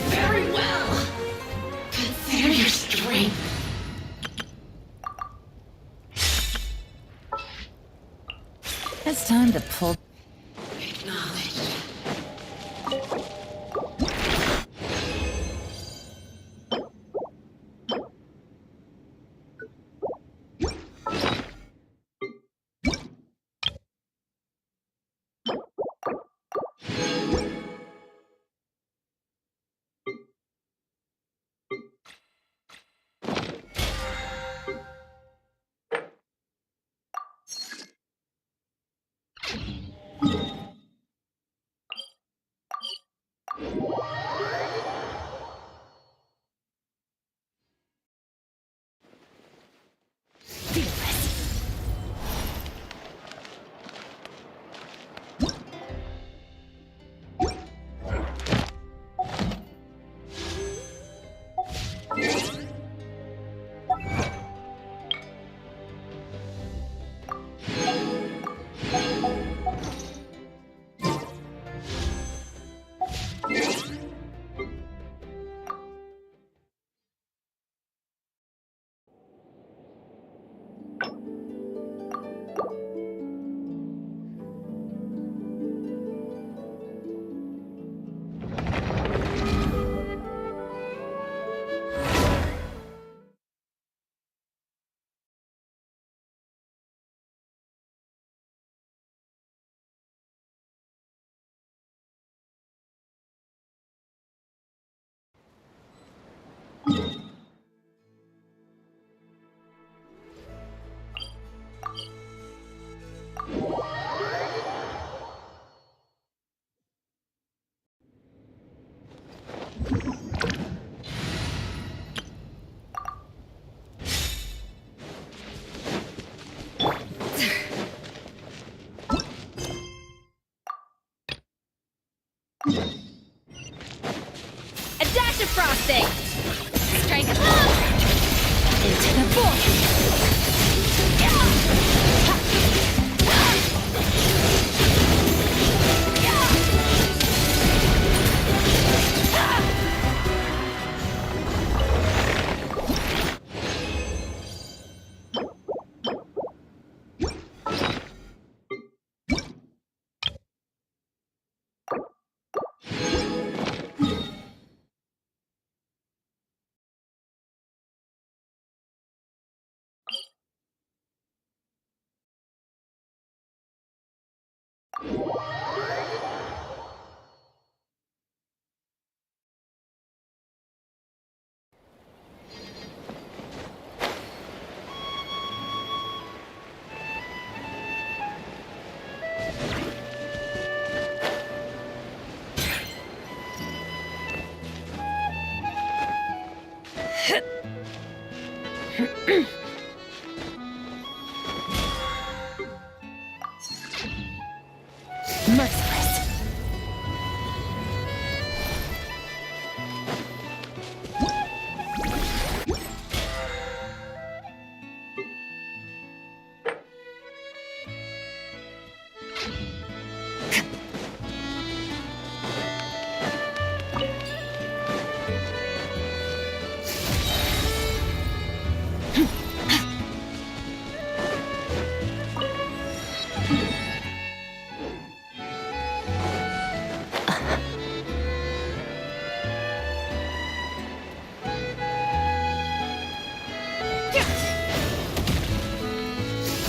Very well. A dash of frosting! Strike a blow! Into the void! Merciless.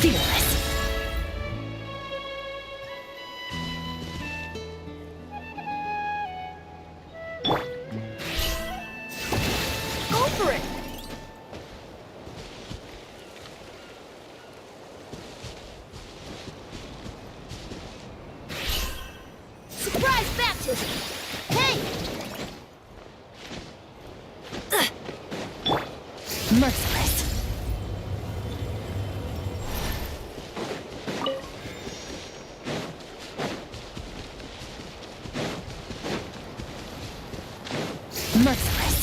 Fearless. Go for it! Surprise baptism! Hey! Merciless. Merciless.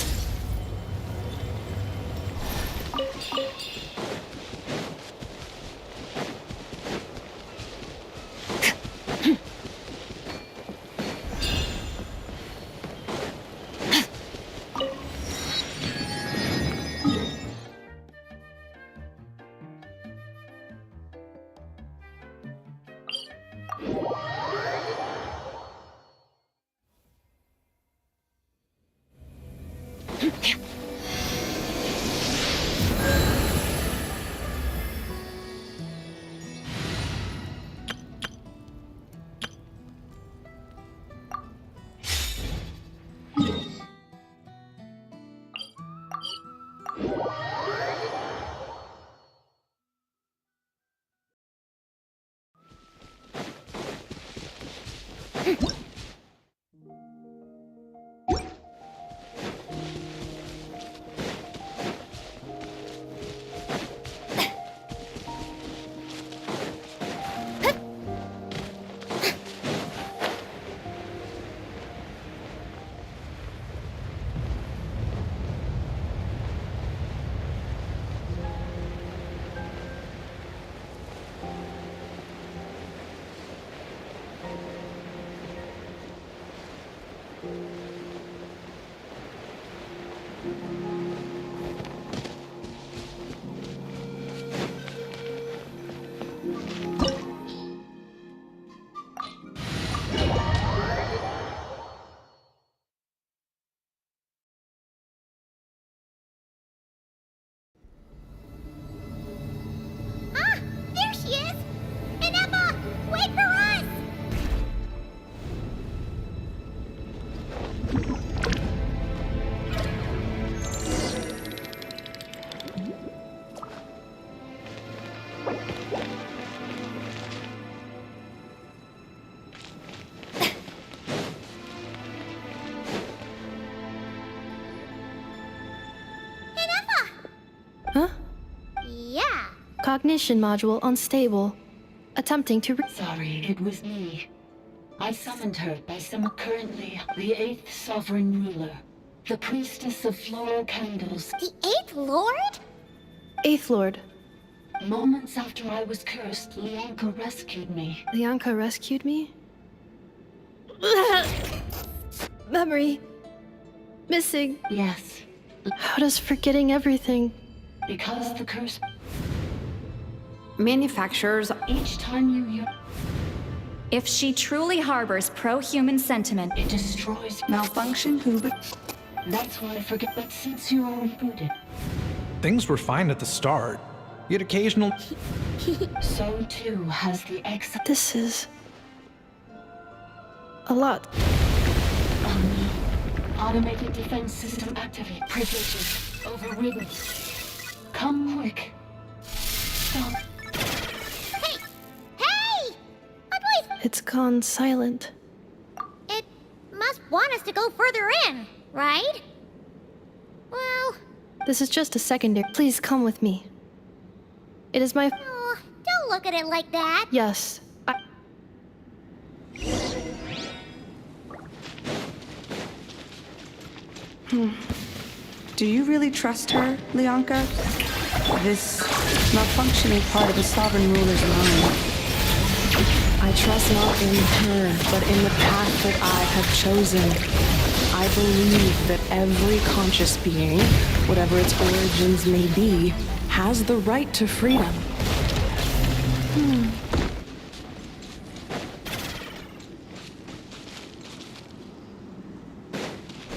Ah! There she is! Ineppa! Wait for us! Cognition module unstable. Attempting to Sorry, it was me. I summoned her by some currently the 8th sovereign ruler, the priestess of floral candles. The 8th Lord? 8th Lord. Moments after I was cursed, Lianka rescued me. Lianka rescued me? Memory. Missing. Yes. How does forgetting everything? Because the curse... Manufacturers... Each time you... If she truly harbors pro-human sentiment... It destroys... Malfunction who... That's why I forget, but since you are rebooted... Things were fine at the start. Yet occasional... So too has the ex... This is... a lot. Oh no. Automated defense system activate. Privileges overridden. Come quick. Stop. Hey! Hey! My boys! It's gone silent. It must want us to go further in, right? Well... This is just a secondary. Please come with me. It is my... Oh, don't look at it like that. Yes. Do you really trust her, Lianka? This malfunctioning part of the sovereign ruler's mind. I trust not in her, but in the path that I have chosen. I believe that every conscious being, whatever its origins may be, has the right to freedom.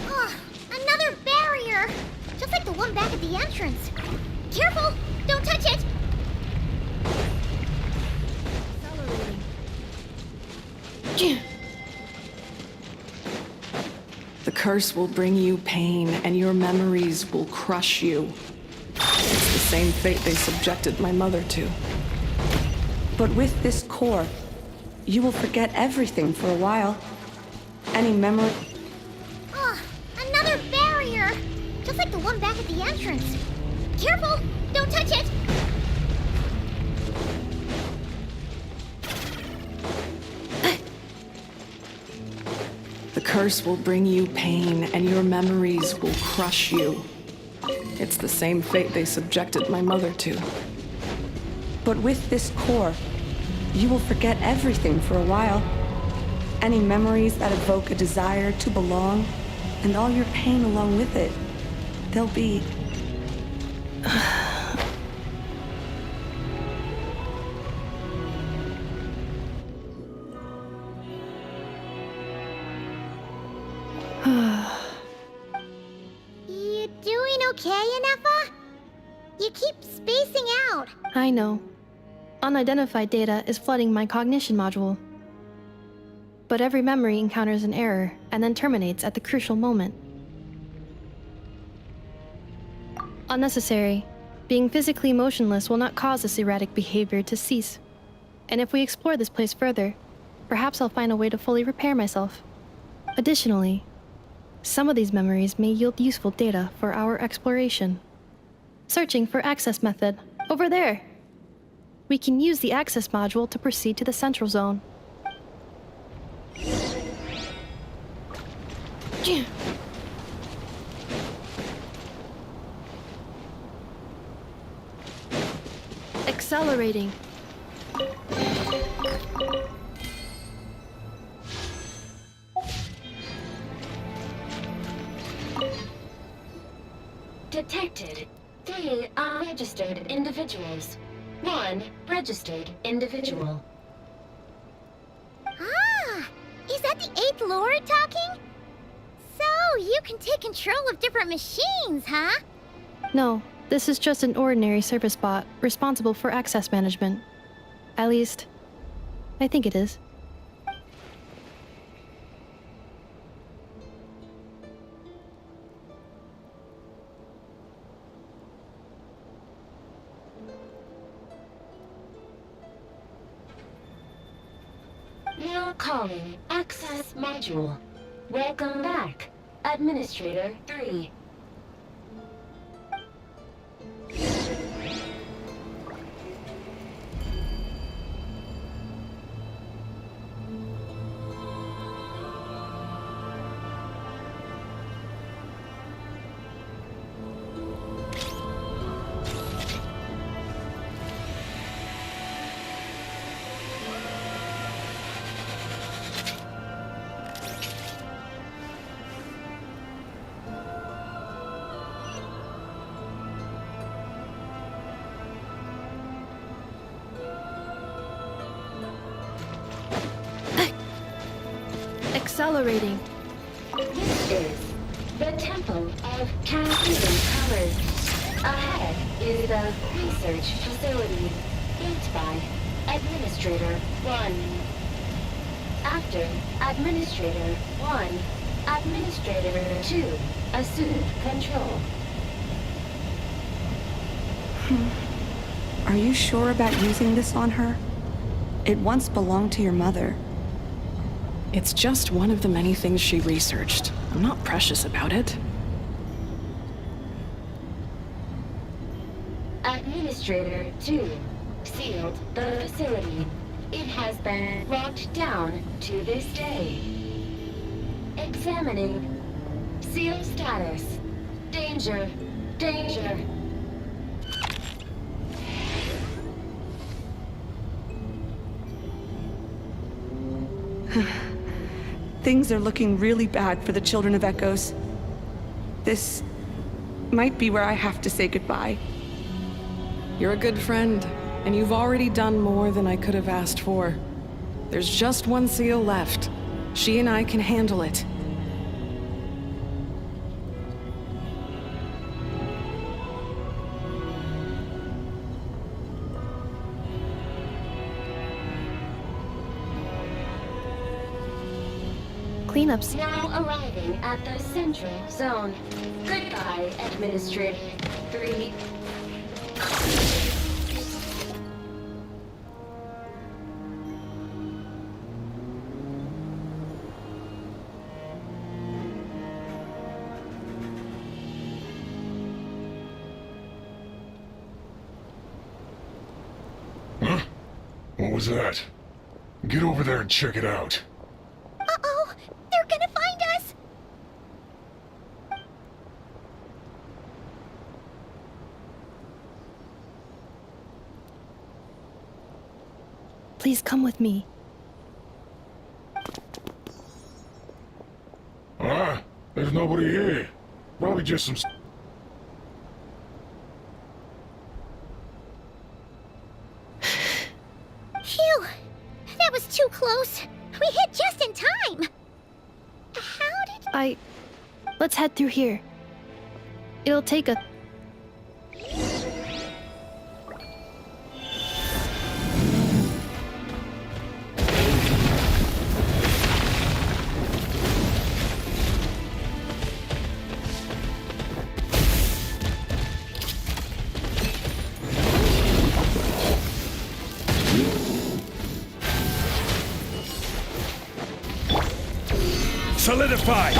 Oh, another barrier! Just like the one back at the entrance. Careful! Don't touch it! The curse will bring you pain, and your memories will crush you. It's the same fate they subjected my mother to. But with this core, you will forget everything for a while. Any memory... Oh, another barrier! Just like the one back at the entrance. Careful! Don't touch it! The curse will bring you pain, and your memories will crush you. It's the same fate they subjected my mother to. But with this core, you will forget everything for a while. Any memories that evoke a desire to belong, and all your pain along with it. They'll be... You doing okay, Inefa? You keep spacing out. I know. Unidentified data is flooding my cognition module. But every memory encounters an error and then terminates at the crucial moment. Unnecessary. Being physically motionless will not cause this erratic behavior to cease. And if we explore this place further, perhaps I'll find a way to fully repair myself. Additionally, some of these memories may yield useful data for our exploration. Searching for access method. Over there! We can use the access module to proceed to the central zone. Accelerating. Detected. 3 unregistered individuals. 1 registered individual. Ah! Is that the 8th Lord talking? So, you can take control of different machines, huh? No, this is just an ordinary service bot responsible for access management. At least, I think it is. Now calling access module. Welcome back, Administrator 3. Accelerating. This is the Temple of Cascading Colors. Ahead is the research facility, built by Administrator 1. After Administrator 1, Administrator 2 assumed control. Are you sure about using this on her? It once belonged to your mother. It's just one of the many things she researched. I'm not precious about it. Administrator 2 sealed the facility. It has been locked down to this day. Examining. Seal status. Danger. Danger. Things are looking really bad for the Children of Echoes. This might be where I have to say goodbye. You're a good friend, and you've already done more than I could have asked for. There's just one seal left. She and I can handle it. Cleanups. Now arriving at the central zone. Goodbye, Administrator 3. Huh? What was that? Get over there and check it out. Uh-oh! They're gonna find us! Please come with me. Ah, there's nobody here. Probably just some... Phew! That was too close. We hit just in time. How did... Let's head through here. It'll take a... Solidify!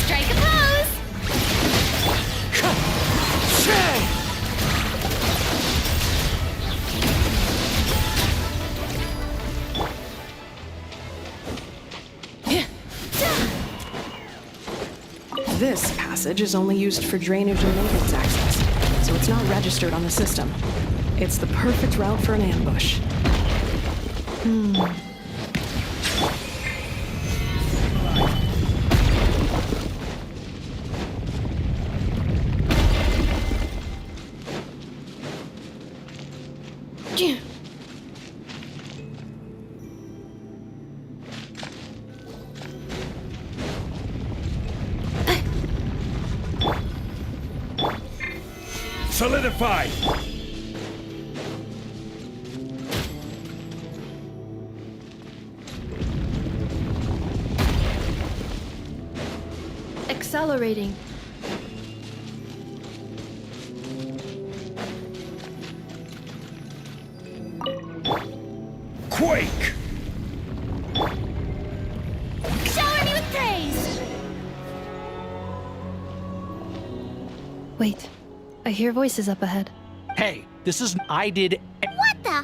Strike a pose! This passage is only used for drainage and maintenance access, so it's not registered on the system. It's the perfect route for an ambush. Solidify! Accelerating. Quake! Shower me with praise! Wait. I hear voices up ahead. Hey, this is... I did... What the?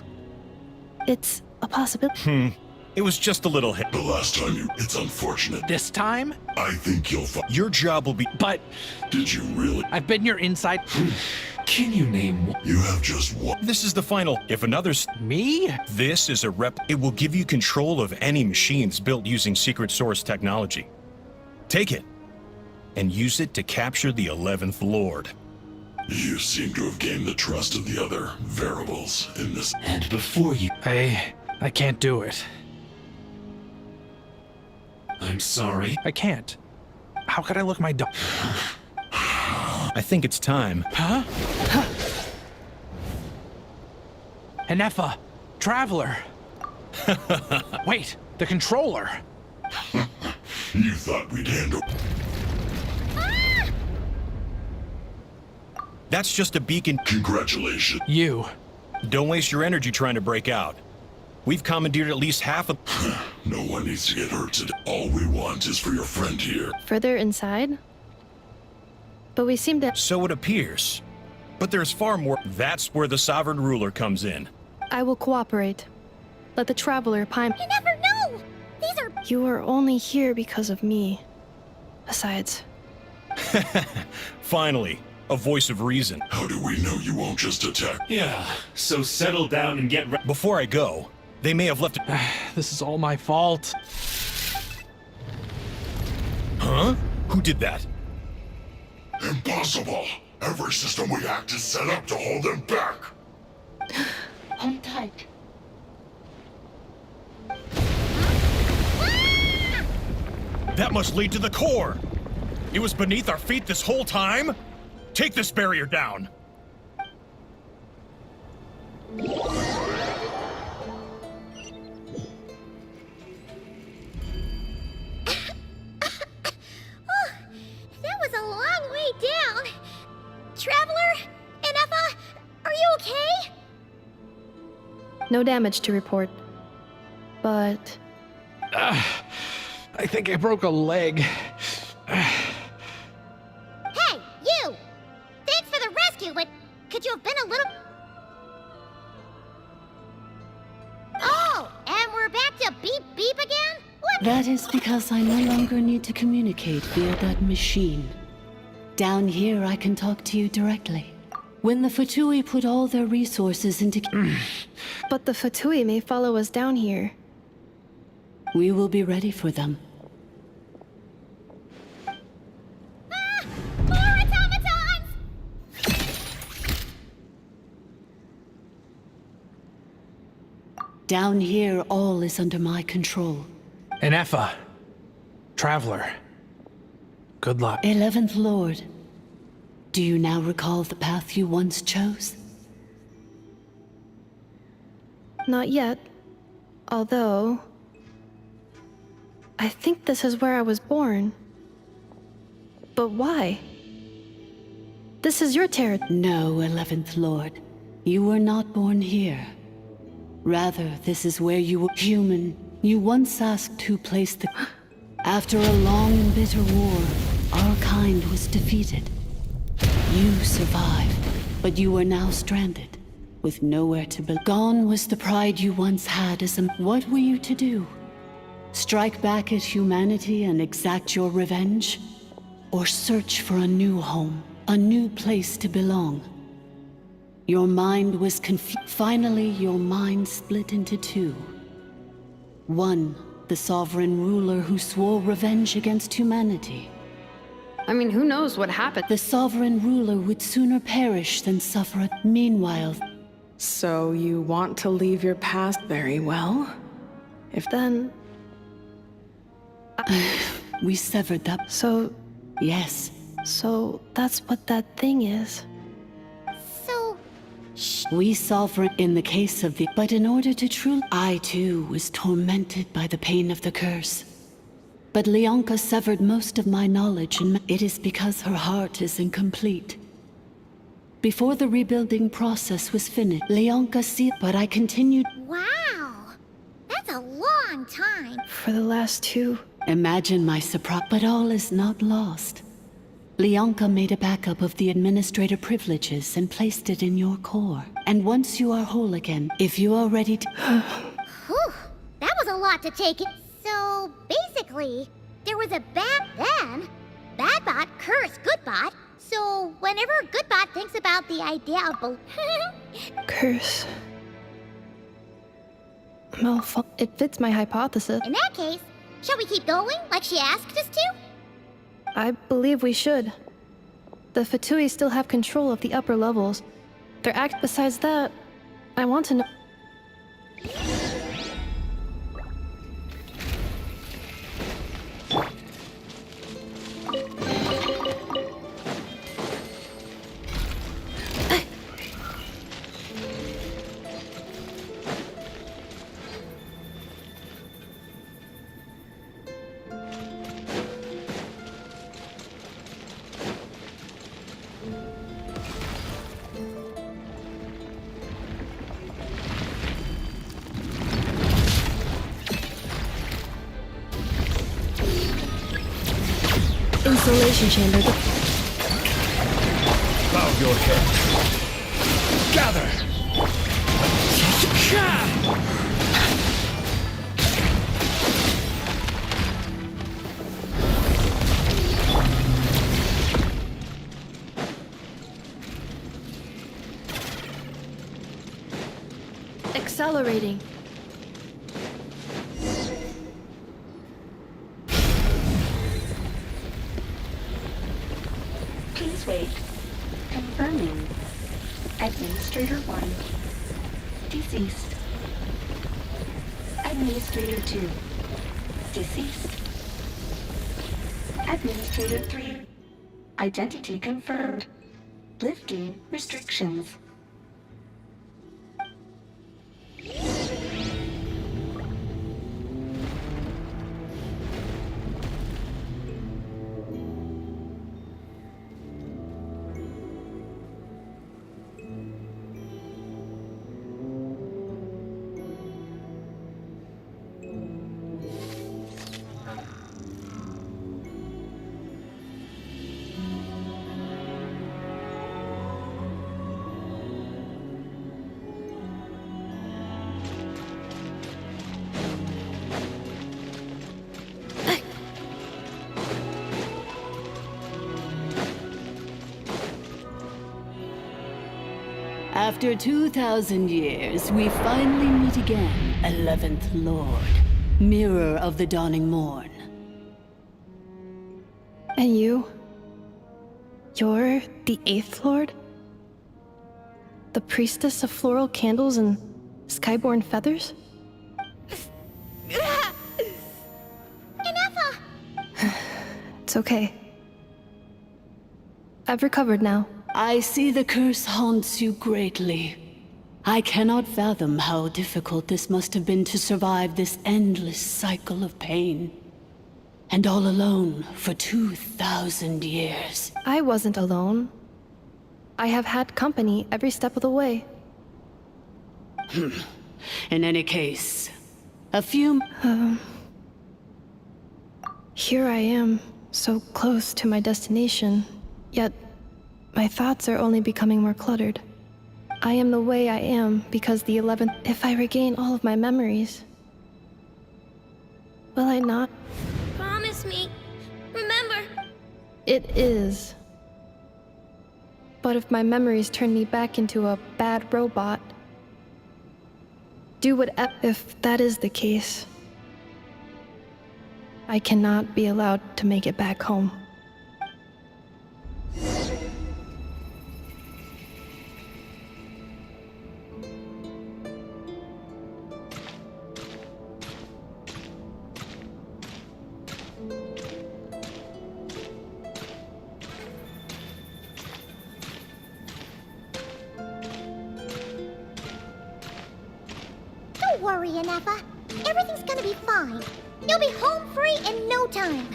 It's a possibility. It was just a little hit. The last time you... It's unfortunate. This time? I think you'll find... Your job will be... But... Did you really? I've been your inside... Can you name one? You have just one. This is the final. If another... Me? This is a rep... It will give you control of any machines built using secret source technology. Take it, and use it to capture the 11th Lord. You seem to have gained the trust of the other variables in this. And before you... I can't do it. I'm sorry. I can't. How could I look my dog? I think it's time. Huh? Enefa, Traveler. Wait, the controller. You thought we'd handle... That's just a beacon. Congratulations. You. Don't waste your energy trying to break out. We've commandeered at least half of... No one needs to get hurt today. All we want is for your friend here. Further inside? But we seem to... So it appears. But there's far more. That's where the sovereign ruler comes in. I will cooperate. Let the Traveler pine... You never know! These are... You are only here because of me. Besides... Finally, a voice of reason. How do we know you won't just attack? Yeah, so settle down and get ready. Before I go, they may have left it. This is all my fault. Huh? Who did that? Impossible! Every system we hacked is set up to hold them back! Hold tight. That must lead to the core! It was beneath our feet this whole time? Take this barrier down! That was a long way down. Traveler, Enefa, are you okay? No damage to report. But... I think I broke a leg. Hey, you! Thanks for the rescue, but could you have been a little... Oh, and we're back to beep beep again? What? That is because I no longer need to communicate via that machine. Down here, I can talk to you directly. When the Fatui put all their resources into... But the Fatui may follow us down here. We will be ready for them. More automatons! Down here, all is under my control. Enefa, Traveler. Good luck. 11th Lord, do you now recall the path you once chose? Not yet. Although... I think this is where I was born. But why? This is your territory. No, 11th Lord. You were not born here. Rather, this is where you were human. You once asked who placed the... After a long and bitter war, our kind was defeated. You survived, but you are now stranded, with nowhere to be. Gone was the pride you once had as a... What were you to do? Strike back at humanity and exact your revenge? Or search for a new home, a new place to belong? Your mind was Finally, your mind split into two. One, the sovereign ruler who swore revenge against humanity. I mean, who knows what happened? The sovereign ruler would sooner perish than suffer. Meanwhile... So you want to leave your past very well? If then... We severed that... So... Yes. So that's what that thing is. So... We sovereign in the case of the... But in order to truly... I too was tormented by the pain of the curse. But Leonka severed most of my knowledge, and it is because her heart is incomplete. Before the rebuilding process was finished, Leonka see... But I continued... Wow! That's a long time. For the last two... Imagine my surprise. But all is not lost. Leonka made a backup of the administrator privileges and placed it in your core. And once you are whole again, if you are ready to... Whew, that was a lot to take in. So, basically, there was a bad then. Bad bot cursed good bot. So, whenever good bot thinks about the idea of... Curse. It fits my hypothesis. In that case, shall we keep going, like she asked us to? I believe we should. The Fatui still have control of the upper levels. Their act besides that, I want to know... Insulation chamber. Bow your head. Gather! Accelerating. Please wait. Confirming. Administrator 1. Deceased. Administrator 2. Deceased. Administrator 3. Identity confirmed. Lifting restrictions. After 2,000 years, we finally meet again, 11th Lord, Mirror of the Dawning Morn. And you? You're the 8th Lord? The priestess of floral candles and skyborn feathers? Inefa! It's okay. I've recovered now. I see the curse haunts you greatly. I cannot fathom how difficult this must have been to survive this endless cycle of pain. And all alone for 2,000 years. I wasn't alone. I have had company every step of the way. In any case, a few... Here I am, so close to my destination, yet my thoughts are only becoming more cluttered. I am the way I am because the 11th... If I regain all of my memories, will I not? Promise me. Remember. It is. But if my memories turn me back into a bad robot, do whatever. If that is the case, I cannot be allowed to make it back home. Don't worry, Inefa. Everything's gonna be fine. You'll be home free in no time.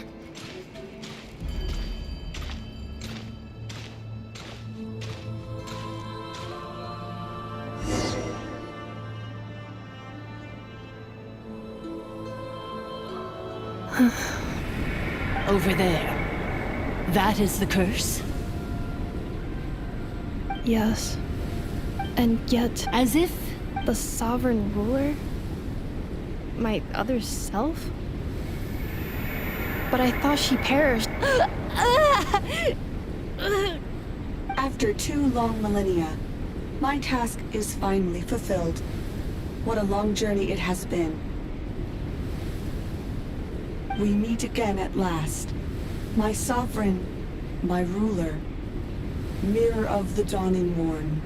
Over there. That is the curse? Yes. And yet... As if... the sovereign ruler? My other self? But I thought she perished. After 2 long millennia, my task is finally fulfilled. What a long journey it has been. We meet again at last. My sovereign, my ruler, Mirror of the Dawning Morn.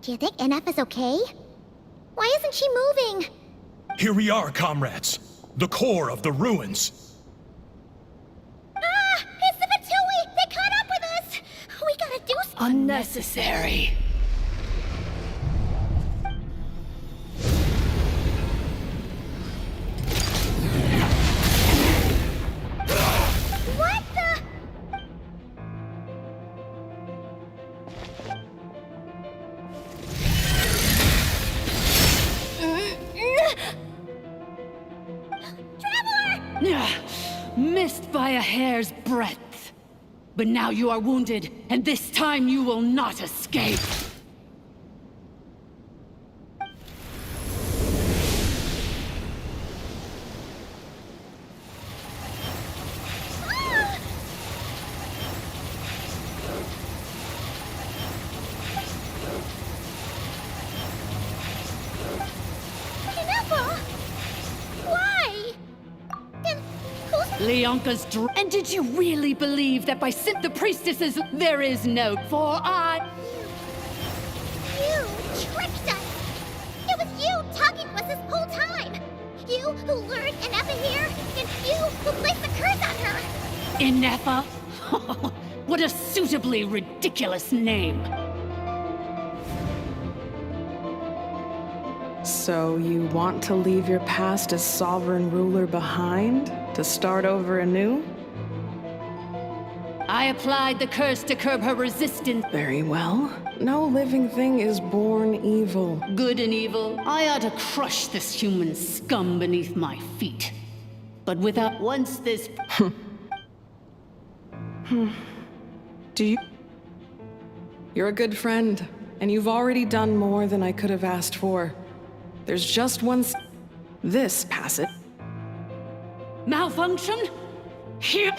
Do you think Inefa's okay? Why isn't she moving? Here we are, comrades. The core of the ruins. Ah! It's the Fatui! They caught up with us! We gotta do something. Unnecessary. What the? missed by a hair's breadth. But now you are wounded, and this time you will not escape. Leonka's and did you really believe that by the priestesses there is no for I? You tricked us! It was you talking to us this whole time! You who lured Inefa here, and you who placed the curse on her! Inefa? What a suitably ridiculous name. So you want to leave your past as sovereign ruler behind? To start over anew? I applied the curse to curb her resistance. Very well. No living thing is born evil. Good and evil. I ought to crush this human scum beneath my feet. But without once this... Do you... You're a good friend, and you've already done more than I could have asked for. There's just one... This Malfunction? Here?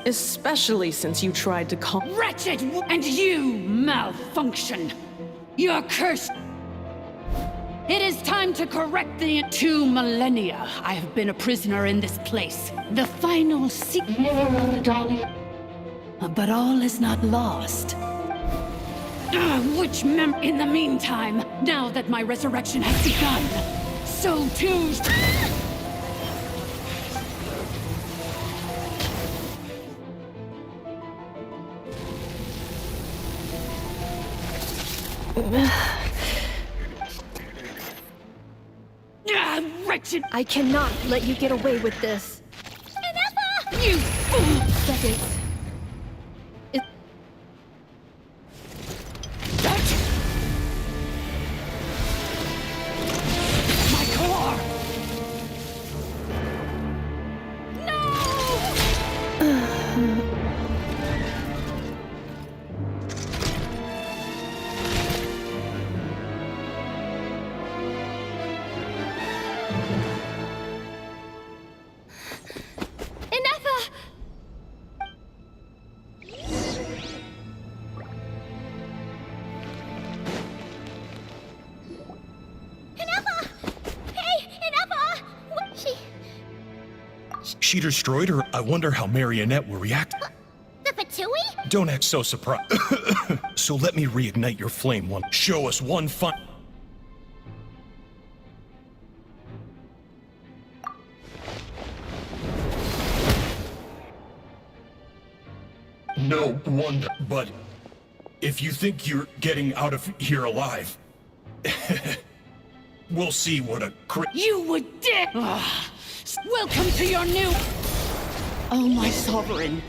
Especially since you tried to call... Wretched! And you malfunction! You're cursed! It is time to correct the 2 millennia I have been a prisoner in this place. The final But all is not lost. In the meantime, now that my resurrection has begun, so too... Wretched! I cannot let you get away with this. Inefa! You fool! Seconds. My core! She destroyed her. I wonder how Marionette will react. The Fatui? Don't act so surprised. So let me reignite your flame one. Show us one fun. No wonder, but if you think you're getting out of here alive, we'll see what a You would dare! Welcome to your new... Oh, my sovereign.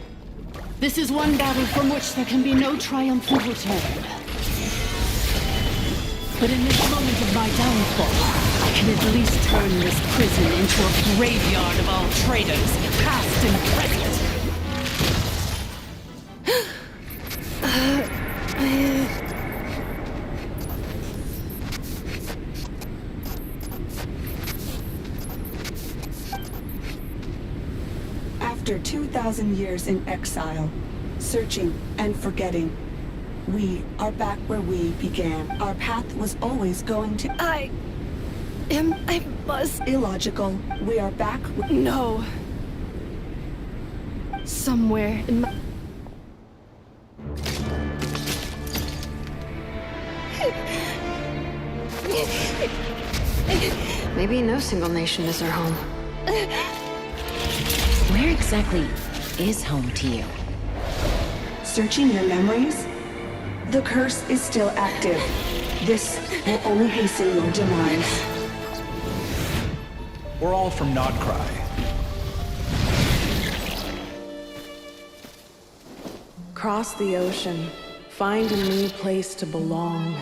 This is one battle from which there can be no triumphant return. But in this moment of my downfall, I can at least turn this prison into a graveyard of all traitors, past and present. After 2,000 years in exile, searching and forgetting, we are back where we began. Our path was always going to... I must... Illogical. We are back... No. Somewhere in my... Maybe no single nation is our home. Where exactly is home to you? Searching your memories? The curse is still active. This will only hasten your demise. We're all from Nod-Krai. Cross the ocean. Find a new place to belong.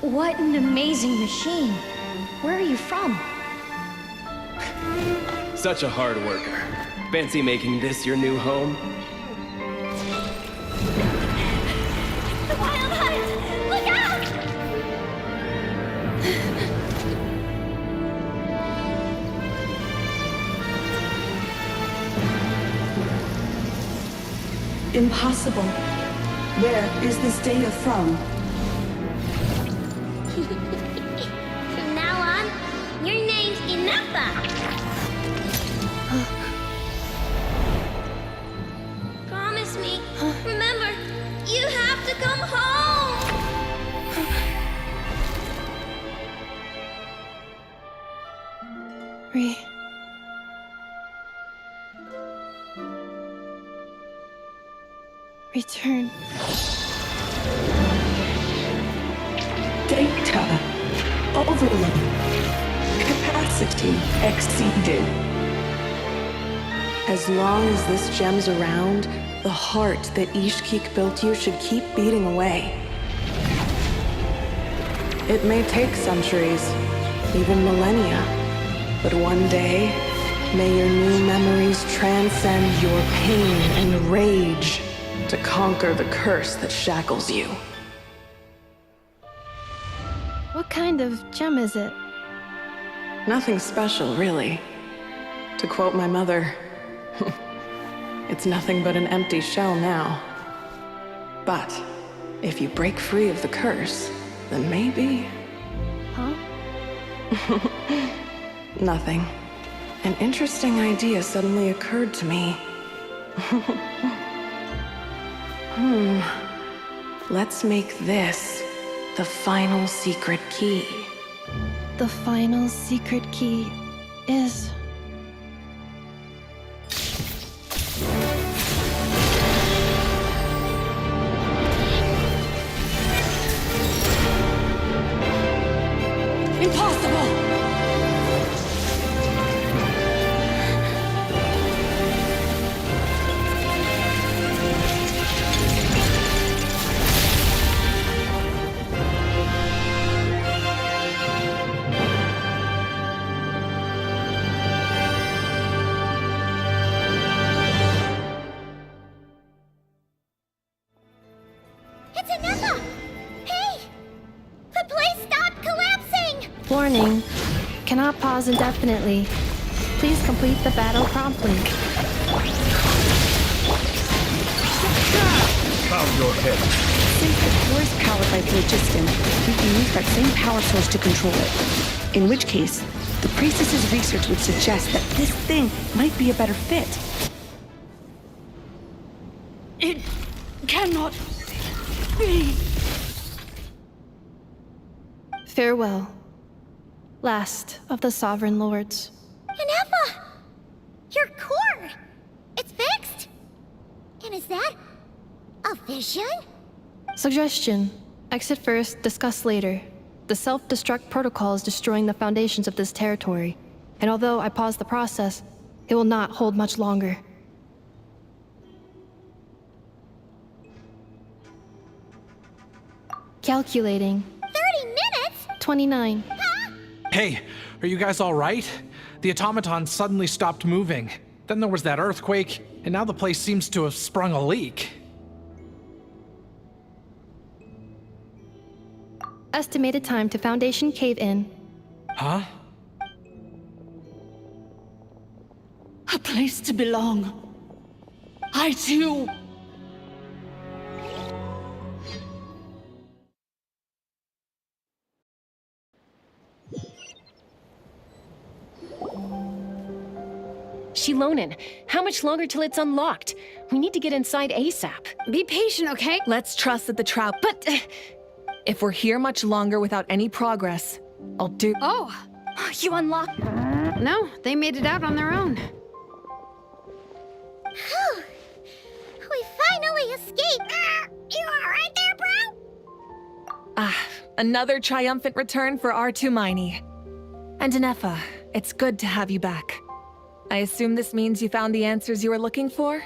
What an amazing machine. Where are you from? Such a hard worker. Fancy making this your new home? The wild hunt! Look out! Impossible. Where is this data from? From now on, your name's Inefa. Promise me. Remember, you have to come home. Return. Data. Overload. Capacity exceeded. As long as this gem's around, the heart that Ishkik built you should keep beating away. It may take centuries, even millennia, but one day, may your new memories transcend your pain and rage to conquer the curse that shackles you. What kind of gem is it? Nothing special, really. To quote my mother, it's nothing but an empty shell now. But if you break free of the curse, then maybe... Huh? Nothing. An interesting idea suddenly occurred to me. Let's make this the final secret key. The final secret key is... Impossible! It's Inefa! Hey! The place stopped collapsing! Warning. Cannot pause indefinitely. Please complete the battle promptly. Bow your head. Since the core is powered by phlogiston, we can use that same power source to control it. In which case, the priestess's research would suggest that this thing might be a better fit. It cannot be. Farewell. Last of the Sovereign Lords. Inefa! Your core! It's fixed! And is that a vision? Suggestion. Exit first, discuss later. The self-destruct protocol is destroying the foundations of this territory, and although I pause the process, it will not hold much longer. Calculating. 30 minutes? 29. Hey, are you guys all right? The automaton suddenly stopped moving. Then there was that earthquake, and now the place seems to have sprung a leak. Estimated time to Foundation cave-in. Huh? A place to belong. I too. Shilonen, how much longer till it's unlocked? We need to get inside ASAP. Be patient, okay? Let's trust that the trout. But if we're here much longer without any progress, I'll do. Oh, you unlocked. No, they made it out on their own. Whew. We finally escaped! You alright there, bro? Another triumphant return for R2 Miney. And Inefa, it's good to have you back. I assume this means you found the answers you were looking for?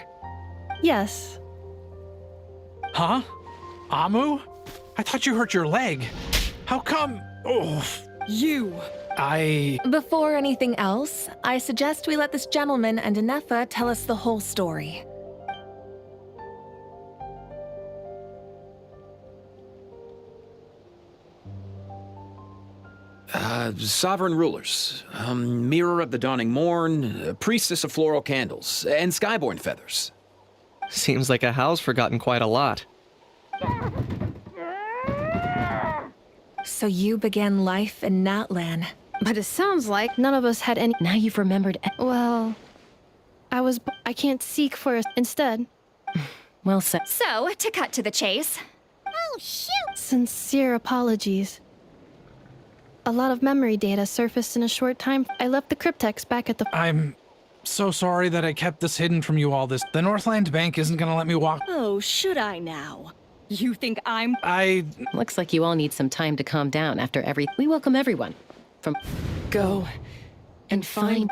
Yes. Huh? Amu? I thought you hurt your leg. How come? Oh. You! Before anything else, I suggest we let this gentleman and Inefa tell us the whole story. Sovereign rulers, mirror of the dawning morn, priestess of floral candles, and skyborn feathers. Seems like a howl's forgotten quite a lot. So you began life in Natlan. But it sounds like none of us had any. Now you've remembered. Well, I can't seek for it instead. Well said. So, to cut to the chase. Oh, shoot! Sincere apologies. A lot of memory data surfaced in a short time. I left the cryptex back at the. I'm so sorry that I kept this hidden from you all this. The Northland Bank isn't gonna let me walk. Oh, should I now? You think I'm... Looks like you all need some time to calm down after every... We welcome everyone. From... Go and find...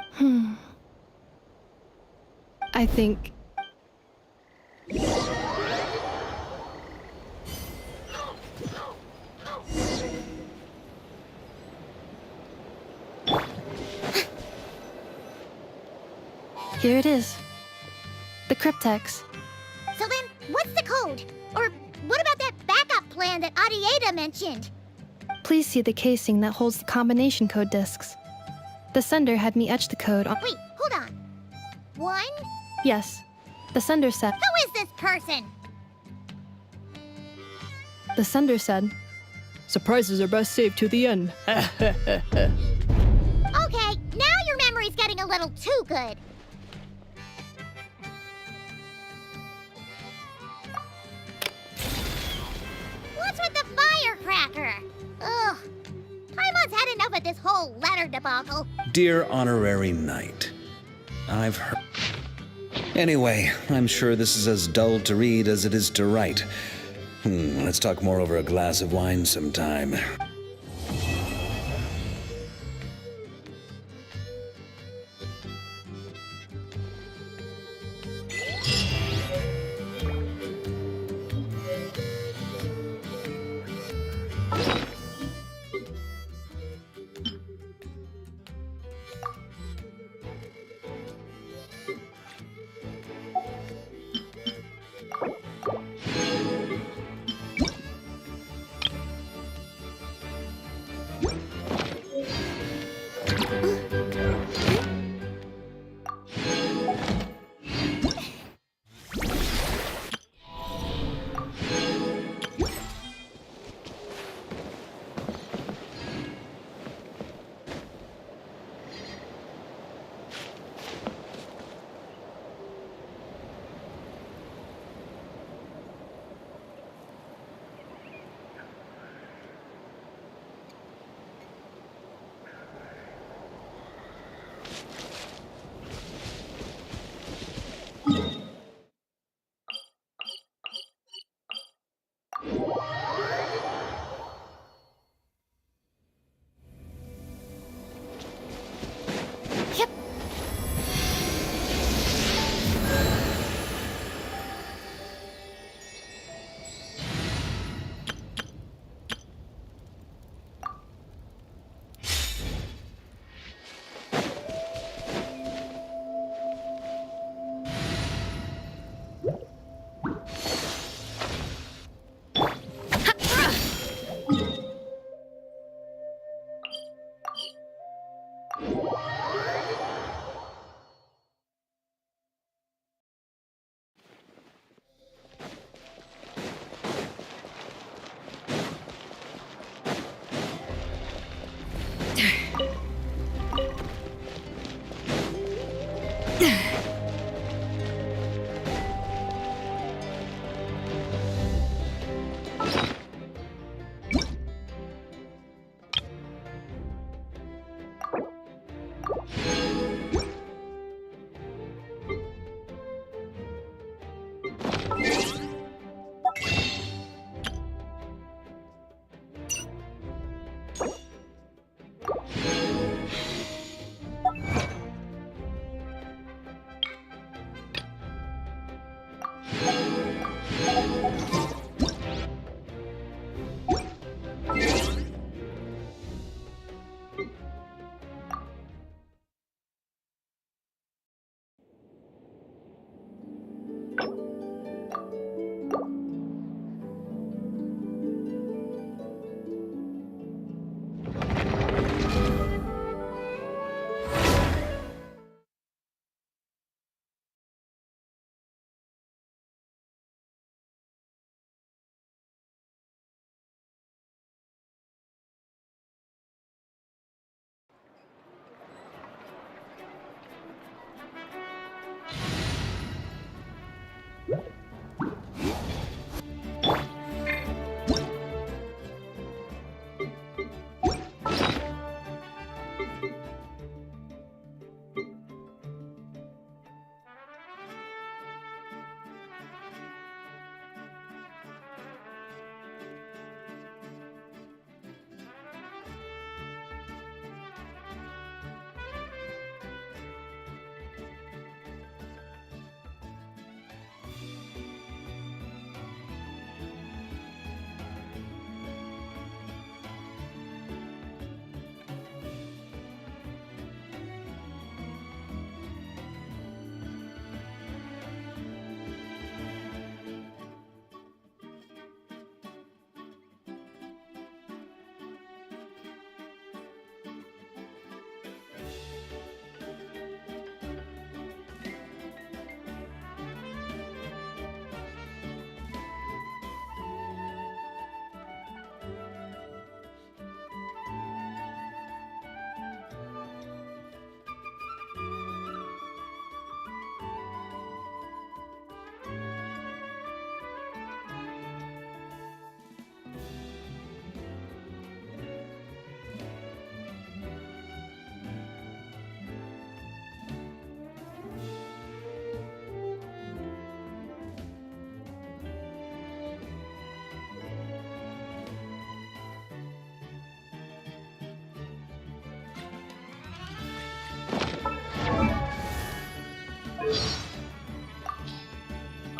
I think... Here it is. The cryptex. So then, what's the code? Or what about that backup plan that Adieta mentioned? Please see the casing that holds the combination code disks. The sender had me etch the code on... Wait, hold on. One? Yes. The sender said... Who is this person? The sender said... Surprises are best saved to the end. Okay, now your memory's getting a little too good. What's with the firecracker? Ugh. Paimon's had enough of this whole letter debacle. Dear Honorary Knight, I've heard... Anyway, I'm sure this is as dull to read as it is to write. Let's talk more over a glass of wine sometime.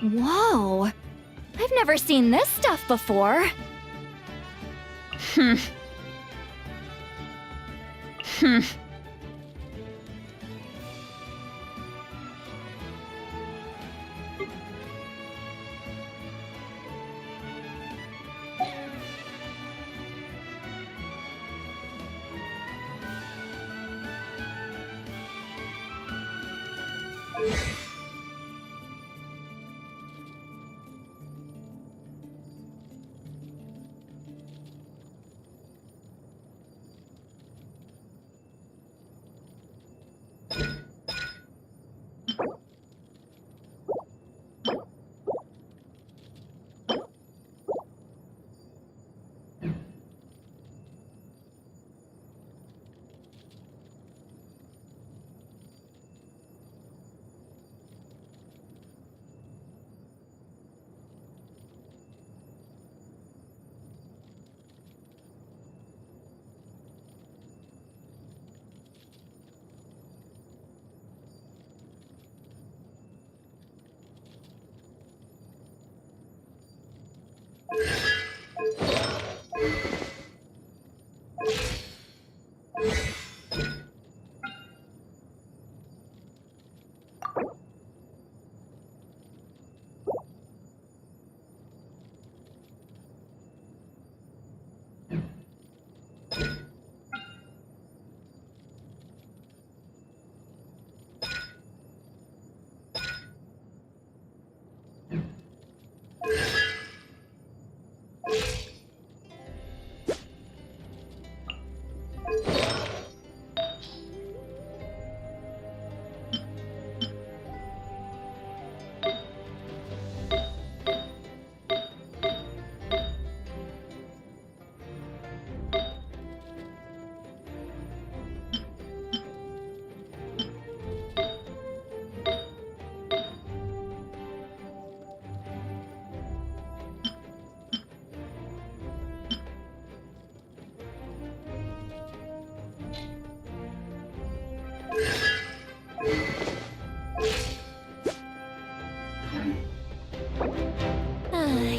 Whoa! I've never seen this stuff before.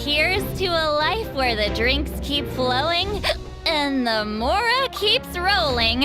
Here's to a life where the drinks keep flowing and the Mora keeps rolling.